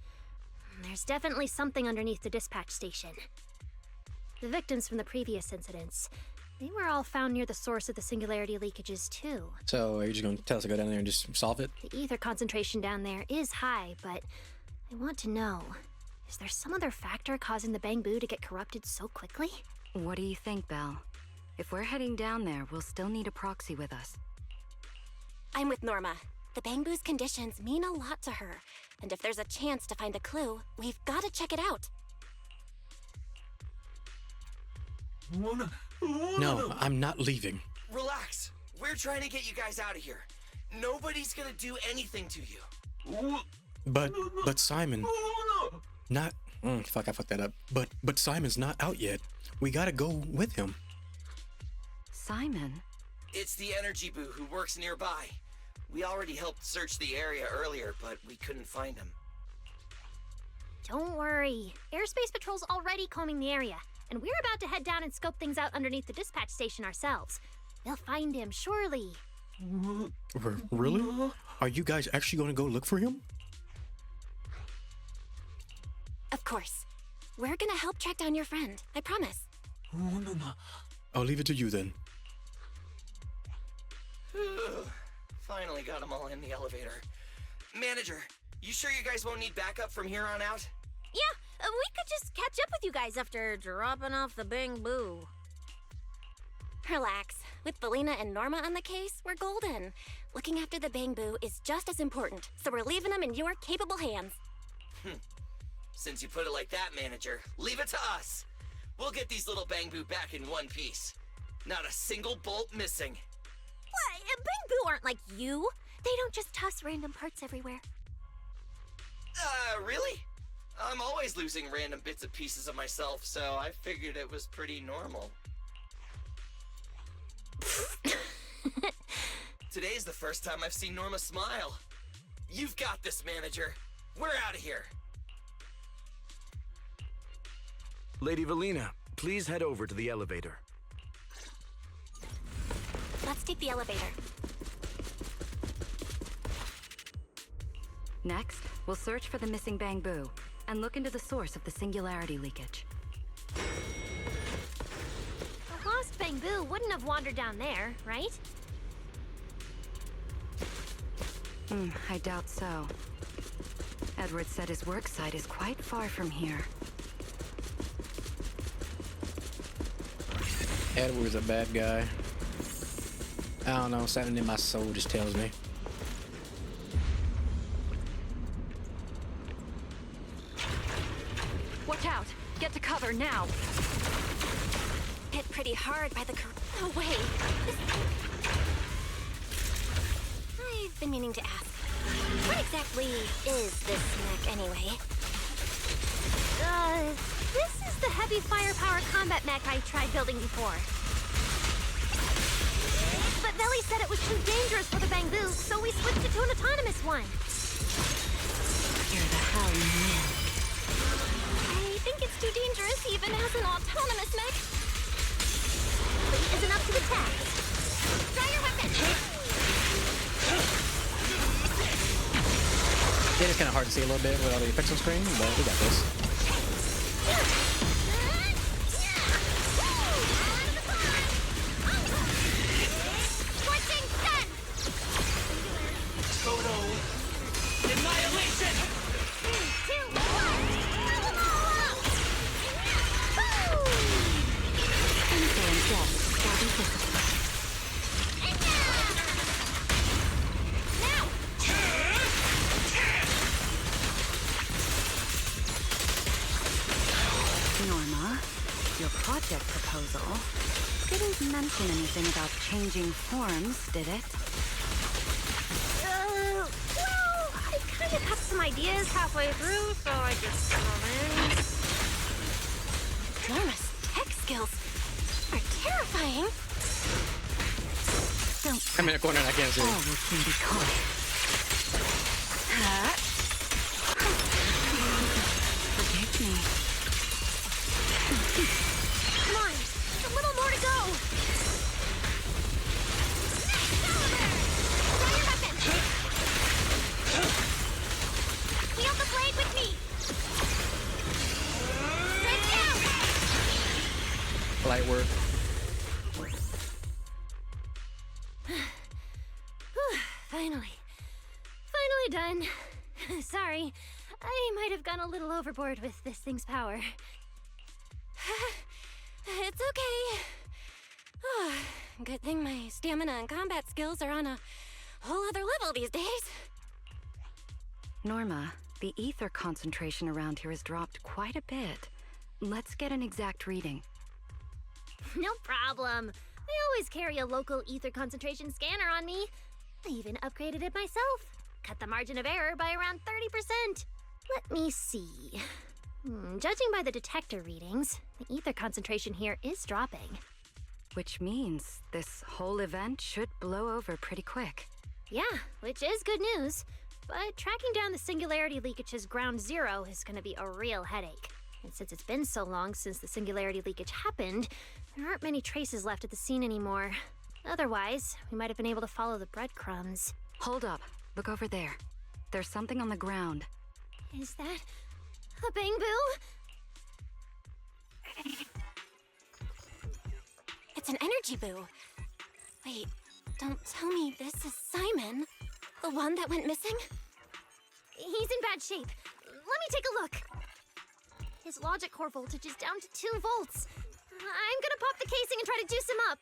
There's definitely something underneath the dispatch station. The victims from the previous incidents, they were all found near the source of the singularity leakages too. So are you just going to tell us to go down there and just solve it? The ether concentration down there is high, but I want to know, is there some other factor causing the Bangu to get corrupted so quickly? What do you think, Belle? If we're heading down there, we'll still need a proxy with us. I'm with Norma. The Bangu's conditions mean a lot to her, and if there's a chance to find a clue, we've got to check it out. No, I'm not leaving. Relax. We're trying to get you guys out of here. Nobody's gonna do anything to you. But Simon, not. Fuck, I fucked that up. But Simon's not out yet. We gotta go with him. Simon? It's the energy boo who works nearby. We already helped search the area earlier, but we couldn't find him. Don't worry. Airspace Patrol's already combing the area, and we're about to head down and scope things out underneath the dispatch station ourselves. They'll find him, surely. Really? Are you guys actually gonna go look for him? Of course. We're gonna help track down your friend. I promise. I'll leave it to you then. Finally got them all in the elevator. Manager, you sure you guys won't need backup from here on out? Yeah, we could just catch up with you guys after dropping off the Bang Boo. Relax. With Belina and Norma on the case, we're golden. Looking after the Bang Boo is just as important, so we're leaving them in your capable hands. Since you put it like that, Manager, leave it to us. We'll get these little Bang Boo back in one piece. Not a single bolt missing. What? Bang Boo aren't like you. They don't just toss random parts everywhere. Really? I'm always losing random bits and pieces of myself, so I figured it was pretty normal. Today's the first time I've seen Norma smile. You've got this, Manager. We're out of here. Lady Valina, please head over to the elevator. Let's take the elevator. Next, we'll search for the missing Bang Boo and look into the source of the singularity leakage. The lost Bang Boo wouldn't have wandered down there, right? I doubt so. Edward said his work site is quite far from here. Edward's a bad guy. I don't know, something in my soul just tells me. Watch out! Get to cover now! Hit pretty hard by the No way! I've been meaning to ask. What exactly is this mech anyway? This is the heavy firepower combat mech I tried building before. But Velly said it was too dangerous for the Bang Boo, so we switched it to an autonomous one. You're the hell man. I think it's too dangerous even as an autonomous mech. Fleet isn't up to the task. Try your weapon! Yeah, it's kind of hard to see a little bit with all the effects on screen, but we got this. Scorching sun! Total annihilation! 2, 1, blow them all up! Info and death starting visible. Norma, your project proposal didn't mention anything about changing forms, did it? Well, I kind of have some ideas halfway through, so I just threw them in. Norma's tech skills are terrifying. Don't. I'm in a corner and I can't see. All can be caught. Forgive me. Come on, just a little more to go. Try your weapon! Wield the blade with me! Straight down! Light work. Finally done. Sorry, I might have gone a little overboard with this thing's power. It's okay. Good thing my stamina and combat skills are on a whole other level these days. Norma, the ether concentration around here has dropped quite a bit. Let's get an exact reading. No problem. I always carry a local ether concentration scanner on me. I even upgraded it myself. Cut the margin of error by around 30%. Let me see. Judging by the detector readings, the ether concentration here is dropping. Which means this whole event should blow over pretty quick. Yeah, which is good news. But tracking down the singularity leakage's ground zero is going to be a real headache. And since it's been so long since the singularity leakage happened, there aren't many traces left at the scene anymore. Otherwise, we might have been able to follow the breadcrumbs. Hold up. Look over there. There's something on the ground. Is that a bamboo? It's an energy boo. Wait, don't tell me this is Simon, the one that went missing? He's in bad shape. Let me take a look. His logic core voltage is down to 2 volts. I'm gonna pop the casing and try to juice him up.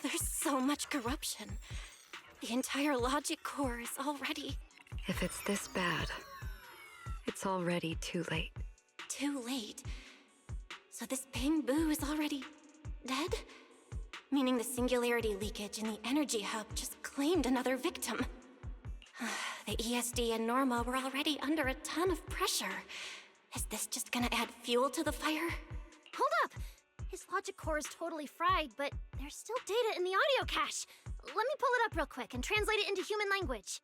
There's so much corruption. The entire logic core is already... If it's this bad, it's already too late. Too late? So this bamboo is already dead? Meaning the singularity leakage in the energy hub just claimed another victim. The ESD and Norma were already under a ton of pressure. Is this just gonna add fuel to the fire? Hold up! His logic core is totally fried, but there's still data in the audio cache. Let me pull it up real quick and translate it into human language.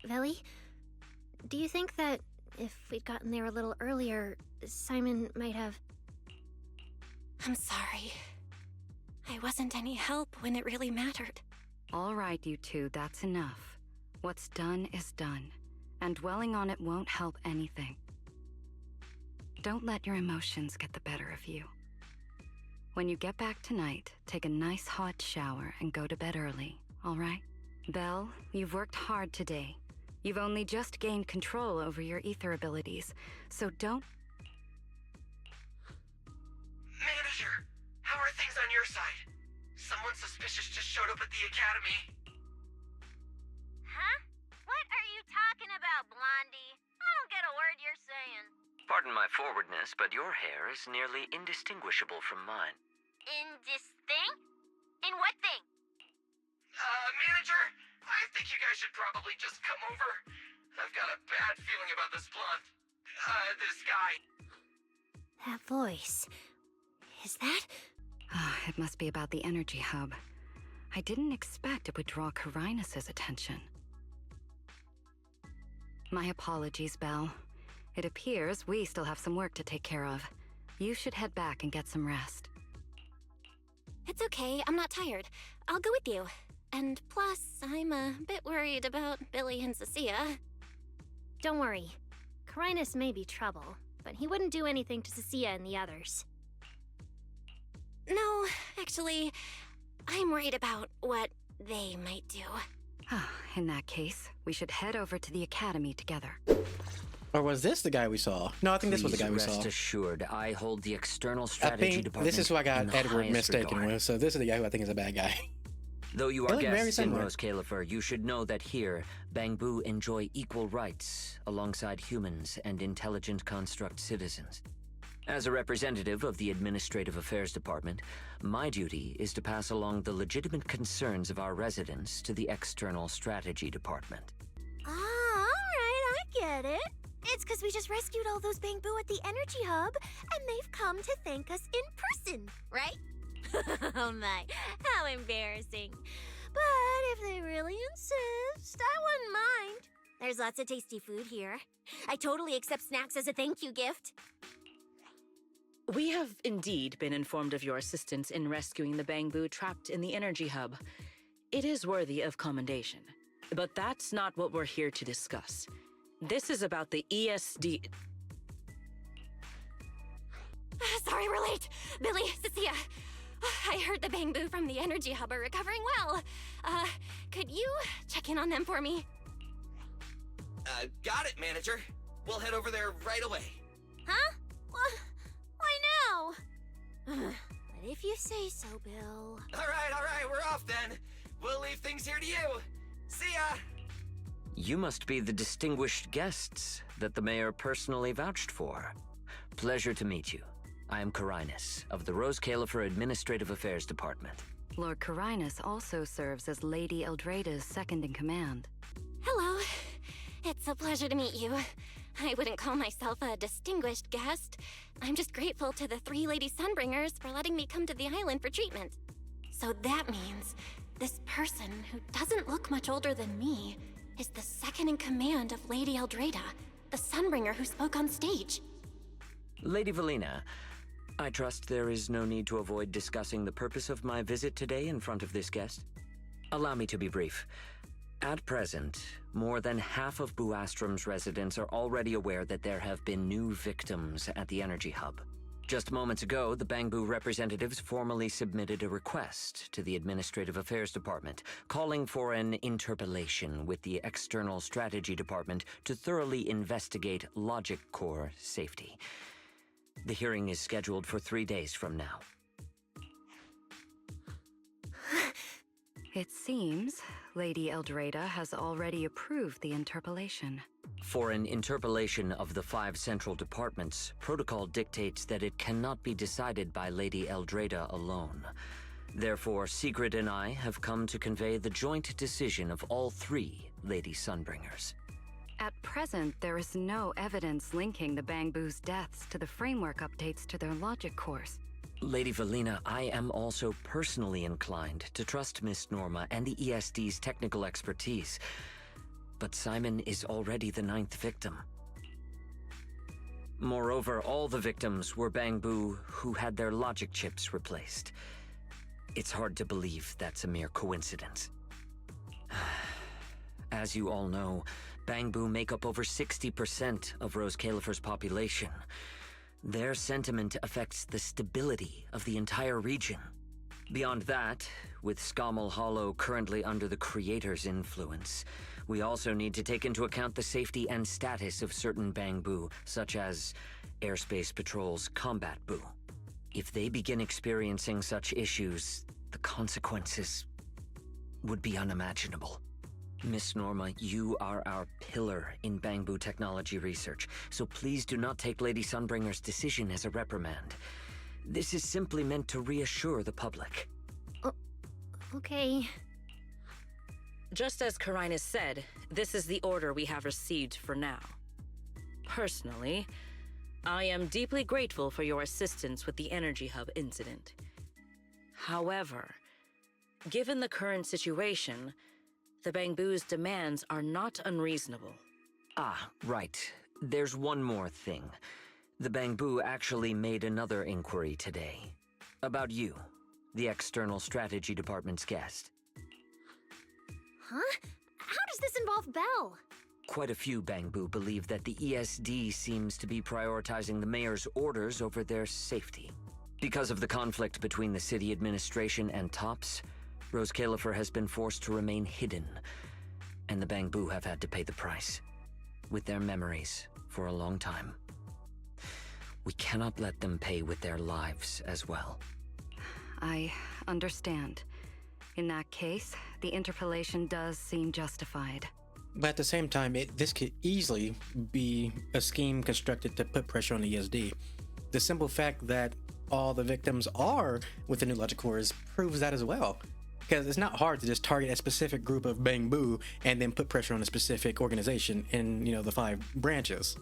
Velly, do you think that if we'd gotten there a little earlier, Simon might have... I'm sorry. I wasn't any help when it really mattered. All right, you two, that's enough. What's done is done, and dwelling on it won't help anything. Don't let your emotions get the better of you. When you get back tonight, take a nice hot shower and go to bed early, all right? Belle, you've worked hard today. You've only just gained control over your ether abilities, so don't... Manager, how are things on your side? Someone suspicious just showed up at the academy. Huh? What are you talking about, Blondie? I don't get a word you're saying. Pardon my forwardness, but your hair is nearly indistinguishable from mine. In this thing? In what thing? Manager, I think you guys should probably just come over. I've got a bad feeling about this blonde. This guy. That voice. Is that... It must be about the energy hub. I didn't expect it would draw Carinus' attention. My apologies, Belle. It appears we still have some work to take care of. You should head back and get some rest. It's okay, I'm not tired. I'll go with you. And plus, I'm a bit worried about Billy and Cecilia. Don't worry. Carinus may be trouble, but he wouldn't do anything to Cecilia and the others. No, actually, I'm worried about what they might do. In that case, we should head over to the academy together. Or was this the guy we saw? No, I think this was the guy we saw. Rest assured, I hold the external I strategy think department. this is who I in got the Edward highest mistaken regard. with, so this is the guy who I think is a bad guy. Though you They are look very guests in similar. Rose Califer, you should know that here, Bangbu enjoy equal rights alongside humans and intelligent construct citizens. As a representative of the Administrative Affairs Department, my duty is to pass along the legitimate concerns of our residents to the External Strategy Department. Ah, alright, I get it. It's because we just rescued all those bamboo at the energy hub, and they've come to thank us in person, right? Oh my, how embarrassing. But if they really insist, I wouldn't mind. There's lots of tasty food here. I totally accept snacks as a thank you gift. We have indeed been informed of your assistance in rescuing the bamboo trapped in the energy hub. It is worthy of commendation. But that's not what we're here to discuss. This is about the ESD... Sorry we're late. Billy, Cecilia. I heard the Bangbu from the energy hub are recovering well. Could you check in on them for me? Got it, manager. We'll head over there right away. Huh? Why now? But if you say so, Bill. All right, we're off then. We'll leave things here to you. See ya! You must be the distinguished guests that the mayor personally vouched for. Pleasure to meet you. I am Carinus, of the Rose Califer Administrative Affairs Department. Lord Carinus also serves as Lady Eldrada's second-in-command. Hello. It's a pleasure to meet you. I wouldn't call myself a distinguished guest. I'm just grateful to the 3 Lady Sunbringers for letting me come to the island for treatment. So that means this person, who doesn't look much older than me, is the second-in-command of Lady Eldrada, the Sunbringer who spoke on stage. Lady Valina, I trust there is no need to avoid discussing the purpose of my visit today in front of this guest. Allow me to be brief. At present, more than half of Buastrom's residents are already aware that there have been new victims at the energy hub. Just moments ago, the Bangbu representatives formally submitted a request to the Administrative Affairs Department, calling for an interpellation with the External Strategy Department to thoroughly investigate Logic Core safety. The hearing is scheduled for 3 days from now. It seems Lady Eldrada has already approved the interpellation. For an interpellation of the 5 central departments, protocol dictates that it cannot be decided by Lady Eldrada alone. Therefore, Sigrid and I have come to convey the joint decision of all 3 Lady Sunbringers. At present, there is no evidence linking the Bangbu's deaths to the framework updates to their logic cores. Lady Valina, I am also personally inclined to trust Miss Norma and the ESD's technical expertise. But Simon is already the 9th victim. Moreover, all the victims were Bangbu who had their logic chips replaced. It's hard to believe that's a mere coincidence. As you all know, Bangbu make up over 60% of Rose Califer's population. Their sentiment affects the stability of the entire region. Beyond that, with Scommel Hollow currently under the Creator's influence, we also need to take into account the safety and status of certain Bangbu, such as Airspace Patrol's Combat Bu. If they begin experiencing such issues, the consequences would be unimaginable. Miss Norma, you are our pillar in Bangbu technology research, so please do not take Lady Sunbringer's decision as a reprimand. This is simply meant to reassure the public. Okay. Just as Carinus said, this is the order we have received for now. Personally, I am deeply grateful for your assistance with the Energy Hub incident. However, given the current situation, the Bangbu's demands are not unreasonable. Ah, right. There's one more thing. The Bangbu actually made another inquiry today. About you, the External Strategy Department's guest. Huh? How does this involve Belle? Quite a few Bangbu believe that the ESD seems to be prioritizing the mayor's orders over their safety. Because of the conflict between the city administration and TOPS, Rose Califer has been forced to remain hidden, and the Bangbu have had to pay the price, with their memories, for a long time. We cannot let them pay with their lives as well. I understand. In that case, the interpellation does seem justified. But at the same time, this could easily be a scheme constructed to put pressure on the ESD. The simple fact that all the victims are with the new logic cores proves that as well. Because it's not hard to just target a specific group of Bangbu and then put pressure on a specific organization in, the 5 branches.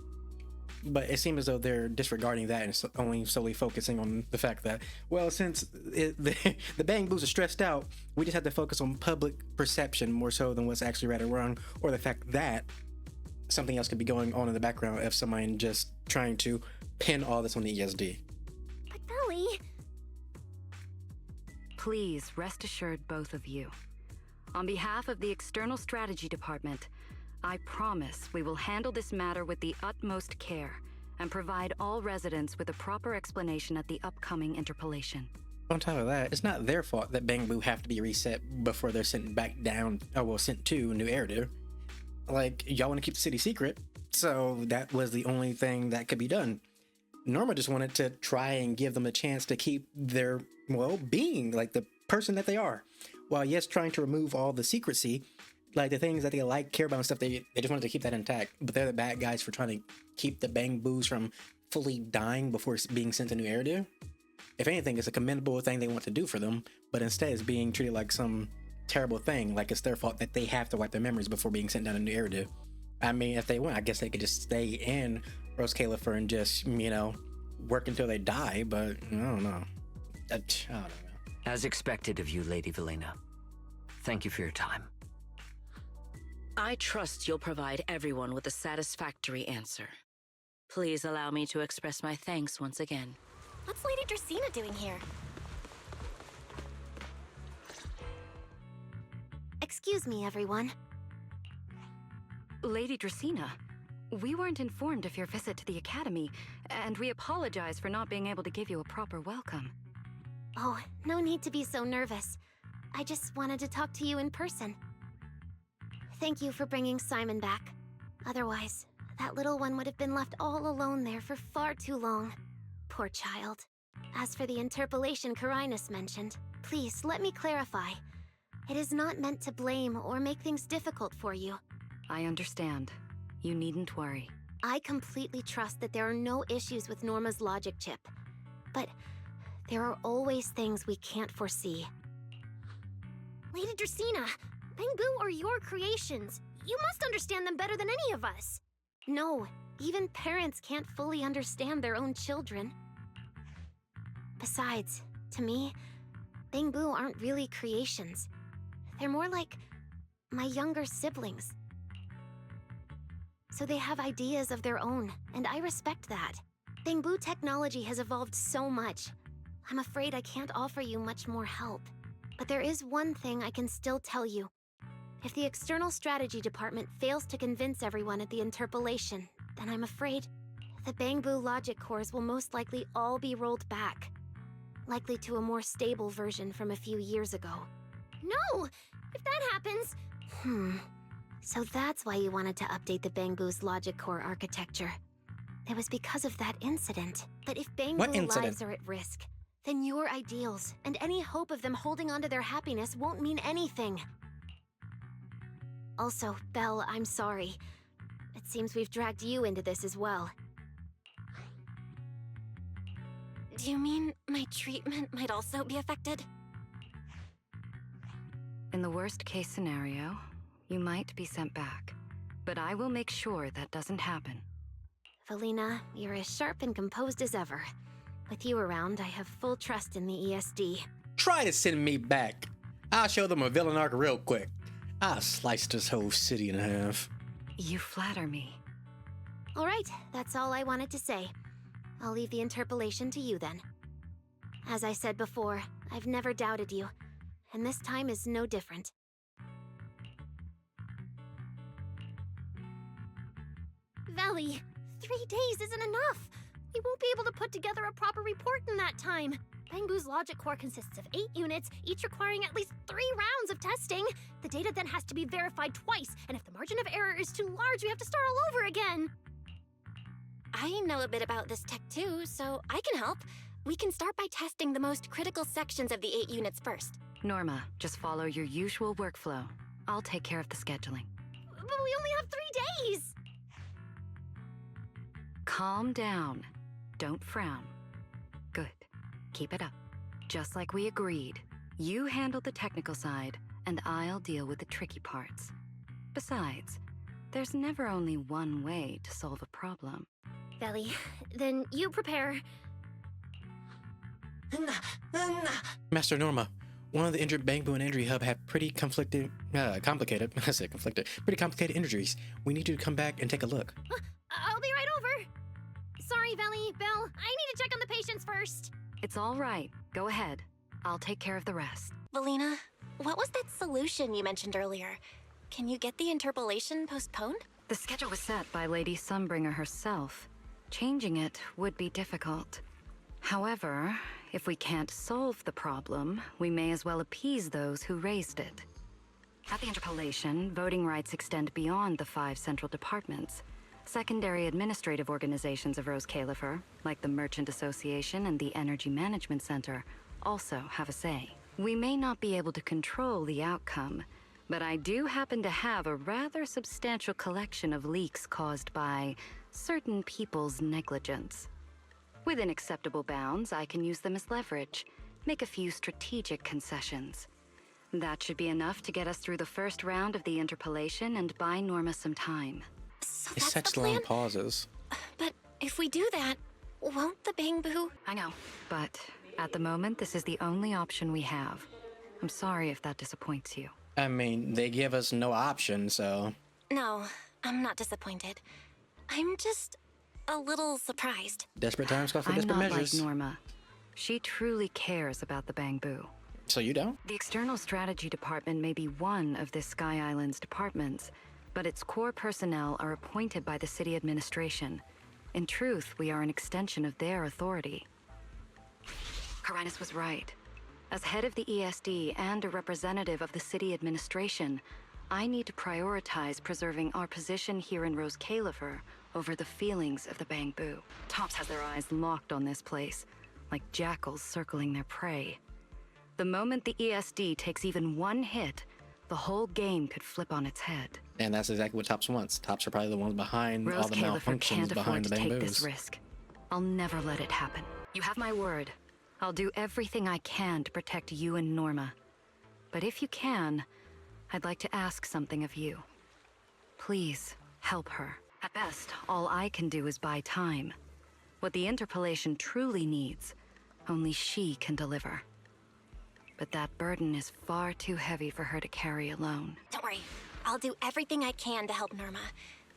But it seems as though they're disregarding that and only solely focusing on the fact that, well, since the Bangbus are stressed out, we just have to focus on public perception more so than what's actually right or wrong, or the fact that something else could be going on in the background of someone just trying to pin all this on the ESD. But Belly... Please rest assured, both of you. On behalf of the External Strategy Department, I promise we will handle this matter with the utmost care and provide all residents with a proper explanation at the upcoming interpolation. On top of that, it's not their fault that Bangbu have to be reset before they're sent back down, sent to New Eridu. Like, y'all want to keep the city secret, so that was the only thing that could be done. Norma just wanted to try and give them a chance to keep their, being, like the person that they are. While, yes, trying to remove all the secrecy, like the things that they like, care about and stuff, they just wanted to keep that intact. But they're the bad guys for trying to keep the Bangbus from fully dying before being sent to New Eridu. If anything, it's a commendable thing they want to do for them, but instead it's being treated like some terrible thing, like it's their fault that they have to wipe their memories before being sent down to New Eridu. I mean, if they want, I guess they could just stay in Rose Califer and just, work until they die, but I don't know. I don't know. As expected of you, Lady Valina. Thank you for your time. I trust you'll provide everyone with a satisfactory answer. Please allow me to express my thanks once again. What's Lady Dracaena doing here? Excuse me, everyone. Lady Dracaena, we weren't informed of your visit to the Academy, and we apologize for not being able to give you a proper welcome. Oh, no need to be so nervous. I just wanted to talk to you in person. Thank you for bringing Simon back. Otherwise, that little one would have been left all alone there for far too long. Poor child. As for the interpolation Carinus mentioned, please let me clarify. It is not meant to blame or make things difficult for you. I understand. You needn't worry. I completely trust that there are no issues with Norma's logic chip. But there are always things we can't foresee. Lady Dracaena, Bangbu are your creations. You must understand them better than any of us. No, even parents can't fully understand their own children. Besides, to me, Bangbu aren't really creations. They're more like my younger siblings. So they have ideas of their own, and I respect that. Bangbu technology has evolved so much. I'm afraid I can't offer you much more help. But there is one thing I can still tell you. If the External Strategy Department fails to convince everyone at the interpolation, then I'm afraid the Bangbu logic cores will most likely all be rolled back. Likely to a more stable version from a few years ago. No! If that happens... So that's why you wanted to update the Bangbu's logic core architecture. It was because of that incident. But if Bangbu lives are at risk, then your ideals and any hope of them holding onto their happiness won't mean anything. Also, Belle, I'm sorry. It seems we've dragged you into this as well. Do you mean my treatment might also be affected? In the worst case scenario, you might be sent back. But I will make sure that doesn't happen. Valina, you're as sharp and composed as ever. With you around, I have full trust in the ESD. Try to send me back. I'll show them a villain arc real quick. I'll slice this whole city in half. You flatter me. All right, that's all I wanted to say. I'll leave the interpolation to you then. As I said before, I've never doubted you, and this time is no different. Valley, 3 days isn't enough. We won't be able to put together a proper report in that time. Bangbu's logic core consists of 8 units, each requiring at least 3 rounds of testing. The data then has to be verified twice, and if the margin of error is too large, we have to start all over again. I know a bit about this tech too, so I can help. We can start by testing the most critical sections of the 8 units first. Norma, just follow your usual workflow. I'll take care of the scheduling. But we only have 3 days! Calm down. Don't frown. Good. Keep it up. Just like we agreed. You handle the technical side, and I'll deal with the tricky parts. Besides, there's never only one way to solve a problem. Valley, then you prepare. Master Norma, one of the injured Bangbu and Injury Hub have pretty complicated injuries. We need you to come back and take a look. I'll be right over. Sorry, Valley, Belle, I need to check on the patients first. It's all right. Go ahead. I'll take care of the rest. Valina, what was that solution you mentioned earlier? Can you get the interpolation postponed? The schedule was set by Lady Sunbringer herself. Changing it would be difficult. However, if we can't solve the problem, we may as well appease those who raised it. At the interpolation, voting rights extend beyond the 5 central departments. Secondary administrative organizations of Rose Califer, like the Merchant Association and the Energy Management Center, also have a say. We may not be able to control the outcome, but I do happen to have a rather substantial collection of leaks caused by certain people's negligence. Within acceptable bounds, I can use them as leverage, make a few strategic concessions. That should be enough to get us through the first round of the interpolation and buy Norma some time. So It's that's such the long plan? pauses. But if we do that, won't the Bang Boo? I know, but at the moment, this is the only option we have. I'm sorry if that disappoints you. I mean, they give us no option, so... No, I'm not disappointed. I'm just a little surprised. Desperate times call for I'm desperate not measures. like Norma. She truly cares about the Bang Boo. So you don't? The External Strategy Department may be one of this Sky Island's departments, but its core personnel are appointed by the city administration. In truth, we are an extension of their authority. Carinus was right. As head of the ESD and a representative of the city administration, I need to prioritize preserving our position here in Rose Califer over the feelings of the Bang Boo. Tops has their eyes locked on this place, like jackals circling their prey. The moment the ESD takes even one hit, the whole game could flip on its head. And that's exactly what Tops wants. Tops are probably the ones behind Rose all the Califer malfunctions can't afford behind to the Bang take this Boos. risk. I'll never let it happen. You have my word. I'll do everything I can to protect you and Norma. But if you can, I'd like to ask something of you. Please, help her. At best, all I can do is buy time. What the interpolation truly needs, only she can deliver. But that burden is far too heavy for her to carry alone. Don't worry. I'll do everything I can to help Norma.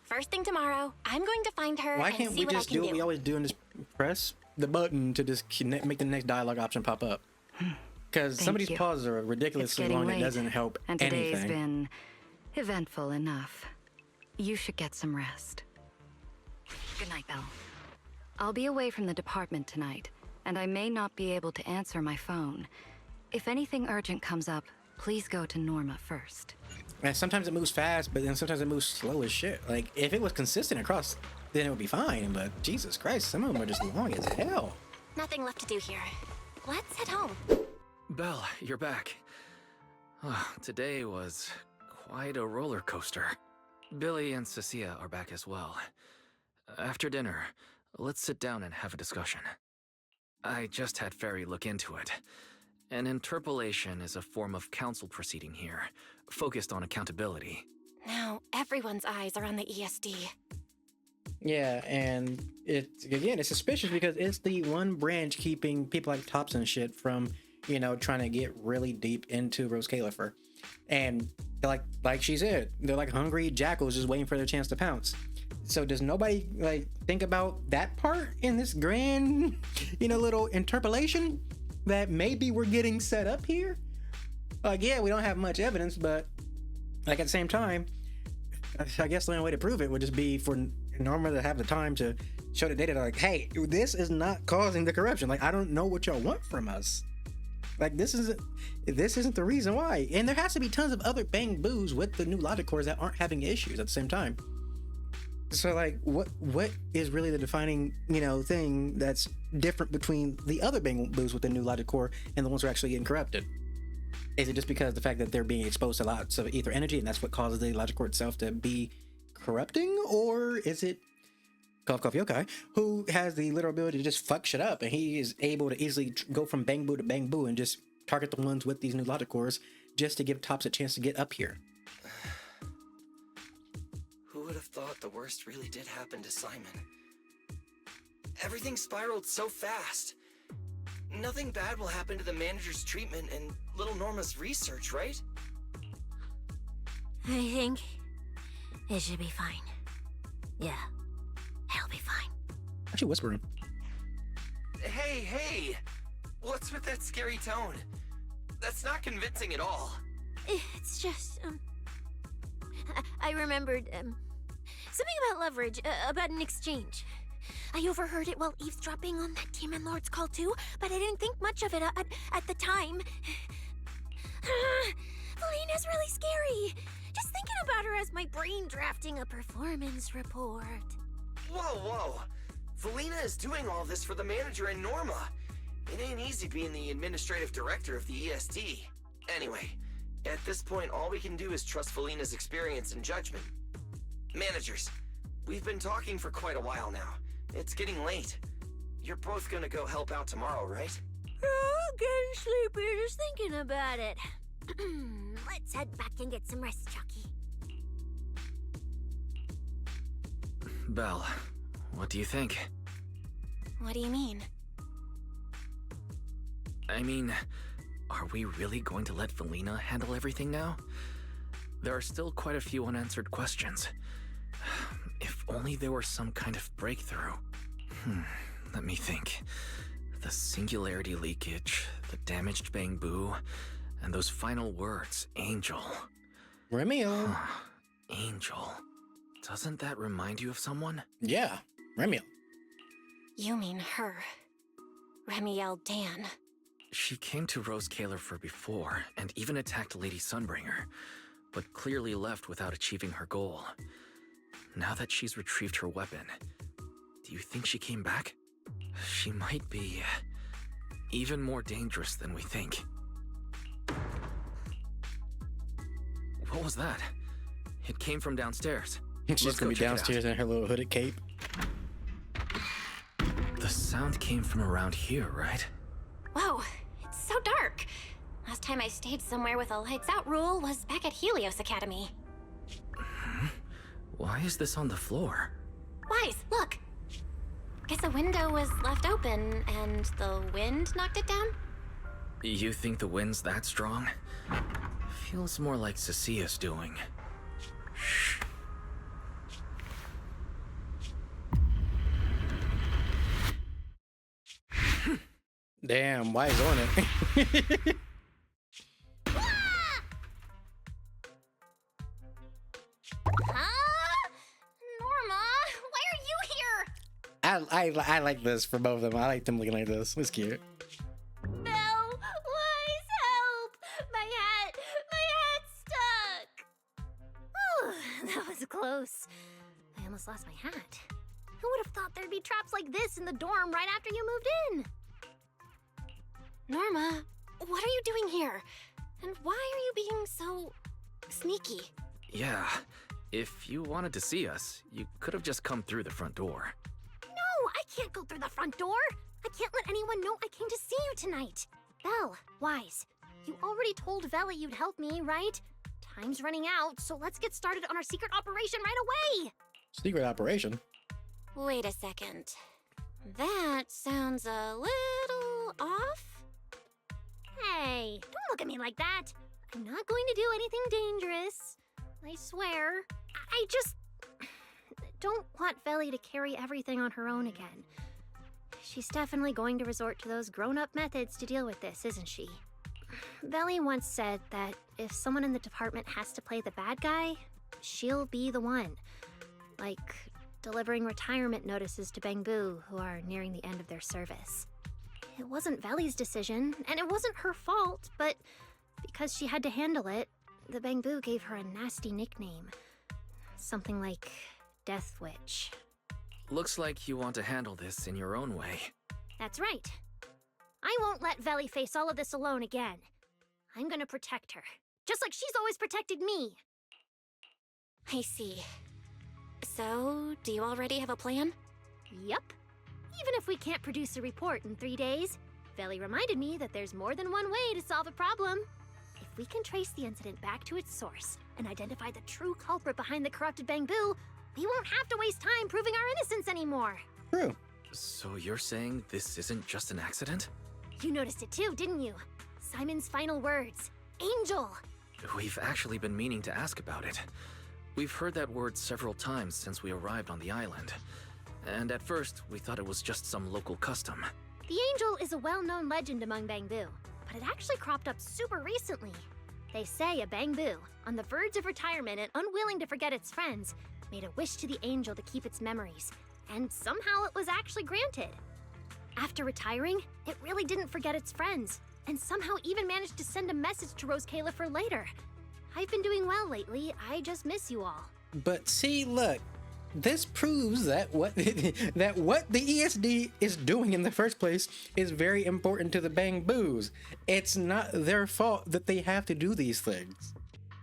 First thing tomorrow, I'm going to find her Why and can't see we what I just can do what we always do and just press the button to just make the next dialogue option pop up? Because some of Thank these you. pauses are It's ridiculously getting long and it late, doesn't help and today's anything. been eventful enough. You should get some rest. Good night, Belle. I'll be away from the department tonight, and I may not be able to answer my phone. If anything urgent comes up, please go to Norma first. And sometimes it moves fast, but then sometimes it moves slow as shit. Like, if it was consistent across, then it would be fine. But Jesus Christ, some of them are just long as hell. Nothing left to do here. Let's head home. Belle, you're back. Today was quite a roller coaster. Billy and Cecilia are back as well. After dinner, let's sit down and have a discussion. I just had Ferry look into it. An interpolation is a form of council proceeding here, focused on accountability. Now, everyone's eyes are on the ESD. Yeah, and it's suspicious because it's the one branch keeping people like Tops and shit from, trying to get really deep into Rose Califer. And they're like she said, they're like hungry jackals just waiting for their chance to pounce. So does nobody think about that part in this grand, little interpolation that maybe we're getting set up here? Yeah, we don't have much evidence, but at the same time, I guess the only way to prove it would just be for Norma to have the time to show the data hey, this is not causing the corruption. I don't know what y'all want from us. This isn't the reason why. And there has to be tons of other Bang Boos with the new logic cores that aren't having issues at the same time. So what is really the defining, thing that's different between the other Bang Boos with the new logic core and the ones who are actually getting corrupted? Is it just because the fact that they're being exposed to lots of ether energy and that's what causes the logic core itself to be corrupting? Or is it Cough Yokai, who has the literal ability to just fuck shit up and he is able to easily go from Bang Boo to Bang Boo and just target the ones with these new logic cores just to give Tops a chance to get up here? Who would have thought the worst really did happen to Simon? Everything spiraled so fast. Nothing bad will happen to the manager's treatment and little Norma's research, right? I think it should be fine. Yeah, it'll be fine. Why'd you whisper him? Hey! What's with that scary tone? That's not convincing at all. It's just, I remembered, something about leverage, about an exchange. I overheard it while eavesdropping on that Demon Lord's call too, but I didn't think much of it at the time. Felina's really scary. Just thinking about her as my brain drafting a performance report. Whoa. Felina is doing all this for the manager and Norma. It ain't easy being the administrative director of the ESD. Anyway, at this point, all we can do is trust Felina's experience and judgment. Managers, we've been talking for quite a while now. It's getting late. You're both gonna go help out tomorrow, right? Oh, getting sleepy just thinking about it. Let's head back and get some rest, Chucky. Belle, what do you think? What do you mean? I mean, are we really going to let Felina handle everything now? There are still quite a few unanswered questions. If only there were some kind of breakthrough. Let me think. The singularity leakage, the damaged bamboo, and those final words, Angel. Remiel. Angel. Doesn't that remind you of someone? Yeah, Remiel. You mean her. Remiel Dan. She came to Rose Kalerfer before, and even attacked Lady Sunbringer, but clearly left without achieving her goal. Now that she's retrieved her weapon, do you think she came back? She might be even more dangerous than we think. What was that? It came from downstairs. She's gonna be downstairs in her little hooded cape. The sound came from around here, right? Whoa, it's so dark. Last time I stayed somewhere with a lights out rule was back at Helios Academy. Why is this on the floor? Wise, look. Guess a window was left open and the wind knocked it down? You think the wind's that strong? Feels more like Cecia's doing. Shh. Damn, Wise on it. I like this for both of them. I like them looking like this. It's cute. No! Wise, help! My hat's stuck! Oh, that was close. I almost lost my hat. Who would have thought there'd be traps like this in the dorm right after you moved in? Norma, what are you doing here? And why are you being so sneaky? Yeah, if you wanted to see us, you could have just come through the front door. No, I can't go through the front door. I can't let anyone know I came to see you tonight. Belle, Wise, you already told Vela you'd help me, right? Time's running out, so let's get started on our secret operation right away. Secret operation? Wait a second. That sounds a little off. Hey, don't look at me like that. I'm not going to do anything dangerous. I swear. I just don't want Veli to carry everything on her own again. She's definitely going to resort to those grown-up methods to deal with this, isn't she? Veli once said that if someone in the department has to play the bad guy, she'll be the one. Like delivering retirement notices to Bangbu who are nearing the end of their service. It wasn't Veli's decision, and it wasn't her fault, but because she had to handle it, the Bangbu gave her a nasty nickname. Something like Death Witch. Looks like you want to handle this in your own way. That's right. I won't let Veli face all of this alone again. I'm gonna protect her, just like she's always protected me. I see. So, do you already have a plan? Yup. Even if we can't produce a report in 3 days, Veli reminded me that there's more than one way to solve a problem. If we can trace the incident back to its source and identify the true culprit behind the corrupted Bangbu, we won't have to waste time proving our innocence anymore. True. So you're saying this isn't just an accident? You noticed it too, didn't you? Simon's final words. Angel! We've actually been meaning to ask about it. We've heard that word several times since we arrived on the island. And at first, we thought it was just some local custom. The Angel is a well-known legend among Bangbu, but it actually cropped up super recently. They say a Bangbu, on the verge of retirement and unwilling to forget its friends, made a wish to the Angel to keep its memories, and somehow it was actually granted. After retiring, it really didn't forget its friends, and somehow even managed to send a message to Rose Califer later. I've been doing well lately, I just miss you all. But see, look, this proves that what that what the ESD is doing in the first place is very important to the Bang Boos. It's not their fault that they have to do these things.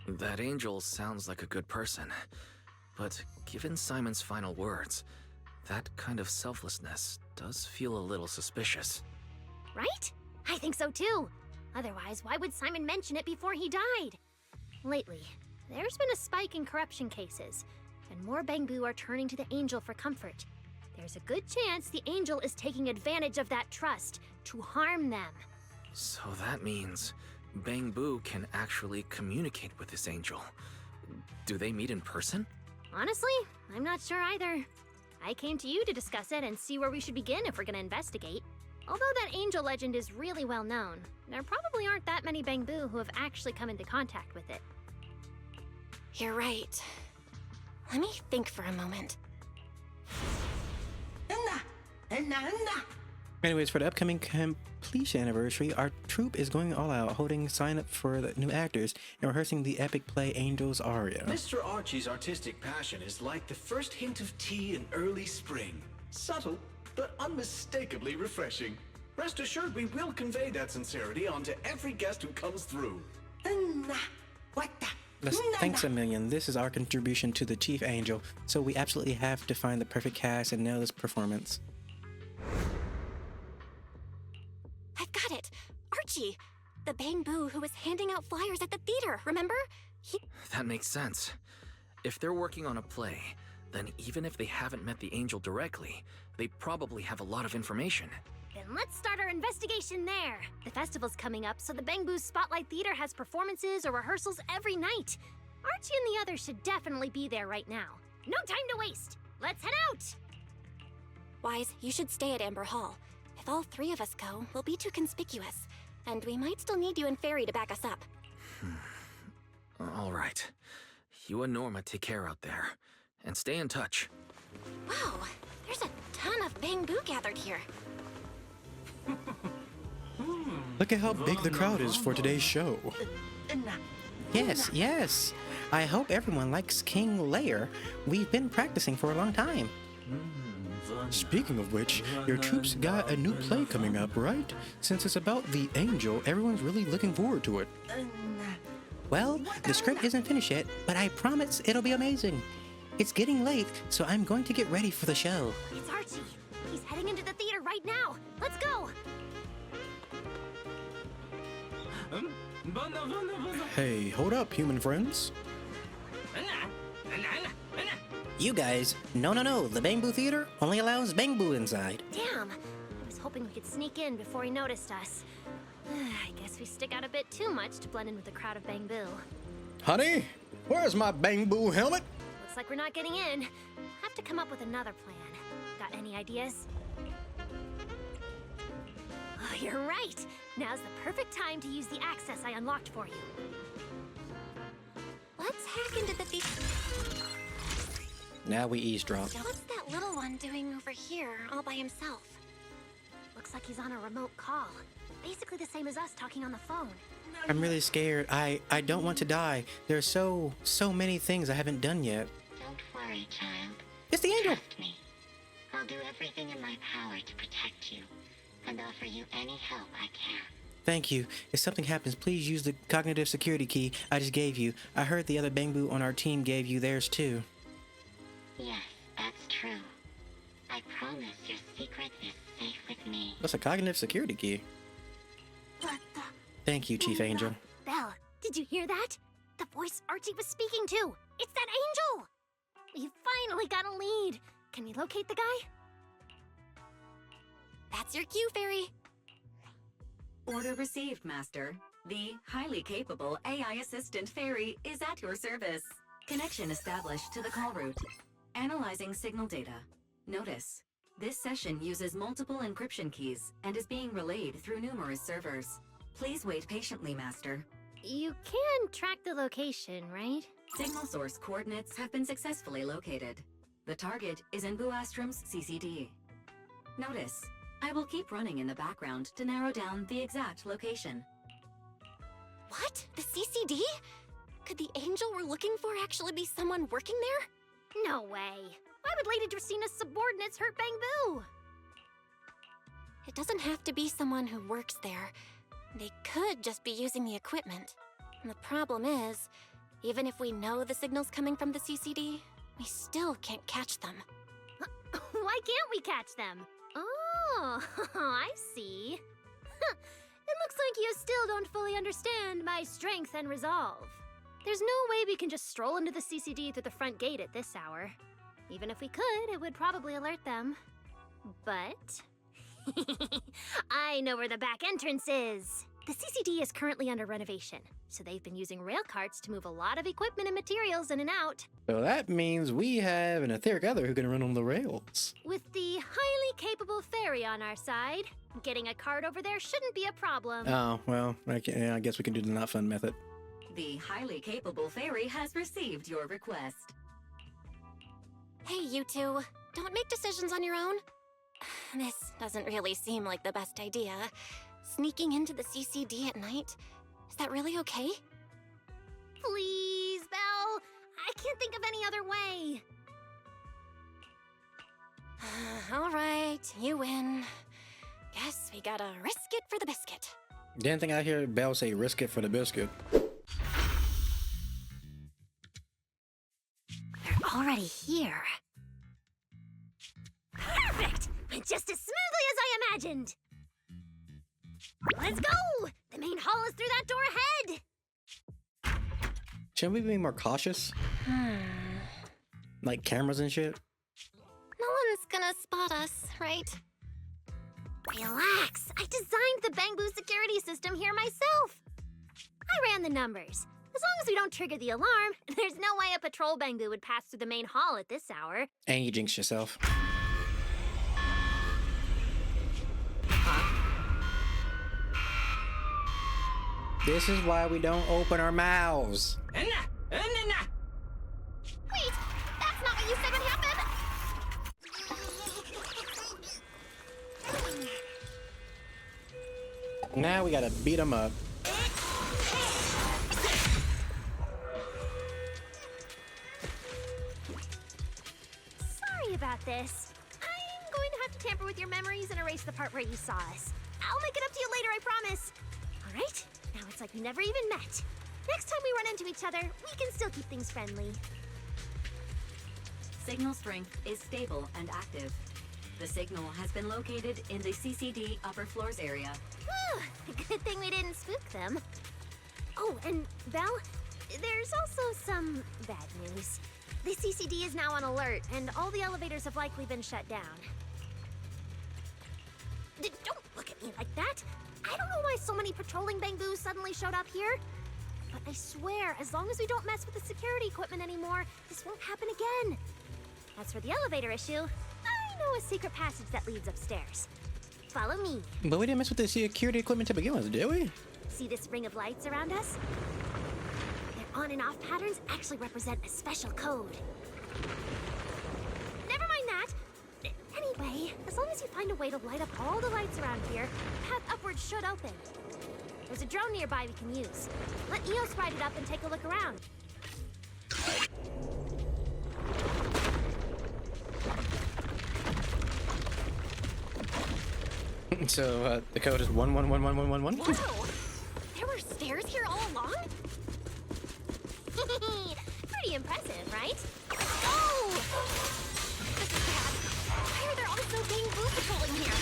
That angel sounds like a good person, but given Simon's final words, that kind of selflessness does feel a little suspicious. Right? I think so too. Otherwise, why would Simon mention it before he died? Lately, there's been a spike in corruption cases, and more Bangbu are turning to the Angel for comfort. There's a good chance the Angel is taking advantage of that trust to harm them. So that means Bangbu can actually communicate with this angel. Do they meet in person? Honestly, I'm not sure either. I came to you to discuss it and see where we should begin if we're gonna investigate. Although that angel legend is really well known, there probably aren't that many Bangbu who have actually come into contact with it. You're right. Let me think for a moment. Anyways, for the upcoming completion anniversary, our troupe is going all out, holding sign up for the new actors and rehearsing the epic play Angel's Aria. Mr. Archie's artistic passion is like the first hint of tea in early spring. Subtle, but unmistakably refreshing. Rest assured we will convey that sincerity onto every guest who comes through. Thanks a million. This is our contribution to the Chief Angel, so we absolutely have to find the perfect cast and nail this performance. I've got it! Archie! The Bangbu who was handing out flyers at the theater, remember? That makes sense. If they're working on a play, then even if they haven't met the angel directly, they probably have a lot of information. Then let's start our investigation there. The festival's coming up, so the Bangbu's Spotlight Theater has performances or rehearsals every night. Archie and the others should definitely be there right now. No time to waste! Let's head out! Wise, you should stay at Amber Hall. If all three of us go, we'll be too conspicuous. And we might still need you and Fairy to back us up. All right. You and Norma take care out there. And stay in touch. Wow, there's a ton of Bangbu gathered here. Look at how big the crowd is for today's show. Yes, yes. I hope everyone likes King Lear. We've been practicing for a long time. Speaking of which, your troupe's got a new play coming up, right? Since it's about the angel, everyone's really looking forward to it. Well, the script isn't finished yet, but I promise it'll be amazing. It's getting late, so I'm going to get ready for the show. It's Archie. He's heading into the theater right now. Let's go! Hey, hold up, human friends. You guys, no, the Bangbu Theater only allows Bangbu inside. Damn, I was hoping we could sneak in before he noticed us. I guess we stick out a bit too much to blend in with the crowd of Bangbu. Honey, where's my Bangbu helmet? Looks like we're not getting in. Have to come up with another plan. Got any ideas? Oh, you're right. Now's the perfect time to use the access I unlocked for you. Let's hack into the theater. Now we eavesdrop. What's that little one doing over here, all by himself? Looks like he's on a remote call. Basically the same as us talking on the phone. I'm really scared. I don't want to die. There's so many things I haven't done yet. Don't worry, child. It's the angel! Trust me. I'll do everything in my power to protect you, and offer you any help I can. Thank you. If something happens, please use the cognitive security key I just gave you. I heard the other Bangbu on our team gave you theirs too. Yes, that's true. I promise your secret is safe with me. What's a cognitive security key? Thank you, Chief Angel. Belle, did you hear that? The voice Archie was speaking to. It's that angel! We finally got a lead. Can we locate the guy? That's your cue, Fairy. Order received, Master. The highly capable AI assistant Fairy is at your service. Connection established to the call route. Analyzing signal data. Notice, this session uses multiple encryption keys and is being relayed through numerous servers. Please wait patiently, Master. You can track the location, right? Signal source coordinates have been successfully located. The target is in Buastrom's CCD. Notice, I will keep running in the background to narrow down the exact location. What? The CCD? Could the angel we're looking for actually be someone working there? No way. Why would Lady Dracina's subordinates hurt Bangbu? It doesn't have to be someone who works there. They could just be using the equipment. And the problem is, even if we know the signal's coming from the CCD, we still can't catch them. Why can't we catch them? Oh, I see. It looks like you still don't fully understand my strength and resolve. There's no way we can just stroll into the CCD through the front gate at this hour. Even if we could, it would probably alert them. But I know where the back entrance is. The CCD is currently under renovation, so they've been using rail carts to move a lot of equipment and materials in and out. So that means we have an etheric other who can run on the rails. With the highly capable fairy on our side, getting a cart over there shouldn't be a problem. Oh, well, I guess we can do the not fun method. The highly capable fairy has received your request. Hey, you two. Don't make decisions on your own. This doesn't really seem like the best idea. Sneaking into the CCD at night? Is that really okay? Please, Belle. I can't think of any other way. All right, you win. Guess we gotta risk it for the biscuit. Didn't think I hear Belle say risk it for the biscuit. They're already here. Perfect! Just as smoothly as I imagined. Let's go! The main hall is through that door ahead! Shouldn't we be more cautious? Like cameras and shit? No one's gonna spot us, right? Relax! I designed the Bangbu security system here myself! I ran the numbers. As long as we don't trigger the alarm, there's no way a patrol Bangbu would pass through the main hall at this hour. And you jinxed yourself. This is why we don't open our mouths. Wait! That's not what you said would happen! Now we gotta beat them up. Sorry about this. I'm going to have to tamper with your memories and erase the part where you saw us. I'll make it up to you later, I promise. All right? Now it's like we never even met. Next time we run into each other, we can still keep things friendly. Signal strength is stable and active. The signal has been located in the CCD upper floors area. Good thing we didn't spook them. Oh, and Belle, there's also some bad news. The CCD is now on alert, and all the elevators have likely been shut down. Don't look at me like that! I don't know why so many patrolling Bangboos suddenly showed up here. But I swear, as long as we don't mess with the security equipment anymore, this won't happen again. As for the elevator issue, I know a secret passage that leads upstairs. Follow me. But we didn't mess with the security equipment to begin with, did we? See this ring of lights around us? Their on and off patterns actually represent a special code. Never mind that. Anyway, as long as you find a way to light up all the lights around here, the path upwards should open. There's a drone nearby we can use. Let Eos ride it up and take a look around. So, the code is 11111111. Whoa! There were stairs here all along? Pretty impressive, right? Let's go! This is bad. Why are there also Bangbu patrolling here?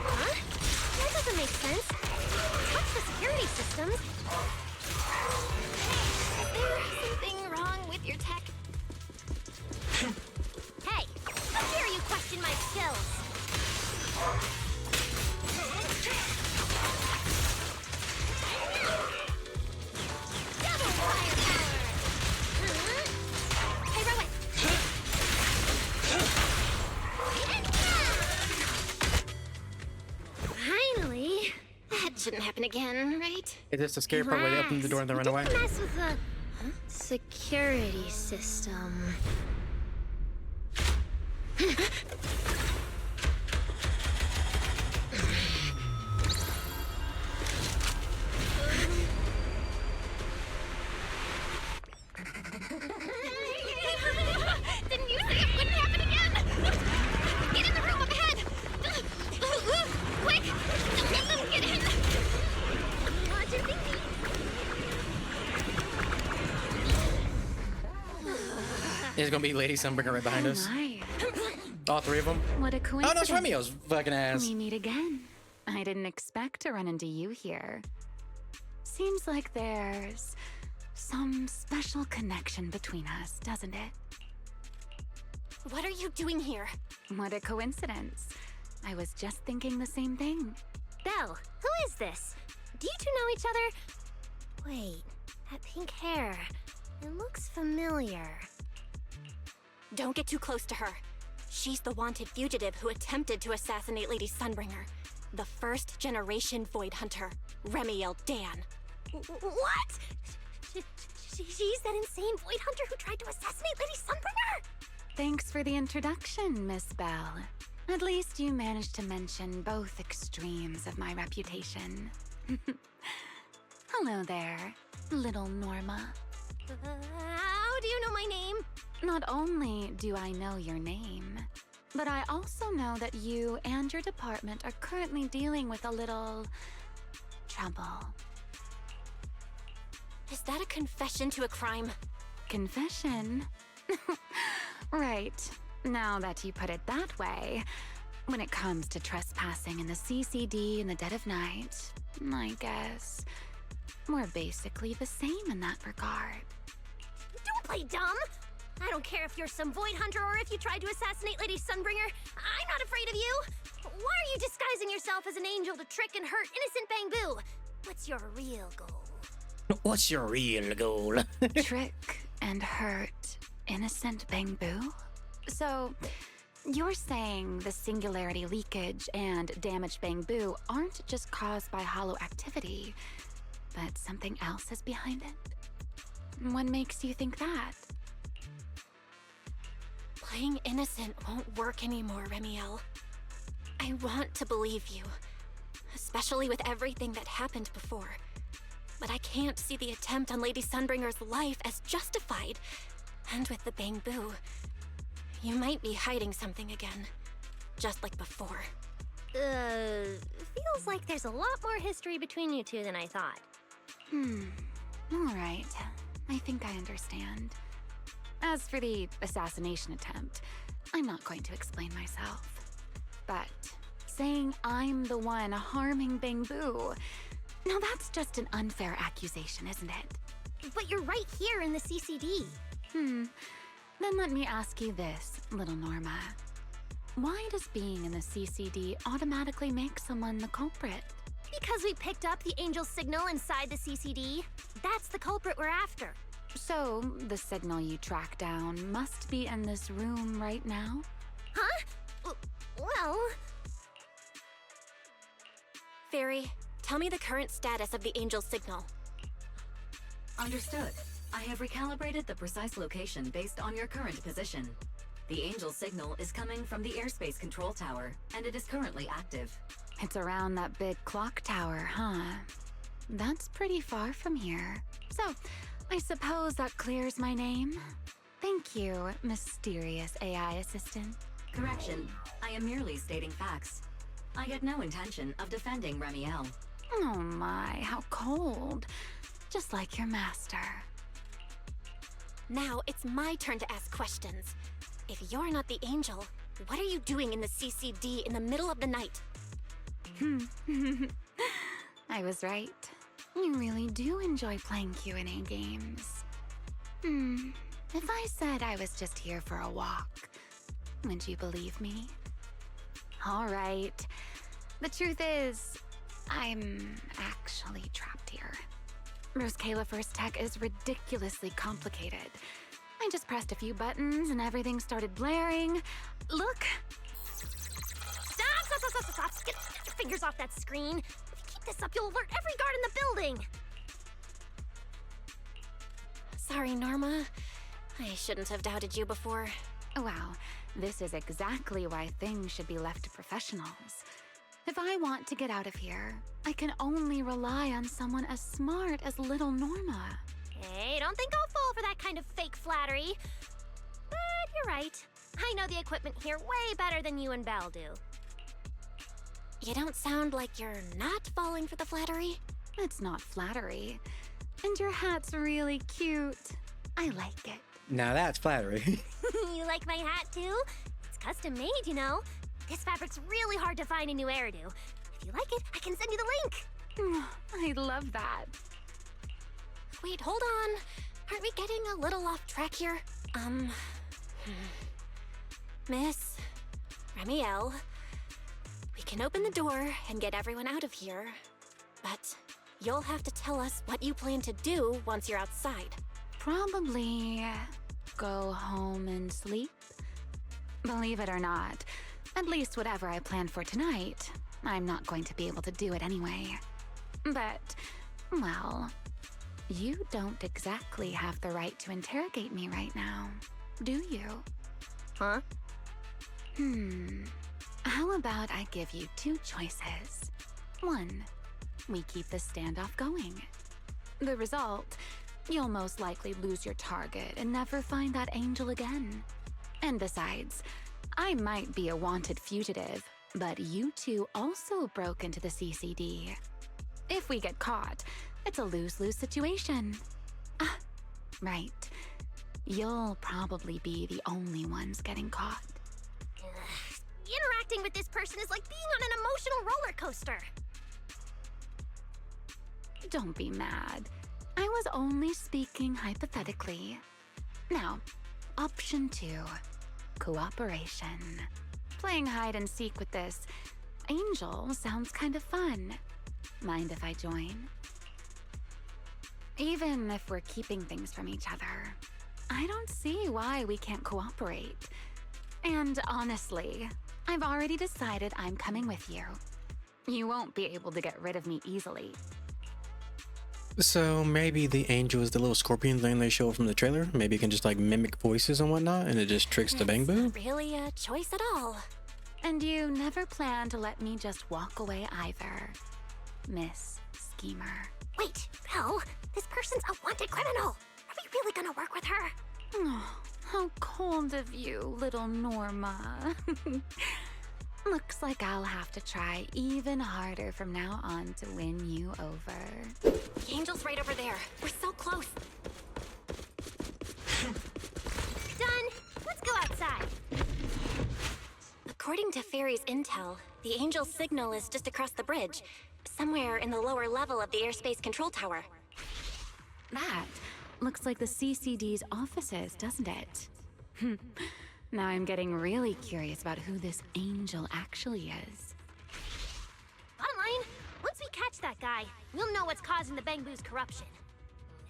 Huh? That doesn't make sense. Touch the security systems. Is there something wrong with your tech? Hey, how dare you question my skills? Double firepower! Pyrois! Finally. That shouldn't happen again, right? Is this the scary part where they open the door and they run away? Don't mess with the Security system. Didn't you say it wouldn't happen again? Get in the room up ahead! Quick! Don't let them get in! Roger, thinking. There's gonna be Lady Sunbringer right behind us. My. All three of them. What a Oh, coincidence. no, it's Remio's fucking ass. We meet again. I didn't expect to run into you here. Seems like there's some special connection between us, doesn't it? What are you doing here? What a coincidence. I was just thinking the same thing. Belle, who is this? Do you two know each other? Wait, that pink hair. It looks familiar. Don't get too close to her. She's the wanted fugitive who attempted to assassinate Lady Sunbringer. The first generation Void Hunter, Remiel Dan. What? She's that insane Void Hunter who tried to assassinate Lady Sunbringer? Thanks for the introduction, Miss Belle. At least you managed to mention both extremes of my reputation. Hello there, little Norma. How do you know my name? Not only do I know your name, but I also know that you and your department are currently dealing with a little trouble. Is that a confession to a crime? Confession? Right. Now that you put it that way, when it comes to trespassing in the CCD in the dead of night, I guess we're basically the same in that regard. Don't play dumb! I don't care if you're some Void Hunter or if you tried to assassinate Lady Sunbringer. I'm not afraid of you! Why are you disguising yourself as an angel to trick and hurt innocent Bangbu? What's your real goal? What's your real goal? Trick and hurt innocent Bangbu? So, you're saying the singularity leakage and damaged Bangbu aren't just caused by hollow activity, but something else is behind it? What makes you think that? Playing innocent won't work anymore, Remiel. I want to believe you, especially with everything that happened before. But I can't see the attempt on Lady Sunbringer's life as justified. And with the Bangbu, you might be hiding something again, just like before. Feels like there's a lot more history between you two than I thought. All right. I think I understand. As for the assassination attempt, I'm not going to explain myself. But saying I'm the one harming Bangbu, now that's just an unfair accusation, isn't it? But you're right here in the CCD. Then let me ask you this, little Norma. Why does being in the CCD automatically make someone the culprit? Because we picked up the angel signal inside the CCD. That's the culprit we're after. So, the signal you track down must be in this room right now? Huh? Well... Fairy, tell me the current status of the angel signal. Understood. I have recalibrated the precise location based on your current position. The angel signal is coming from the airspace control tower, and it is currently active. It's around that big clock tower, huh? That's pretty far from here. So, I suppose that clears my name? Thank you, mysterious AI assistant. Correction. I am merely stating facts. I had no intention of defending Remiel. Oh my, how cold. Just like your master. Now it's my turn to ask questions. If you're not the angel, what are you doing in the CCD in the middle of the night? I was right. You really do enjoy playing Q&A games. If I said I was just here for a walk, would you believe me? All right. The truth is, I'm actually trapped here. Rose Califer's tech is ridiculously complicated. I just pressed a few buttons and everything started blaring. Look! Stop! Get your fingers off that screen. If you keep this up, you'll alert every guard in the building. sorry, Norma. I shouldn't have doubted you before. Wow, this is exactly why things should be left to professionals. If I want to get out of here, I can only rely on someone as smart as little Norma. Hey, don't think I'll fall for that kind of fake flattery. But you're right. I know the equipment here way better than you and Belle do. You don't sound like you're not falling for the flattery. It's not flattery. And your hat's really cute. I like it. Now that's flattery. You like my hat too? It's custom made, you know. This fabric's really hard to find a new hairdo. If you like it, I can send you the link. I love that. Wait, hold on. Aren't we getting a little off track here? Miss Ramiel, we can open the door and get everyone out of here, but you'll have to tell us what you plan to do once you're outside. Probably go home and sleep. Believe it or not, at least whatever I planned for tonight, I'm not going to be able to do it anyway. But, well, you don't exactly have the right to interrogate me right now, do you? Huh? How about I give you two choices? One, we keep the standoff going. The result, you'll most likely lose your target and never find that angel again. And besides, I might be a wanted fugitive, but you two also broke into the CCD. If we get caught, it's a lose-lose situation. Ah, right. You'll probably be the only ones getting caught. Interacting with this person is like being on an emotional roller coaster. Don't be mad. I was only speaking hypothetically. Now, option 2. Cooperation. Playing hide and seek with this angel sounds kind of fun. Mind if I join? Even if we're keeping things from each other, I don't see why we can't cooperate. And honestly, I've already decided I'm coming with you. You won't be able to get rid of me easily. So maybe the angel is the little scorpion thing they show from the trailer. Maybe it can just like mimic voices and whatnot, and it just tricks the Bang Boo. Not really a choice at all. And you never plan to let me just walk away either, Miss Schemer. Wait, Belle, this person's a wanted criminal. Are we really gonna work with her? Oh, how cold of you, little Norma. Looks like I'll have to try even harder from now on to win you over. The angel's right over there. We're so close. Done. Let's go outside. According to Fairy's intel, the angel's signal is just across the bridge, somewhere in the lower level of the airspace control tower. That looks like the CCD's offices, doesn't it? Now I'm getting really curious about who this angel actually is. Bottom line, once we catch that guy, we'll know what's causing the Bang Boo's corruption.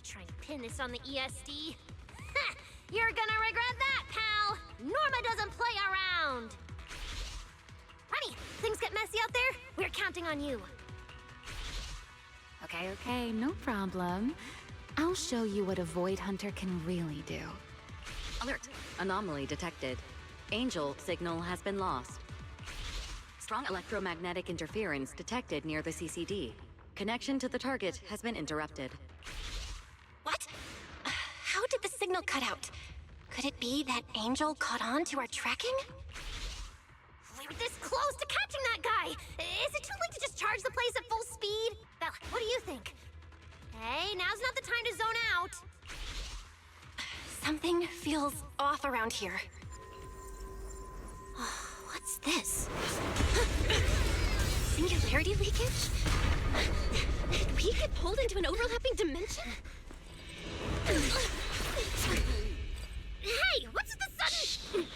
Trying to pin this on the ESD? Ha! You're gonna regret that, pal! Norma doesn't play around! Honey, things get messy out there? We're counting on you. Okay, no problem. I'll show you what a Void Hunter can really do. Alert! Anomaly detected. Angel signal has been lost. Strong electromagnetic interference detected near the CCD. Connection to the target has been interrupted. What? How did the signal cut out? Could it be that angel caught on to our tracking? We were this close to catching that guy! Is it too late to just charge the place at full speed? Bella, what do you think? Hey, now's not the time to zone out! Something feels off around here. What's this? Singularity leakage? Did we get pulled into an overlapping dimension? Hey, what's the sudden...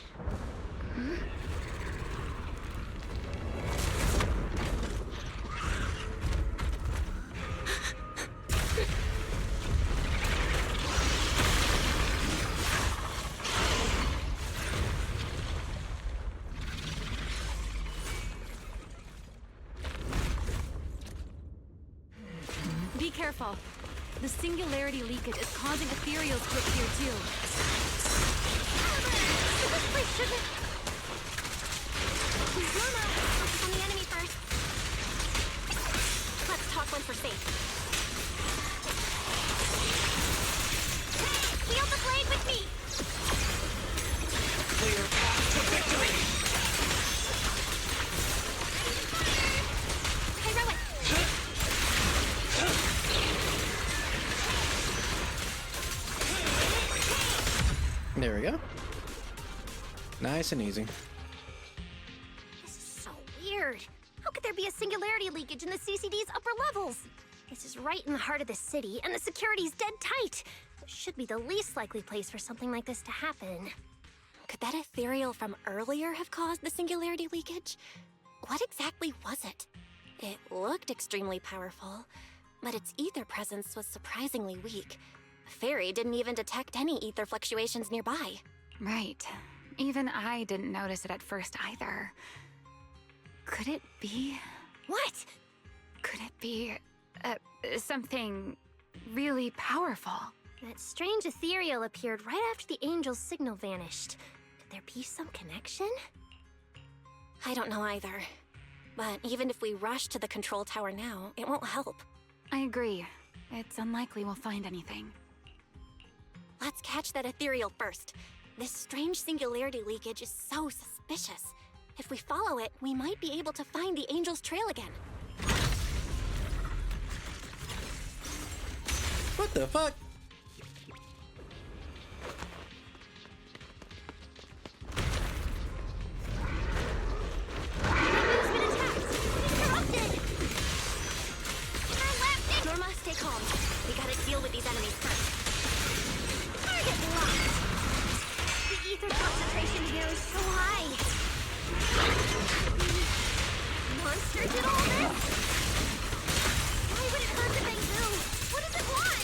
Be careful. The singularity leakage is causing ethereals to appear too. This place shouldn't... Mama, focus on the enemy first. Let's talk once we're safe. Hey, wield the blade with me! Clear path to victory! Hey, Rowan! There we go. Nice and easy. This is so weird. How could there be a singularity leakage in the CCD's upper levels? This is right in the heart of the city, and the security's dead tight. It should be the least likely place for something like this to happen. Could that ethereal from earlier have caused the singularity leakage? What exactly was it? It looked extremely powerful, but its ether presence was surprisingly weak. Fairy didn't even detect any ether fluctuations nearby. Right. Even I didn't notice it at first either. Could it be... What? Could it be... something really powerful? That strange ethereal appeared right after the angel's signal vanished. Could there be some connection? I don't know either. But even if we rush to the control tower now, it won't help. I agree. It's unlikely we'll find anything. Let's catch that ethereal first. This strange singularity leakage is so suspicious. If we follow it, we might be able to find the angel's trail again. What the fuck? Norma, stay calm. We gotta deal with these enemies first. Target locked. The ether concentration here is so high. Monster did all this? Why would it hurt the Bangoo? What does it want?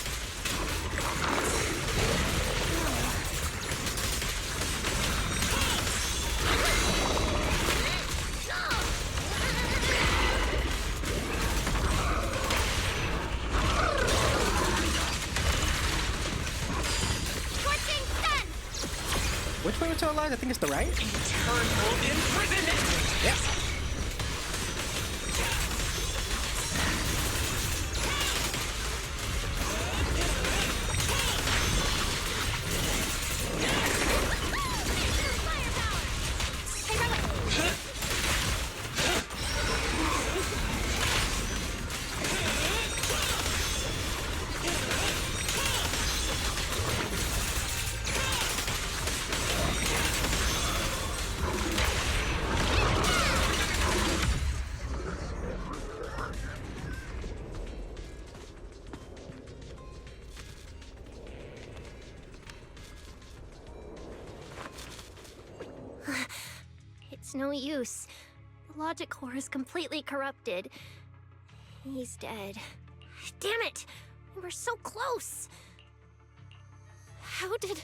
Which way was to alive? I think it's the right. Eternal imprisonment! Yep. It's no use. The logic core is completely corrupted. He's dead. Damn it! We were so close! How did...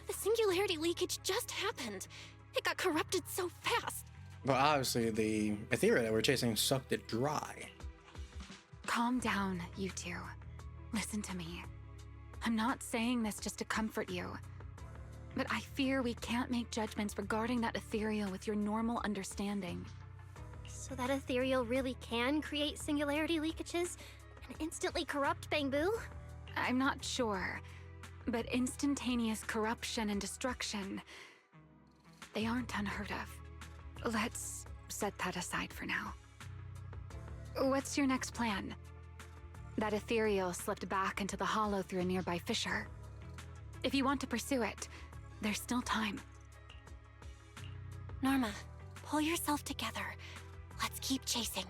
The singularity leakage just happened? It got corrupted so fast. Well, obviously the ethereal that we're chasing sucked it dry. Calm down, you two. Listen to me. I'm not saying this just to comfort you. But I fear we can't make judgments regarding that ethereal with your normal understanding. So that ethereal really can create singularity leakages and instantly corrupt Bangoo? I'm not sure. But instantaneous corruption and destruction, they aren't unheard of. Let's set that aside for now. What's your next plan? That ethereal slipped back into the hollow through a nearby fissure. If you want to pursue it, there's still time. Norma, pull yourself together. Let's keep chasing.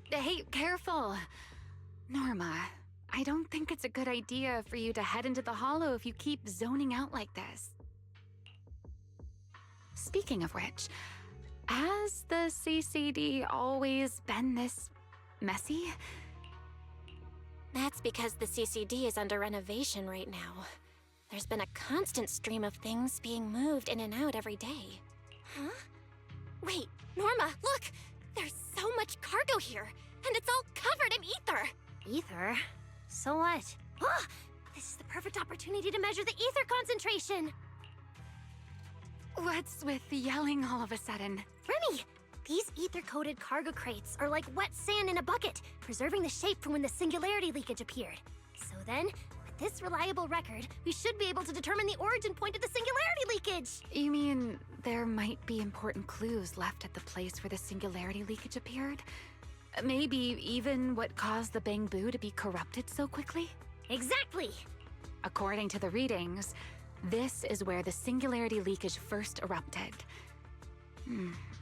Hey, careful. Norma, I don't think it's a good idea for you to head into the hollow if you keep zoning out like this. Speaking of which, has the CCD always been this messy? That's because the CCD is under renovation right now. There's been a constant stream of things being moved in and out every day. Huh? Wait, Norma, look! There's so much cargo here! and it's all covered in ether. Ether? So what? Ah, This is the perfect opportunity to measure the ether concentration. What's with the yelling all of a sudden? Remy, these ether-coated cargo crates are like wet sand in a bucket, preserving the shape from when the singularity leakage appeared. So then, with this reliable record, we should be able to determine the origin point of the singularity leakage. You mean there might be important clues left at the place where the singularity leakage appeared? Maybe even what caused the Bangbu to be corrupted so quickly? Exactly! According to the readings, this is where the singularity leakage first erupted.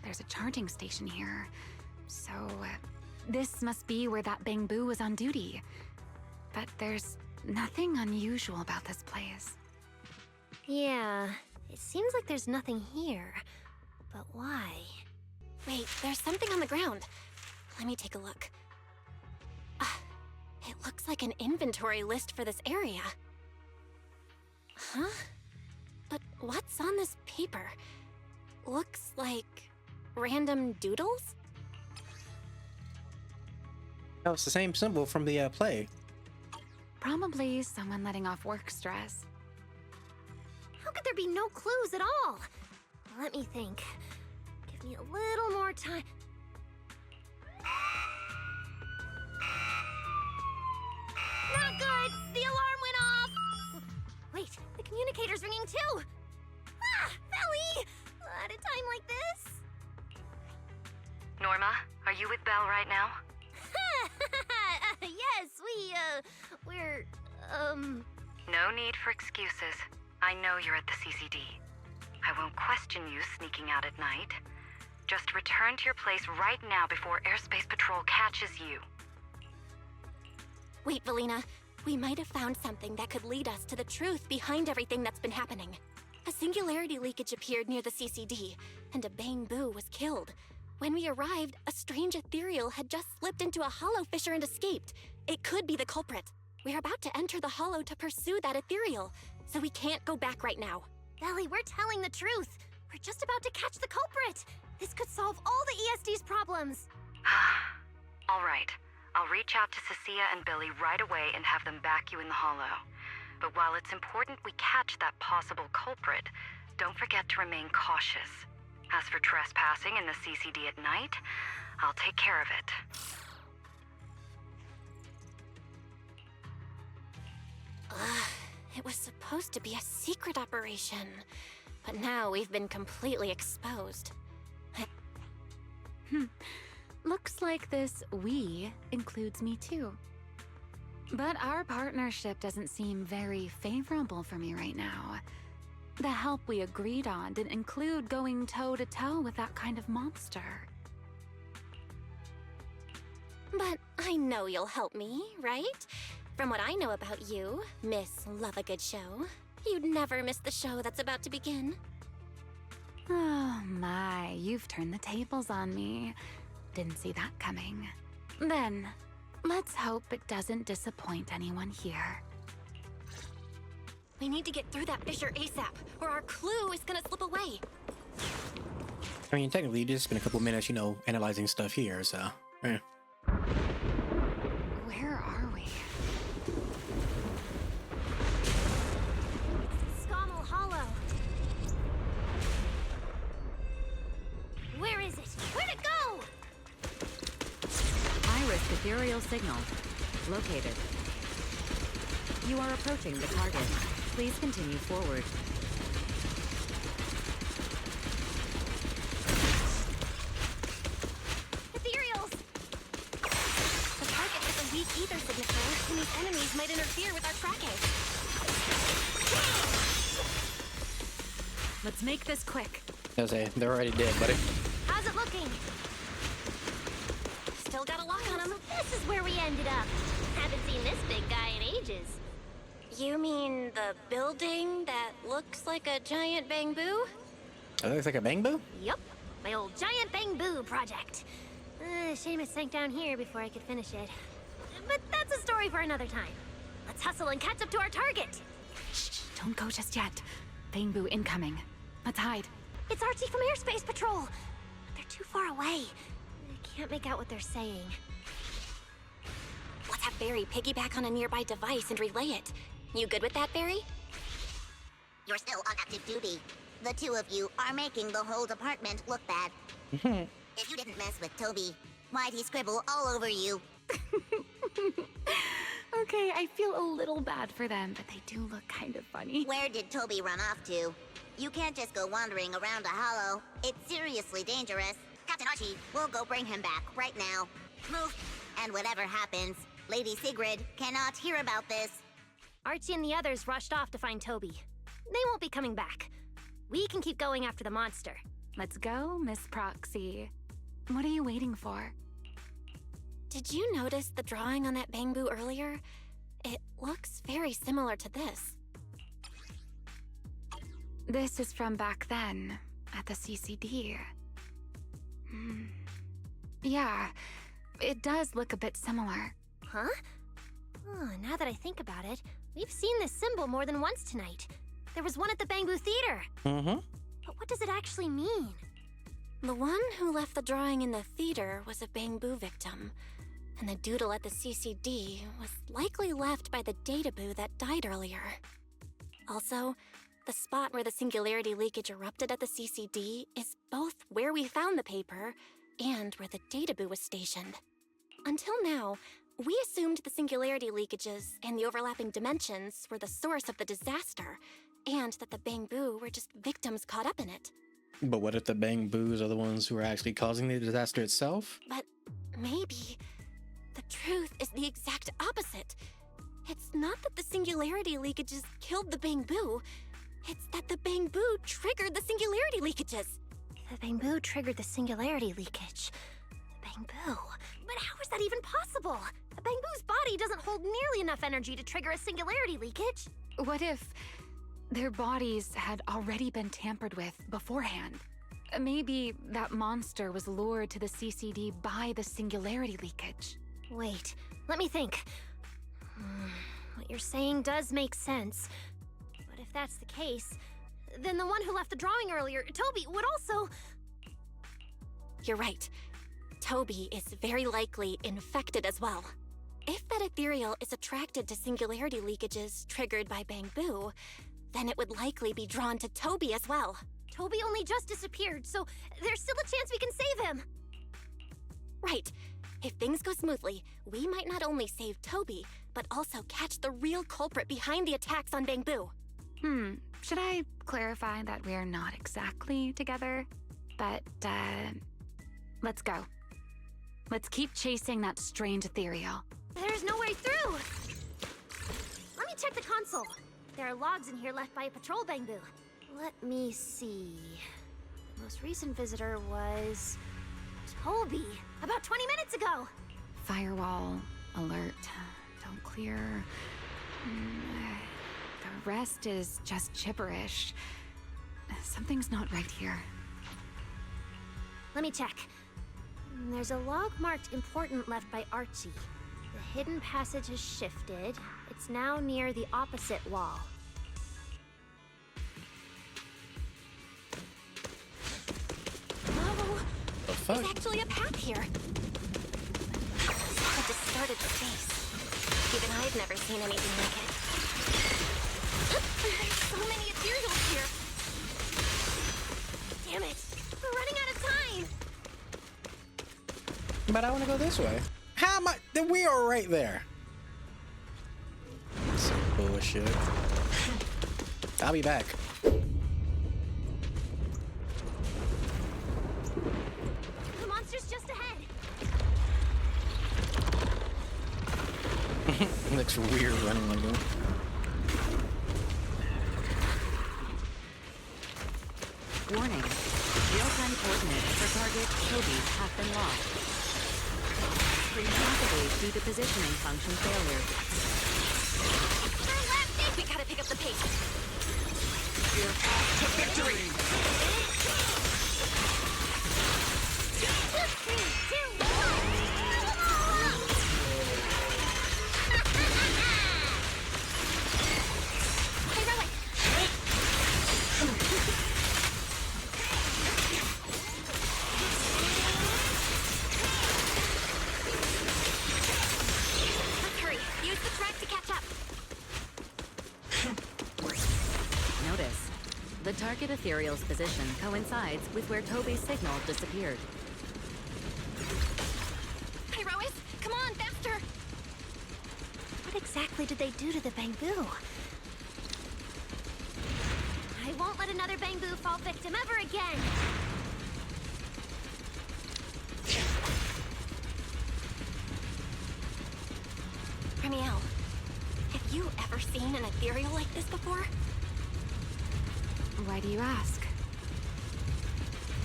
There's a charging station here. So, this must be where that Bangbu was on duty. But there's nothing unusual about this place. Yeah, it seems like there's nothing here. But why? Wait, there's something on the ground. Let me take a look. It looks like an inventory list for this area. Huh? But what's on this paper? Looks like random doodles? Oh, it's the same symbol from the play. Probably someone letting off work stress. How could there be no clues at all? Let me think. Give me a little more time. Not good! The alarm went off! Wait, the communicator's ringing too! Ah! Belly! At a time like this? Norma, are you with Belle right now? Yes, we're, No need for excuses. I know you're at the CCD. I won't question you sneaking out at night. Just return to your place right now before Airspace Patrol catches you. Wait, Valina. We might have found something that could lead us to the truth behind everything that's been happening. A singularity leakage appeared near the CCD, and a Bangbu was killed. When we arrived, a strange ethereal had just slipped into a hollow fissure and escaped. It could be the culprit. We're about to enter the hollow to pursue that ethereal, so we can't go back right now. Belly, we're telling the truth. We're just about to catch the culprit. This could solve all the ESD's problems. All right. I'll reach out to Cecilia and Billy right away and have them back you in the hollow. But while it's important we catch that possible culprit, don't forget to remain cautious. As for trespassing in the CCD at night, I'll take care of it. It was supposed to be a secret operation, but now we've been completely exposed. Looks like this "we" includes me too. But our partnership doesn't seem very favorable for me right now. The help we agreed on didn't include going toe-to-toe with that kind of monster. But I know you'll help me, right? From what I know about you, Miss Love a Good Show, you'd never miss the show that's about to begin. Oh my, you've turned the tables on me. Didn't see that coming. Then, let's hope it doesn't disappoint anyone here. We need to get through that fissure ASAP, or our clue is gonna slip away. I mean, technically, you just spent a couple minutes, analyzing stuff here, so. Where are we? Scommel Hollow. Where is it? Where'd it go? Iris ethereal signal. Located. You are approaching the target. Please continue forward. Ethereals! The target has a weak ether signature, and these enemies might interfere with our tracking. Let's make this quick. I was say, they're already dead, buddy. How's it looking? Still got a lock on him. This is where we ended up. Haven't seen this big guy in ages. You mean the building that looks like a giant Bangbu? That looks like a Bangbu? Yup, my old giant Bangbu project. Shame it sank down here before I could finish it. But that's a story for another time. Let's hustle and catch up to our target. Shh, don't go just yet. Bangbu incoming. Let's hide. It's RT from Airspace Patrol. They're too far away. I can't make out what they're saying. Let's have Barry piggyback on a nearby device and relay it. You good with that, Barry? You're still on active duty. The two of you are making the whole department look bad. If you didn't mess with Toby, why'd he scribble all over you? Okay, I feel a little bad for them, but they do look kind of funny. Where did Toby run off to? You can't just go wandering around a hollow. It's seriously dangerous. Captain Archie, we'll go bring him back right now. Move. And whatever happens, Lady Sigrid cannot hear about this. Archie and the others rushed off to find Toby. They won't be coming back. We can keep going after the monster. Let's go, Miss Proxy. What are you waiting for? Did you notice the drawing on that bamboo earlier? It looks very similar to this. This is from back then, at the CCD. Yeah, it does look a bit similar. Huh? Oh, now that I think about it, we've seen this symbol more than once tonight. There was one at the Bamboo Theater. But what does it actually mean? The one who left the drawing in the theater was a bamboo victim, and the doodle at the CCD was likely left by the databoo that died earlier. Also, the spot where the singularity leakage erupted at the CCD is both where we found the paper and where the databoo was stationed. Until now, we assumed the singularity leakages and the overlapping dimensions were the source of the disaster, and that the bamboo were just victims caught up in it. But what if the bamboos are the ones who are actually causing the disaster itself? But maybe the truth is the exact opposite. It's not that the singularity leakages killed the bamboo. It's that the bamboo triggered the singularity leakages. The bamboo triggered the singularity leakage. The bamboo? But how is that even possible? A bamboo's body doesn't hold nearly enough energy to trigger a singularity leakage. What if their bodies had already been tampered with beforehand? Maybe that monster was lured to the CCD by the singularity leakage. Wait, let me think. What you're saying does make sense. But if that's the case, then the one who left the drawing earlier, Toby, would also... You're right. Toby is very likely infected as well. If that ethereal is attracted to singularity leakages triggered by bamboo, then it would likely be drawn to Toby as well. Toby only just disappeared, so there's still a chance we can save him. Right. If things go smoothly, we might not only save Toby, but also catch the real culprit behind the attacks on bamboo. Should I clarify that we're not exactly together? But, let's go. Let's keep chasing that strange ethereal. There's no way through! Let me check the console. There are logs in here left by a patrol bamboo. Let me see. The most recent visitor was... Toby, about 20 minutes ago! Firewall, alert, don't clear. The rest is just gibberish. Something's not right here. Let me check. There's a log marked important left by Archie. The hidden passage has shifted. It's now near the opposite wall. Oh, the fuck? There's actually a path here. Such a distorted space. Even I've never seen anything like it. There's so many ethereals here. Damn it. We're running out of time. But I want to go this way. How am I? We are right there. Some bullshit. I'll be back. The monster's just ahead. Looks weird running like that. Warning. Real-time coordinates for target Toby have been lost. Possibly due to positioning function failure. Turn left! We gotta pick up the pace. Your path to victory! 3, 2, 1. Hey, Rowan! target ethereal's position coincides with where Toby's signal disappeared. Pyrois, come on, faster! What exactly did they do to the bamboo? I won't let another bamboo fall victim ever again! Ramiel, have you ever seen an ethereal like this before? Why do you ask?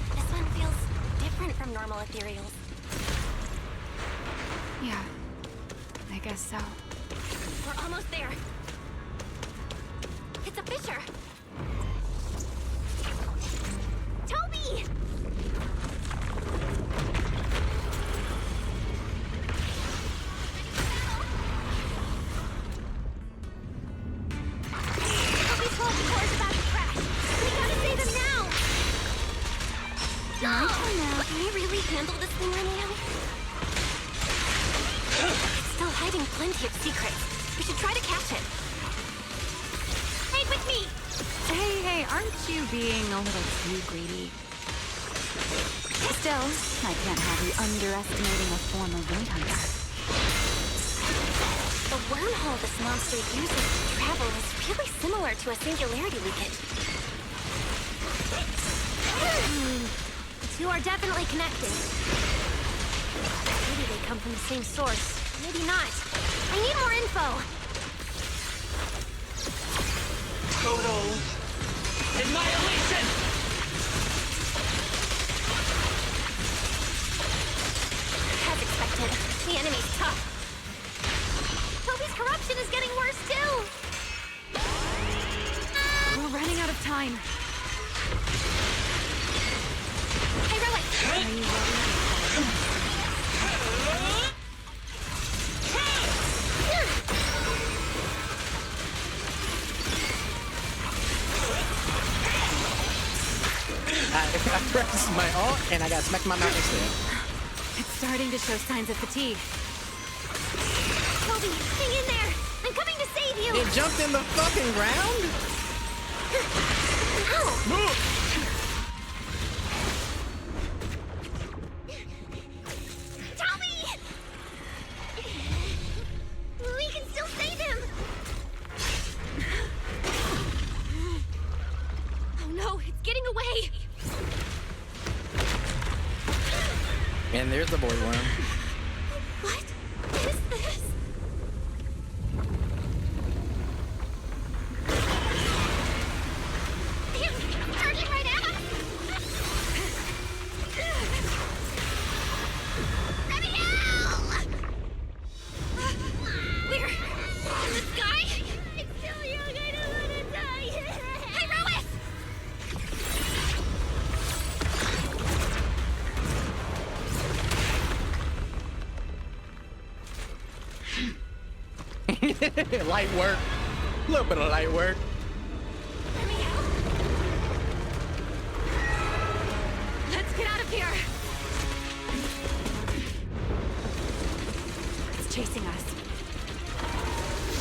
This one feels different from normal ethereals. Yeah, I guess so. We're almost there. It's a fissure. Toby! Toby's whole core is about to crash. We gotta save him now! No! Can we really handle this thing, Ramiel? It's still hiding plenty of secrets. We should try to catch it. Stay with me! Hey, aren't you being a little too greedy? Still, I can't have you underestimating a former raid hunter. The wormhole this monster uses to travel is really similar to a singularity leakage. The two are definitely connected. Maybe they come from the same source. Maybe not. I need more info. Total annihilation! As expected, the enemy's tough. Toby's corruption is getting worse too! We're running out of time. Heroic! Are you ready? I pressed my ult and I got smacked in my mouth instead. It's starting to show signs of fatigue. Toby, hang in there! I'm coming to save you! It jumped in the fucking ground? Ow! Toby! We can still save him! Oh no, it's getting away! And there's the void worm. What is this? It's charging right at us! Ramiel! We're in the sky? It's still young, I don't want to die! Pyrois! Light work. A little bit of light work. Let's get out of here! It's chasing us.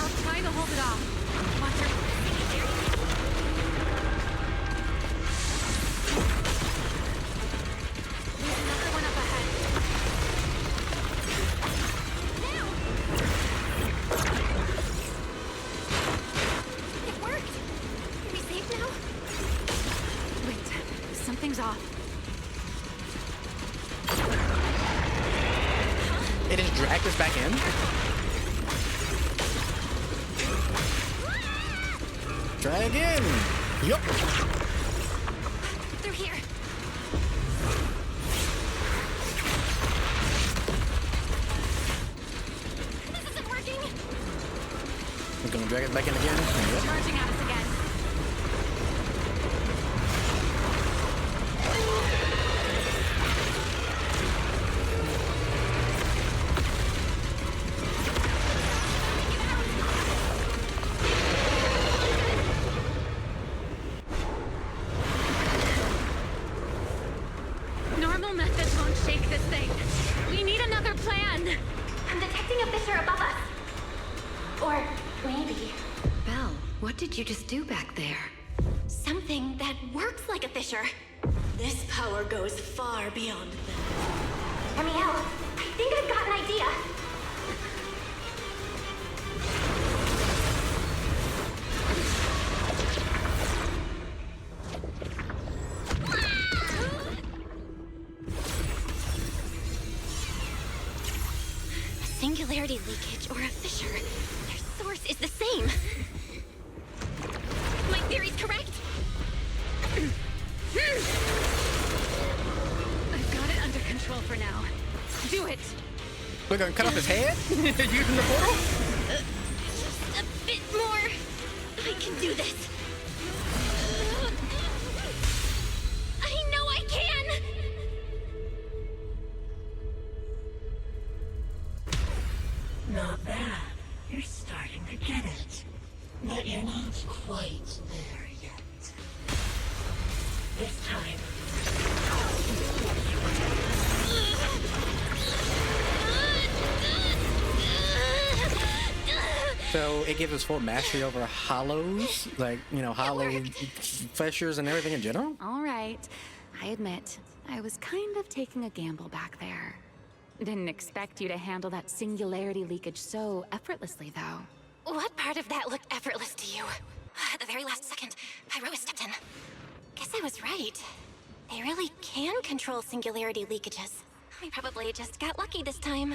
I'll try to hold it off. Watch your... There's another one up ahead. It worked! Are we safe now? Wait, something's off. It just dragged us back in? Try again. Yup. They're here. This isn't working. We're gonna drag it back in again. Yep. Charging at us again. Normal methods won't shake this thing. We need another plan. I'm detecting a fissure above us. Or maybe. Belle, what did you just do back there? something that works like a fissure. This power goes far beyond that. Amiel, I think I've got an idea. A singularity leakage or a fissure. Their source is the same. My theory's correct. I've got it under control for now. Do it! We're gonna cut off his head? Using the portal? Just a bit more. I can do this. I know I can! Not bad. You're starting to get it. But you're not quite there yet. This time. So it gives us full mastery over hollows, like, you know, hollow fissures and everything in general? All right. I admit, I was kind of taking a gamble back there. Didn't expect you to handle that singularity leakage so effortlessly, though. What part of that looked effortless to you? At the very last second, pyrois stepped in. Guess I was right. They really can control singularity leakages. We probably just got lucky this time.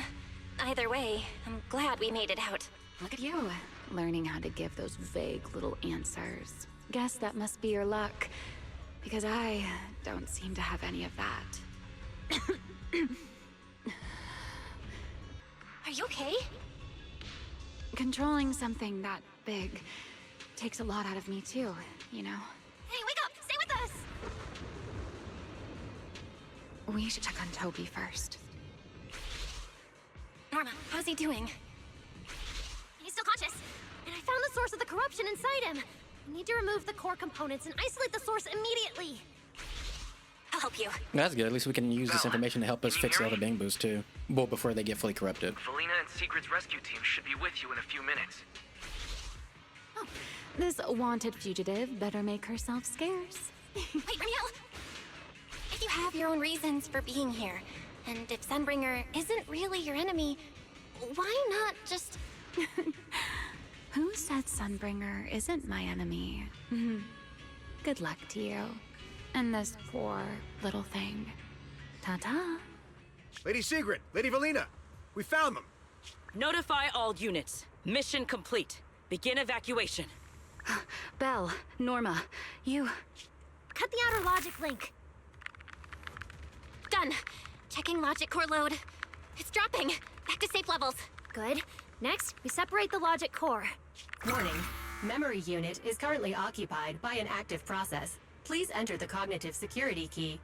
Either way, I'm glad we made it out. Look at you, learning how to give those vague little answers. Guess that must be your luck, because I don't seem to have any of that. Are you okay? Controlling something that big takes a lot out of me too, you know? Hey, wake up! Stay with us! We should check on Toby first. Norma, how's he doing? He's still conscious. And I found the source of the corruption inside him. We need to remove the core components and isolate the source immediately. I'll help you. That's good. At least we can use this information to help us fix the other Bangbus too. Well, before they get fully corrupted. Felina and Secret's rescue team should be with you in a few minutes. Oh, this wanted fugitive better make herself scarce. Wait, Ramiel! If you have your own reasons for being here, and if Sunbringer isn't really your enemy, why not just... Who said Sunbringer isn't my enemy? Good luck to you. And this poor little thing. Ta-ta. Lady Secret, Lady Valina, we found them. Notify all units. Mission complete. Begin evacuation. Belle, Norma, you... Cut the outer logic link. Done. Checking logic core load. It's dropping. Back to safe levels. Good. Next, we separate the logic core. Warning. Memory unit is currently occupied by an active process. Please enter the cognitive security key.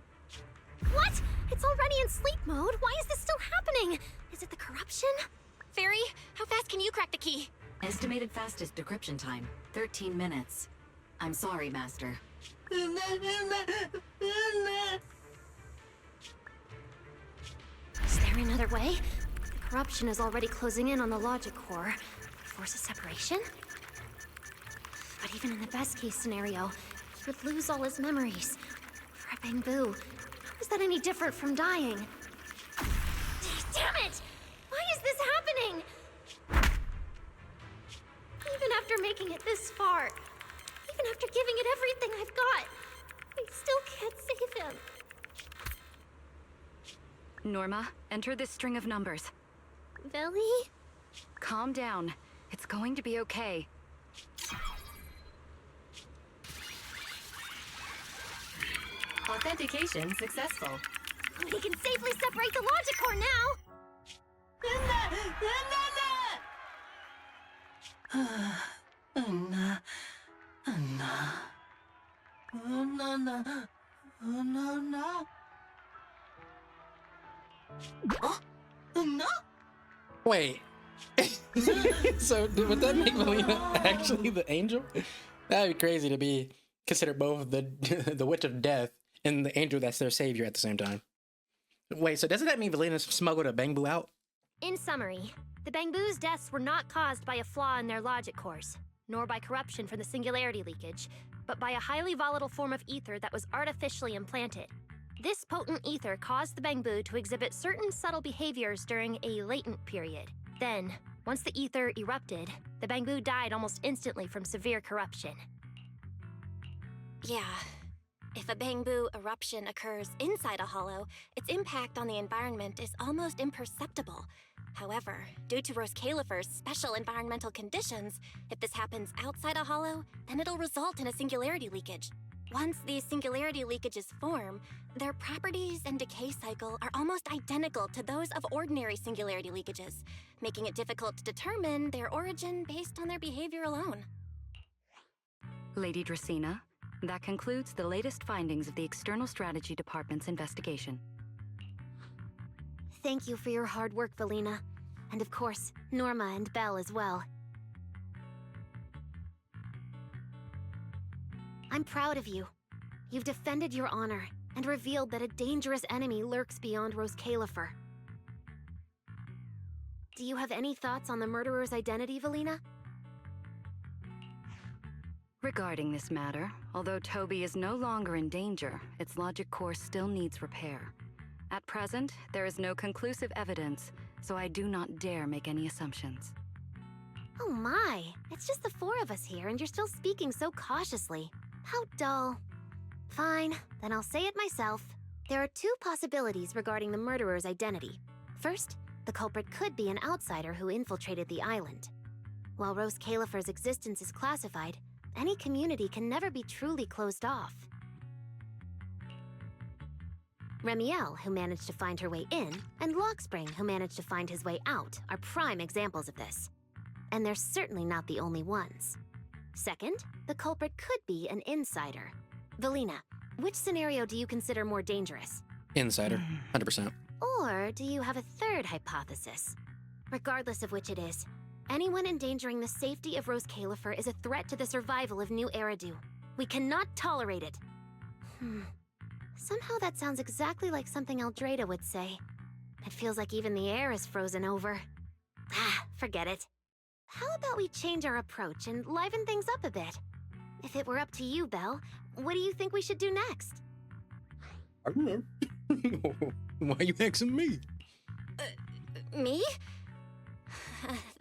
What? It's already in sleep mode. Why is this still happening? Is it the corruption? Fairy, how fast can you crack the key? Estimated fastest decryption time, 13 minutes. I'm sorry, Master. Is there another way? The corruption is already closing in on the logic core. Force a separation? But even in the best case scenario, he would lose all his memories. For a Bangbu, how is that any different from dying? Damn it! Why is this happening? Even after making it this far, even after giving it everything I've got, I still can't save him. Norma, enter this string of numbers. Villy? Calm down. It's going to be okay. Authentication successful. We can safely separate the logic core now! Wait. So would that make Melina actually the angel? That'd be crazy to be considered both the the witch of death and the angel that's their savior at the same time. Wait, so doesn't that mean Valina smuggled a Bangbu out? In summary, the Bangbu's deaths were not caused by a flaw in their logic cores. nor by corruption from the singularity leakage, but by a highly volatile form of ether that was artificially implanted. This potent ether caused the Bangbu to exhibit certain subtle behaviors during a latent period. Then, once the ether erupted, the Bangbu died almost instantly from severe corruption. Yeah. If a Bangbu eruption occurs inside a hollow, its impact on the environment is almost imperceptible. However, due to Roscalifer's special environmental conditions, if this happens outside a hollow, then it'll result in a singularity leakage. Once these singularity leakages form, their properties and decay cycle are almost identical to those of ordinary singularity leakages, making it difficult to determine their origin based on their behavior alone. Lady Dracena, that concludes the latest findings of the External Strategy Department's investigation. Thank you for your hard work, Valina. And of course, Norma and Belle as well. I'm proud of you. You've defended your honor and revealed that a dangerous enemy lurks beyond Roscalifer. Do you have any thoughts on the murderer's identity, Valina? Regarding this matter, although Toby is no longer in danger, its logic core still needs repair. At present, there is no conclusive evidence, so I do not dare make any assumptions. Oh my, it's just the four of us here and you're still speaking so cautiously. How dull. Fine, then I'll say it myself. There are two possibilities regarding the murderer's identity. First, the culprit could be an outsider who infiltrated the island. While Roscalifer's existence is classified, any community can never be truly closed off. Remiel, who managed to find her way in, and Lockspring, who managed to find his way out, are prime examples of this. And they're certainly not the only ones. Second, the culprit could be an insider. Valina, which scenario do you consider more dangerous? Insider, 100%. Or do you have a third hypothesis? Regardless of which it is, anyone endangering the safety of Roscalifer is a threat to the survival of New Eridu. We cannot tolerate it. Somehow that sounds exactly like something Eldrada would say. It feels like even the air is frozen over. Forget it. How about we change our approach and liven things up a bit? If it were up to you, Belle, what do you think we should do next? I don't know. Why are you asking me? Me?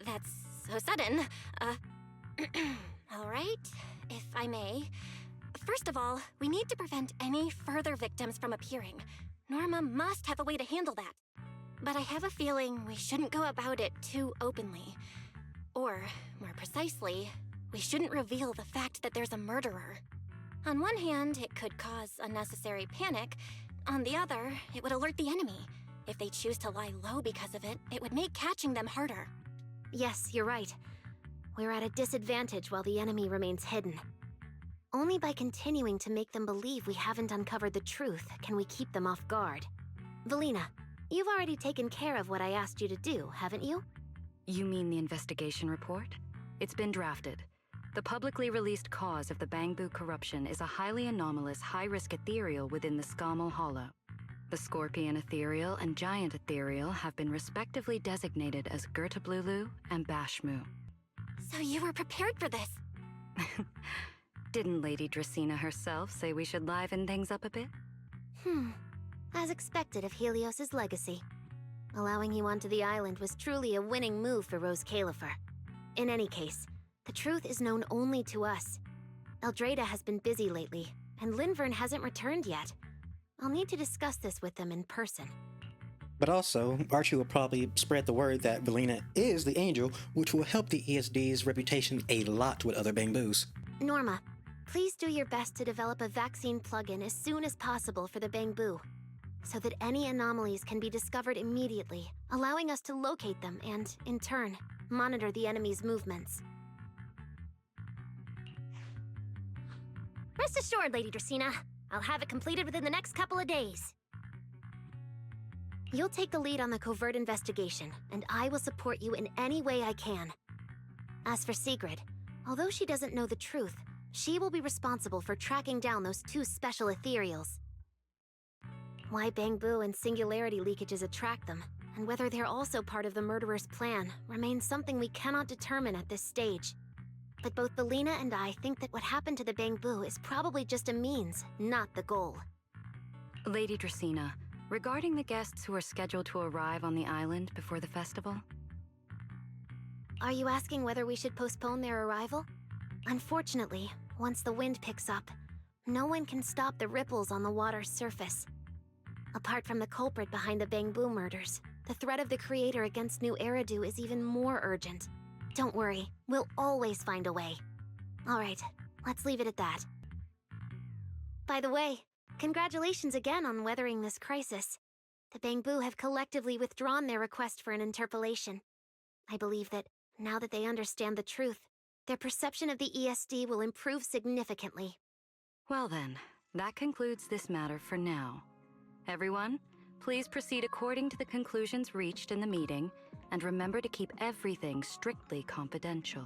That's so sudden. All right, if I may. First of all, we need to prevent any further victims from appearing. Norma must have a way to handle that. But I have a feeling we shouldn't go about it too openly. Or, more precisely, we shouldn't reveal the fact that there's a murderer. On one hand, it could cause unnecessary panic. On the other, it would alert the enemy. If they choose to lie low because of it, it would make catching them harder. Yes, you're right. We're at a disadvantage while the enemy remains hidden. Only by continuing to make them believe we haven't uncovered the truth can we keep them off guard. Valina, you've already taken care of what I asked you to do, haven't you? You mean the investigation report? It's been drafted. The publicly released cause of the Bangbu corruption is a highly anomalous, high-risk ethereal within the Scamal Hollow. The Scorpion Ethereal and Giant Ethereal have been respectively designated as Gertablulu and Bashmu. So you were prepared for this? Didn't Lady Dracena herself say we should liven things up a bit? As expected of Helios's legacy. Allowing you onto the island was truly a winning move for Roscalifer. In any case, the truth is known only to us. Eldrada has been busy lately, and Linvern hasn't returned yet. I'll need to discuss this with them in person. But also, Archie will probably spread the word that Valina is the angel, which will help the ESD's reputation a lot with other Bangbus. Norma, please do your best to develop a vaccine plugin as soon as possible for the Bangbu, so that any anomalies can be discovered immediately, allowing us to locate them and, in turn, monitor the enemy's movements. Rest assured, Lady Dracena. I'll have it completed within the next couple of days. You'll take the lead on the covert investigation, and I will support you in any way I can. As for Sigrid, although she doesn't know the truth, she will be responsible for tracking down those two special ethereals. Why Bangbu and singularity leakages attract them, and whether they're also part of the murderer's plan, remains something we cannot determine at this stage. but both Belina and I think that what happened to the Bangbu is probably just a means, not the goal. Lady Dracena, regarding the guests who are scheduled to arrive on the island before the festival? Are you asking whether we should postpone their arrival? Unfortunately, once the wind picks up, no one can stop the ripples on the water's surface. Apart from the culprit behind the Bangbu murders, the threat of the Creator against New Eridu is even more urgent. Don't worry, we'll always find a way. Alright, let's leave it at that. By the way, congratulations again on weathering this crisis. The Bangbu have collectively withdrawn their request for an interpolation. I believe that, now that they understand the truth, their perception of the ESD will improve significantly. Well then, that concludes this matter for now. Everyone, please proceed according to the conclusions reached in the meeting, and remember to keep everything strictly confidential.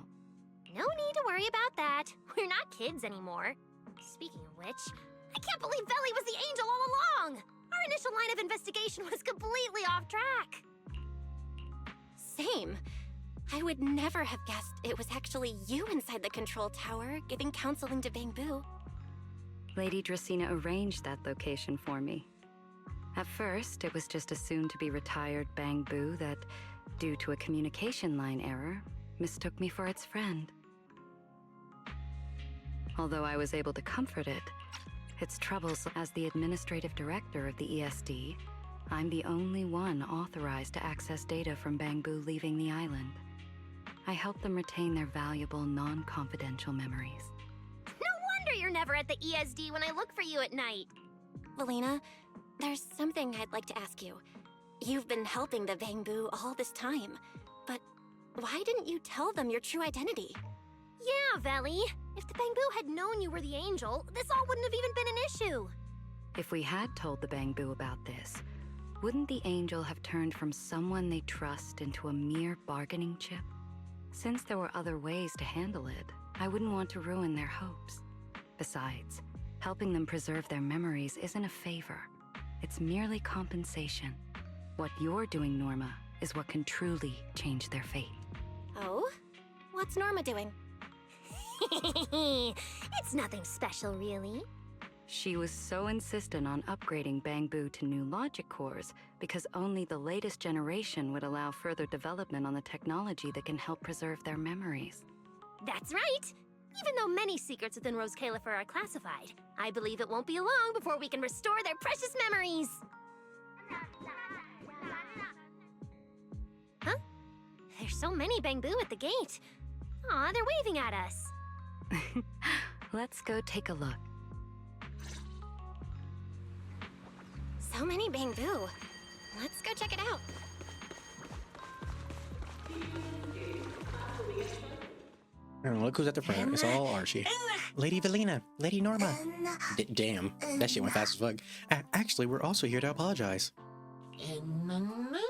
No need to worry about that. We're not kids anymore. Speaking of which, I can't believe Belly was the angel all along! Our initial line of investigation was completely off track. Same. I would never have guessed it was actually you inside the control tower giving counseling to Bangbu. Lady Dracena arranged that location for me. At first, it was just a soon-to-be-retired Bangbu that, due to a communication line error, mistook me for its friend. Although I was able to comfort it, its troubles as the administrative director of the ESD, I'm the only one authorized to access data from Bangbu leaving the island. I help them retain their valuable, non-confidential memories. No wonder you're never at the ESD when I look for you at night. Valina, there's something I'd like to ask you. You've been helping the Bangbu all this time, but why didn't you tell them your true identity? Yeah, Veli. If the Bangbu had known you were the angel, this all wouldn't have even been an issue. If we had told the Bangbu about this, wouldn't the angel have turned from someone they trust into a mere bargaining chip? Since there were other ways to handle it, I wouldn't want to ruin their hopes. Besides, helping them preserve their memories isn't a favor. It's merely compensation. What you're doing, Norma, is what can truly change their fate. Oh? What's Norma doing? It's nothing special, really. She was so insistent on upgrading Bangbu to new logic cores because only the latest generation would allow further development on the technology that can help preserve their memories. That's right! Even though many secrets within Rose Califer are classified, I believe it won't be long before we can restore their precious memories! Huh? There's so many Bangbu at the gate. Aw, they're waving at us. Let's go take a look. So many Bangbu. Let's go check it out. Oh, look who's at the front. It's all Archie. Lady Valina, Lady Norma. Damn, that shit went fast as fuck. Actually, we're also here to apologize.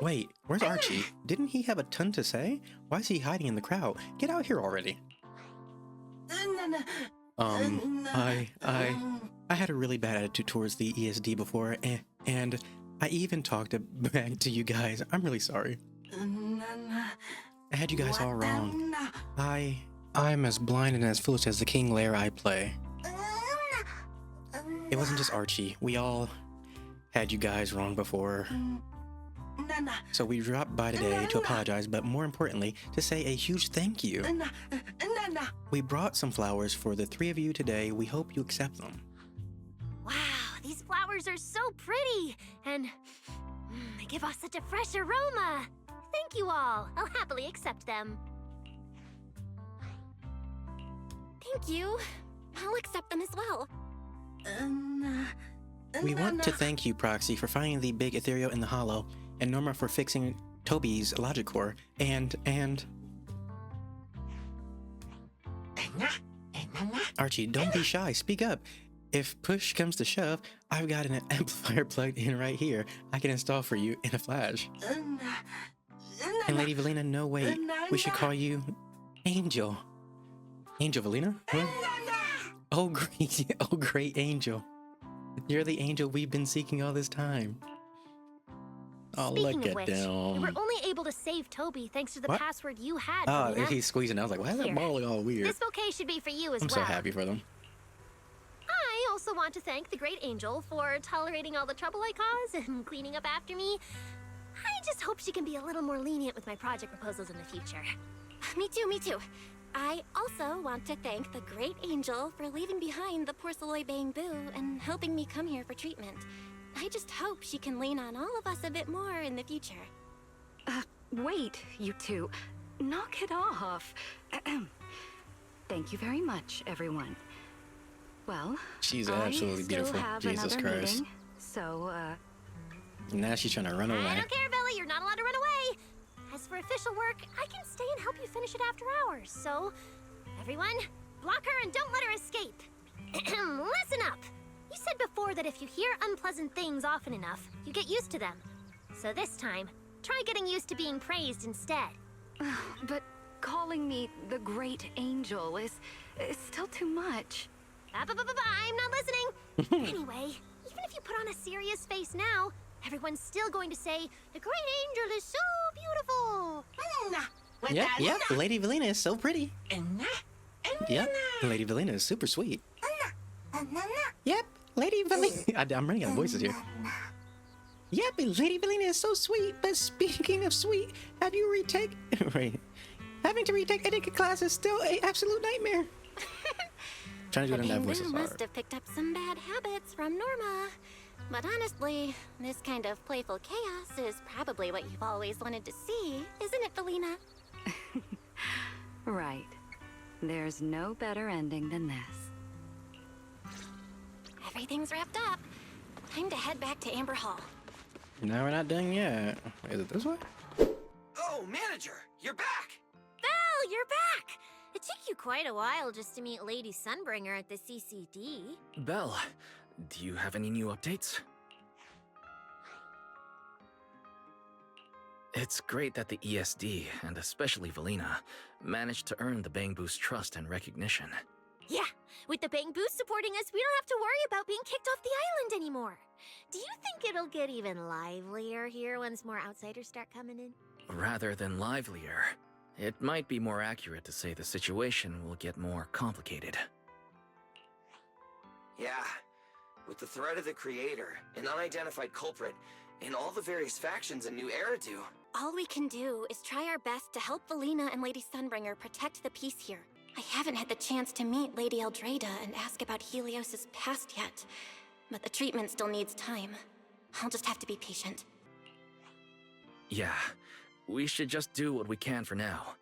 Wait, where's Archie? Didn't he have a ton to say? Why is he hiding in the crowd? Get out here already. I had a really bad attitude towards the ESD before, and I even talked back to you guys. I'm really sorry. I had you guys all wrong. I'm as blind and as foolish as the King Lair I play. It wasn't just Archie. We all had you guys wrong before. So we dropped by today to apologize, but more importantly, to say a huge thank you. We brought some flowers for the three of you today. We hope you accept them. Wow, these flowers are so pretty, and they give off such a fresh aroma. Thank you all. I'll happily accept them. Thank you. I'll accept them as well. We want to thank you, Proxy, for finding the big ethereal in the hollow, and Norma for fixing Toby's logic core, and... Archie, don't be shy. Speak up. If push comes to shove, I've got an amplifier plugged in right here. I can install for you in a flash. And Lady Valina, no wait. We should call you Angel. Angel Valina? Huh? Oh great Angel. You're the angel we've been seeking all this time. Oh, Speaking look of at which, them. we were only able to save Toby thanks to the What? password you had. Oh, Felina. he's squeezing. I was like, why is that Here. ball all weird? This bouquet should be for you as I'm well. so happy for them. I also want to thank the Great Angel for tolerating all the trouble I cause and cleaning up after me. I just hope she can be a little more lenient with my project proposals in the future. Me too, me too. I also want to thank the Great Angel for leaving behind the porcelain bamboo and helping me come here for treatment. I just hope she can lean on all of us a bit more in the future. Wait, you two. Knock it off. Thank you very much, everyone. Well, She's I absolutely still beautiful. have Jesus another Christ. meeting, so, Now she's trying to run I away. don't care, Billy. You're not allowed to run away. As for official work, I can stay and help you finish it after hours. So, everyone, block her and don't let her escape. Listen up. You said before that if you hear unpleasant things often enough, you get used to them. So this time, try getting used to being praised instead. but calling me the Great Angel is still too much. I'm not listening. Anyway, even if you put on a serious face now, everyone's still going to say, the Great Angel is so beautiful. Yep, Lady Valina is so pretty. Yep, Lady Valina is super sweet. Yep, Lady Valina. I'm running out of voices here. Yep, Lady Valina is so sweet. But speaking of sweet, have you retake? Right, having to retake etiquette class is still an absolute nightmare. Trying to do it in that voice is must hard. have picked up some bad habits from Norma. But honestly, this kind of playful chaos is probably what you've always wanted to see, isn't it, Felina? Right. There's no better ending than this. Everything's wrapped up. Time to head back to Amber Hall. No, we're not done yet. Is it this way? Oh, manager, you're back! Belle, you're back! It took you quite a while just to meet Lady Sunbringer at the CCD. Belle, do you have any new updates? It's great that the ESD, and especially Valina, managed to earn the Bangbu's trust and recognition. Yeah, with the Bangboos supporting us, we don't have to worry about being kicked off the island anymore. Do you think it'll get even livelier here once more outsiders start coming in? Rather than livelier, it might be more accurate to say the situation will get more complicated. Yeah, with the threat of the Creator, an unidentified culprit, and all the various factions in New Eridu. All we can do is try our best to help Valina and Lady Sunbringer protect the peace here. I haven't had the chance to meet Lady Eldrada and ask about Helios's past yet, but the treatment still needs time. I'll just have to be patient. Yeah, we should just do what we can for now.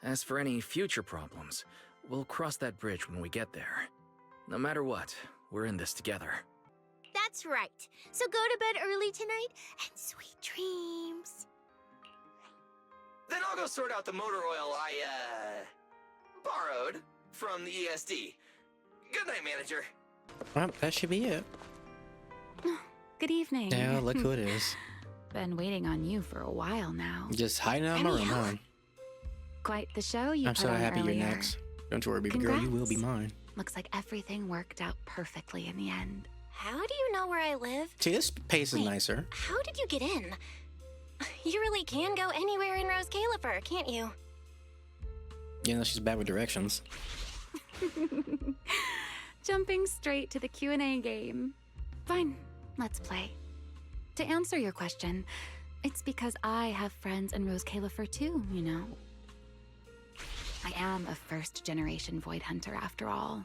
As for any future problems, we'll cross that bridge when we get there. No matter what, we're in this together. That's right. So go to bed early tonight and sweet dreams. Then I'll go sort out the motor oil I, borrowed from the ESD. Good night, manager. Well, that should be it. Good evening. Yeah, look who it is. Been waiting on you for a while now. Just hiding out in my room, huh? Quite the show you I'm put so on happy earlier. you're next. Don't you worry, baby girl, you will be Congrats. mine. Looks like everything worked out perfectly in the end. How do you know where I live? See, this pace is nicer. How did you get in? You really can go anywhere in Rose Califer, can't you? You know, she's bad with directions. Jumping straight to the Q&A game. Fine, let's play. To answer your question, it's because I have friends in Rose Califer too, you know. I am a first-generation Void Hunter after all.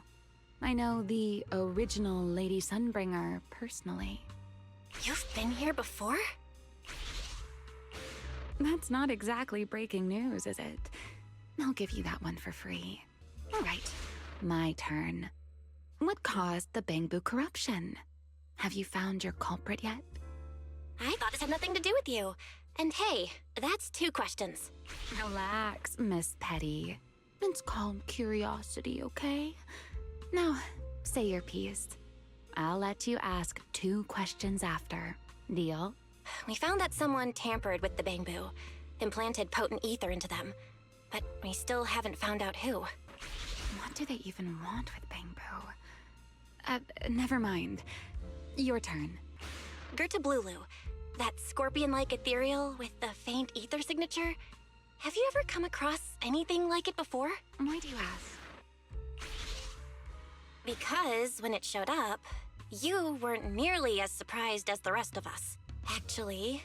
I know the original Lady Sunbringer personally. You've been here before? That's not exactly breaking news, is it? I'll give you that one for free. All right, my turn. What caused the Bangbu corruption? Have you found your culprit yet? I thought this had nothing to do with you. And hey, that's 2 questions. Relax, Miss Petty. It's called curiosity, okay? Now, say your piece. I'll let you ask 2 questions after. Deal? We found that someone tampered with the Bangbu, implanted potent ether into them, but we still haven't found out who. What do they even want with Bangbu? Never mind. Your turn. Gerta Blulu. That scorpion-like ethereal with the faint ether signature? Have you ever come across anything like it before? Why do you ask? Because when it showed up, you weren't nearly as surprised as the rest of us. Actually,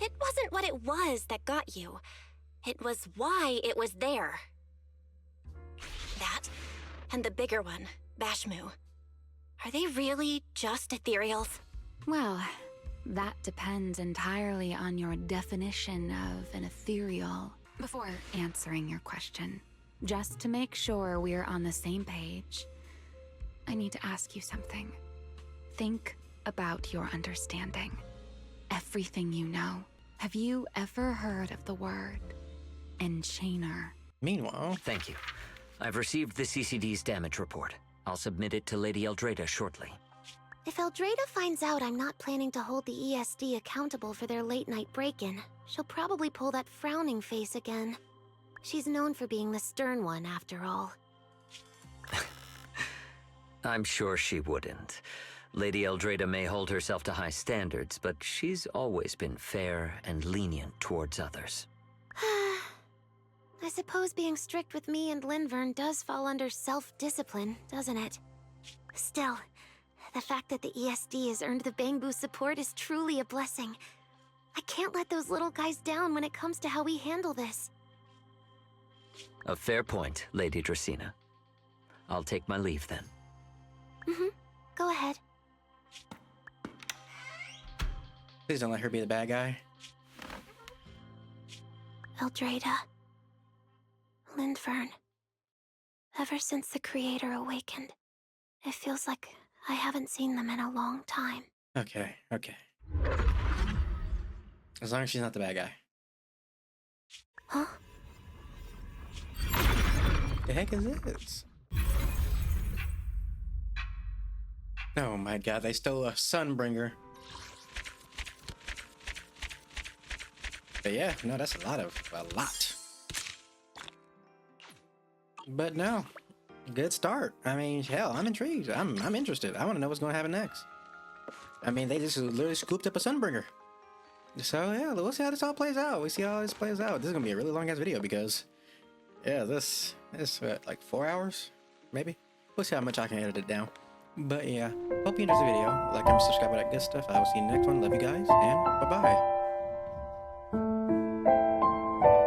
it wasn't what it was that got you. It was why it was there. That, and the bigger one, Bashmu. Are they really just ethereals? Well, that depends entirely on your definition of an ethereal. Before answering your question, just to make sure we're on the same page, I need to ask you something. Think about your understanding. Everything you know. Have you ever heard of the word enchainer? Meanwhile... Thank you. I've received the CCD's damage report. I'll submit it to Lady Eldrada shortly. If Eldrada finds out I'm not planning to hold the ESD accountable for their late-night break-in, she'll probably pull that frowning face again. She's known for being the stern one, after all. I'm sure she wouldn't. Lady Eldrada may hold herself to high standards, but she's always been fair and lenient towards others. I suppose being strict with me and Linvern does fall under self-discipline, doesn't it? Still, the fact that the ESD has earned the Bangbu support is truly a blessing. I can't let those little guys down when it comes to how we handle this. A fair point, Lady Dracena. I'll take my leave then. Go ahead. Please don't let her be the bad guy. Eldrada. Linvern. Ever since the Creator awakened, it feels like I haven't seen them in a long time. Okay. As long as she's not the bad guy. Huh? The heck is this? Oh my god, they stole a Sunbringer. But yeah, no, that's a lot. But no, good start. I mean, hell, I'm intrigued. I'm interested. I want to know what's going to happen next. I mean, they just literally scooped up a Sunbringer. So yeah, we'll see how this all plays out. We see how this plays out. This is gonna be a really long ass video because, yeah, this is what, like 4 hours, maybe. We'll see how much I can edit it down. But yeah, hope you enjoyed the video. Like, comment, subscribe, all that good stuff. I will see you in the next one. Love you guys, and bye bye.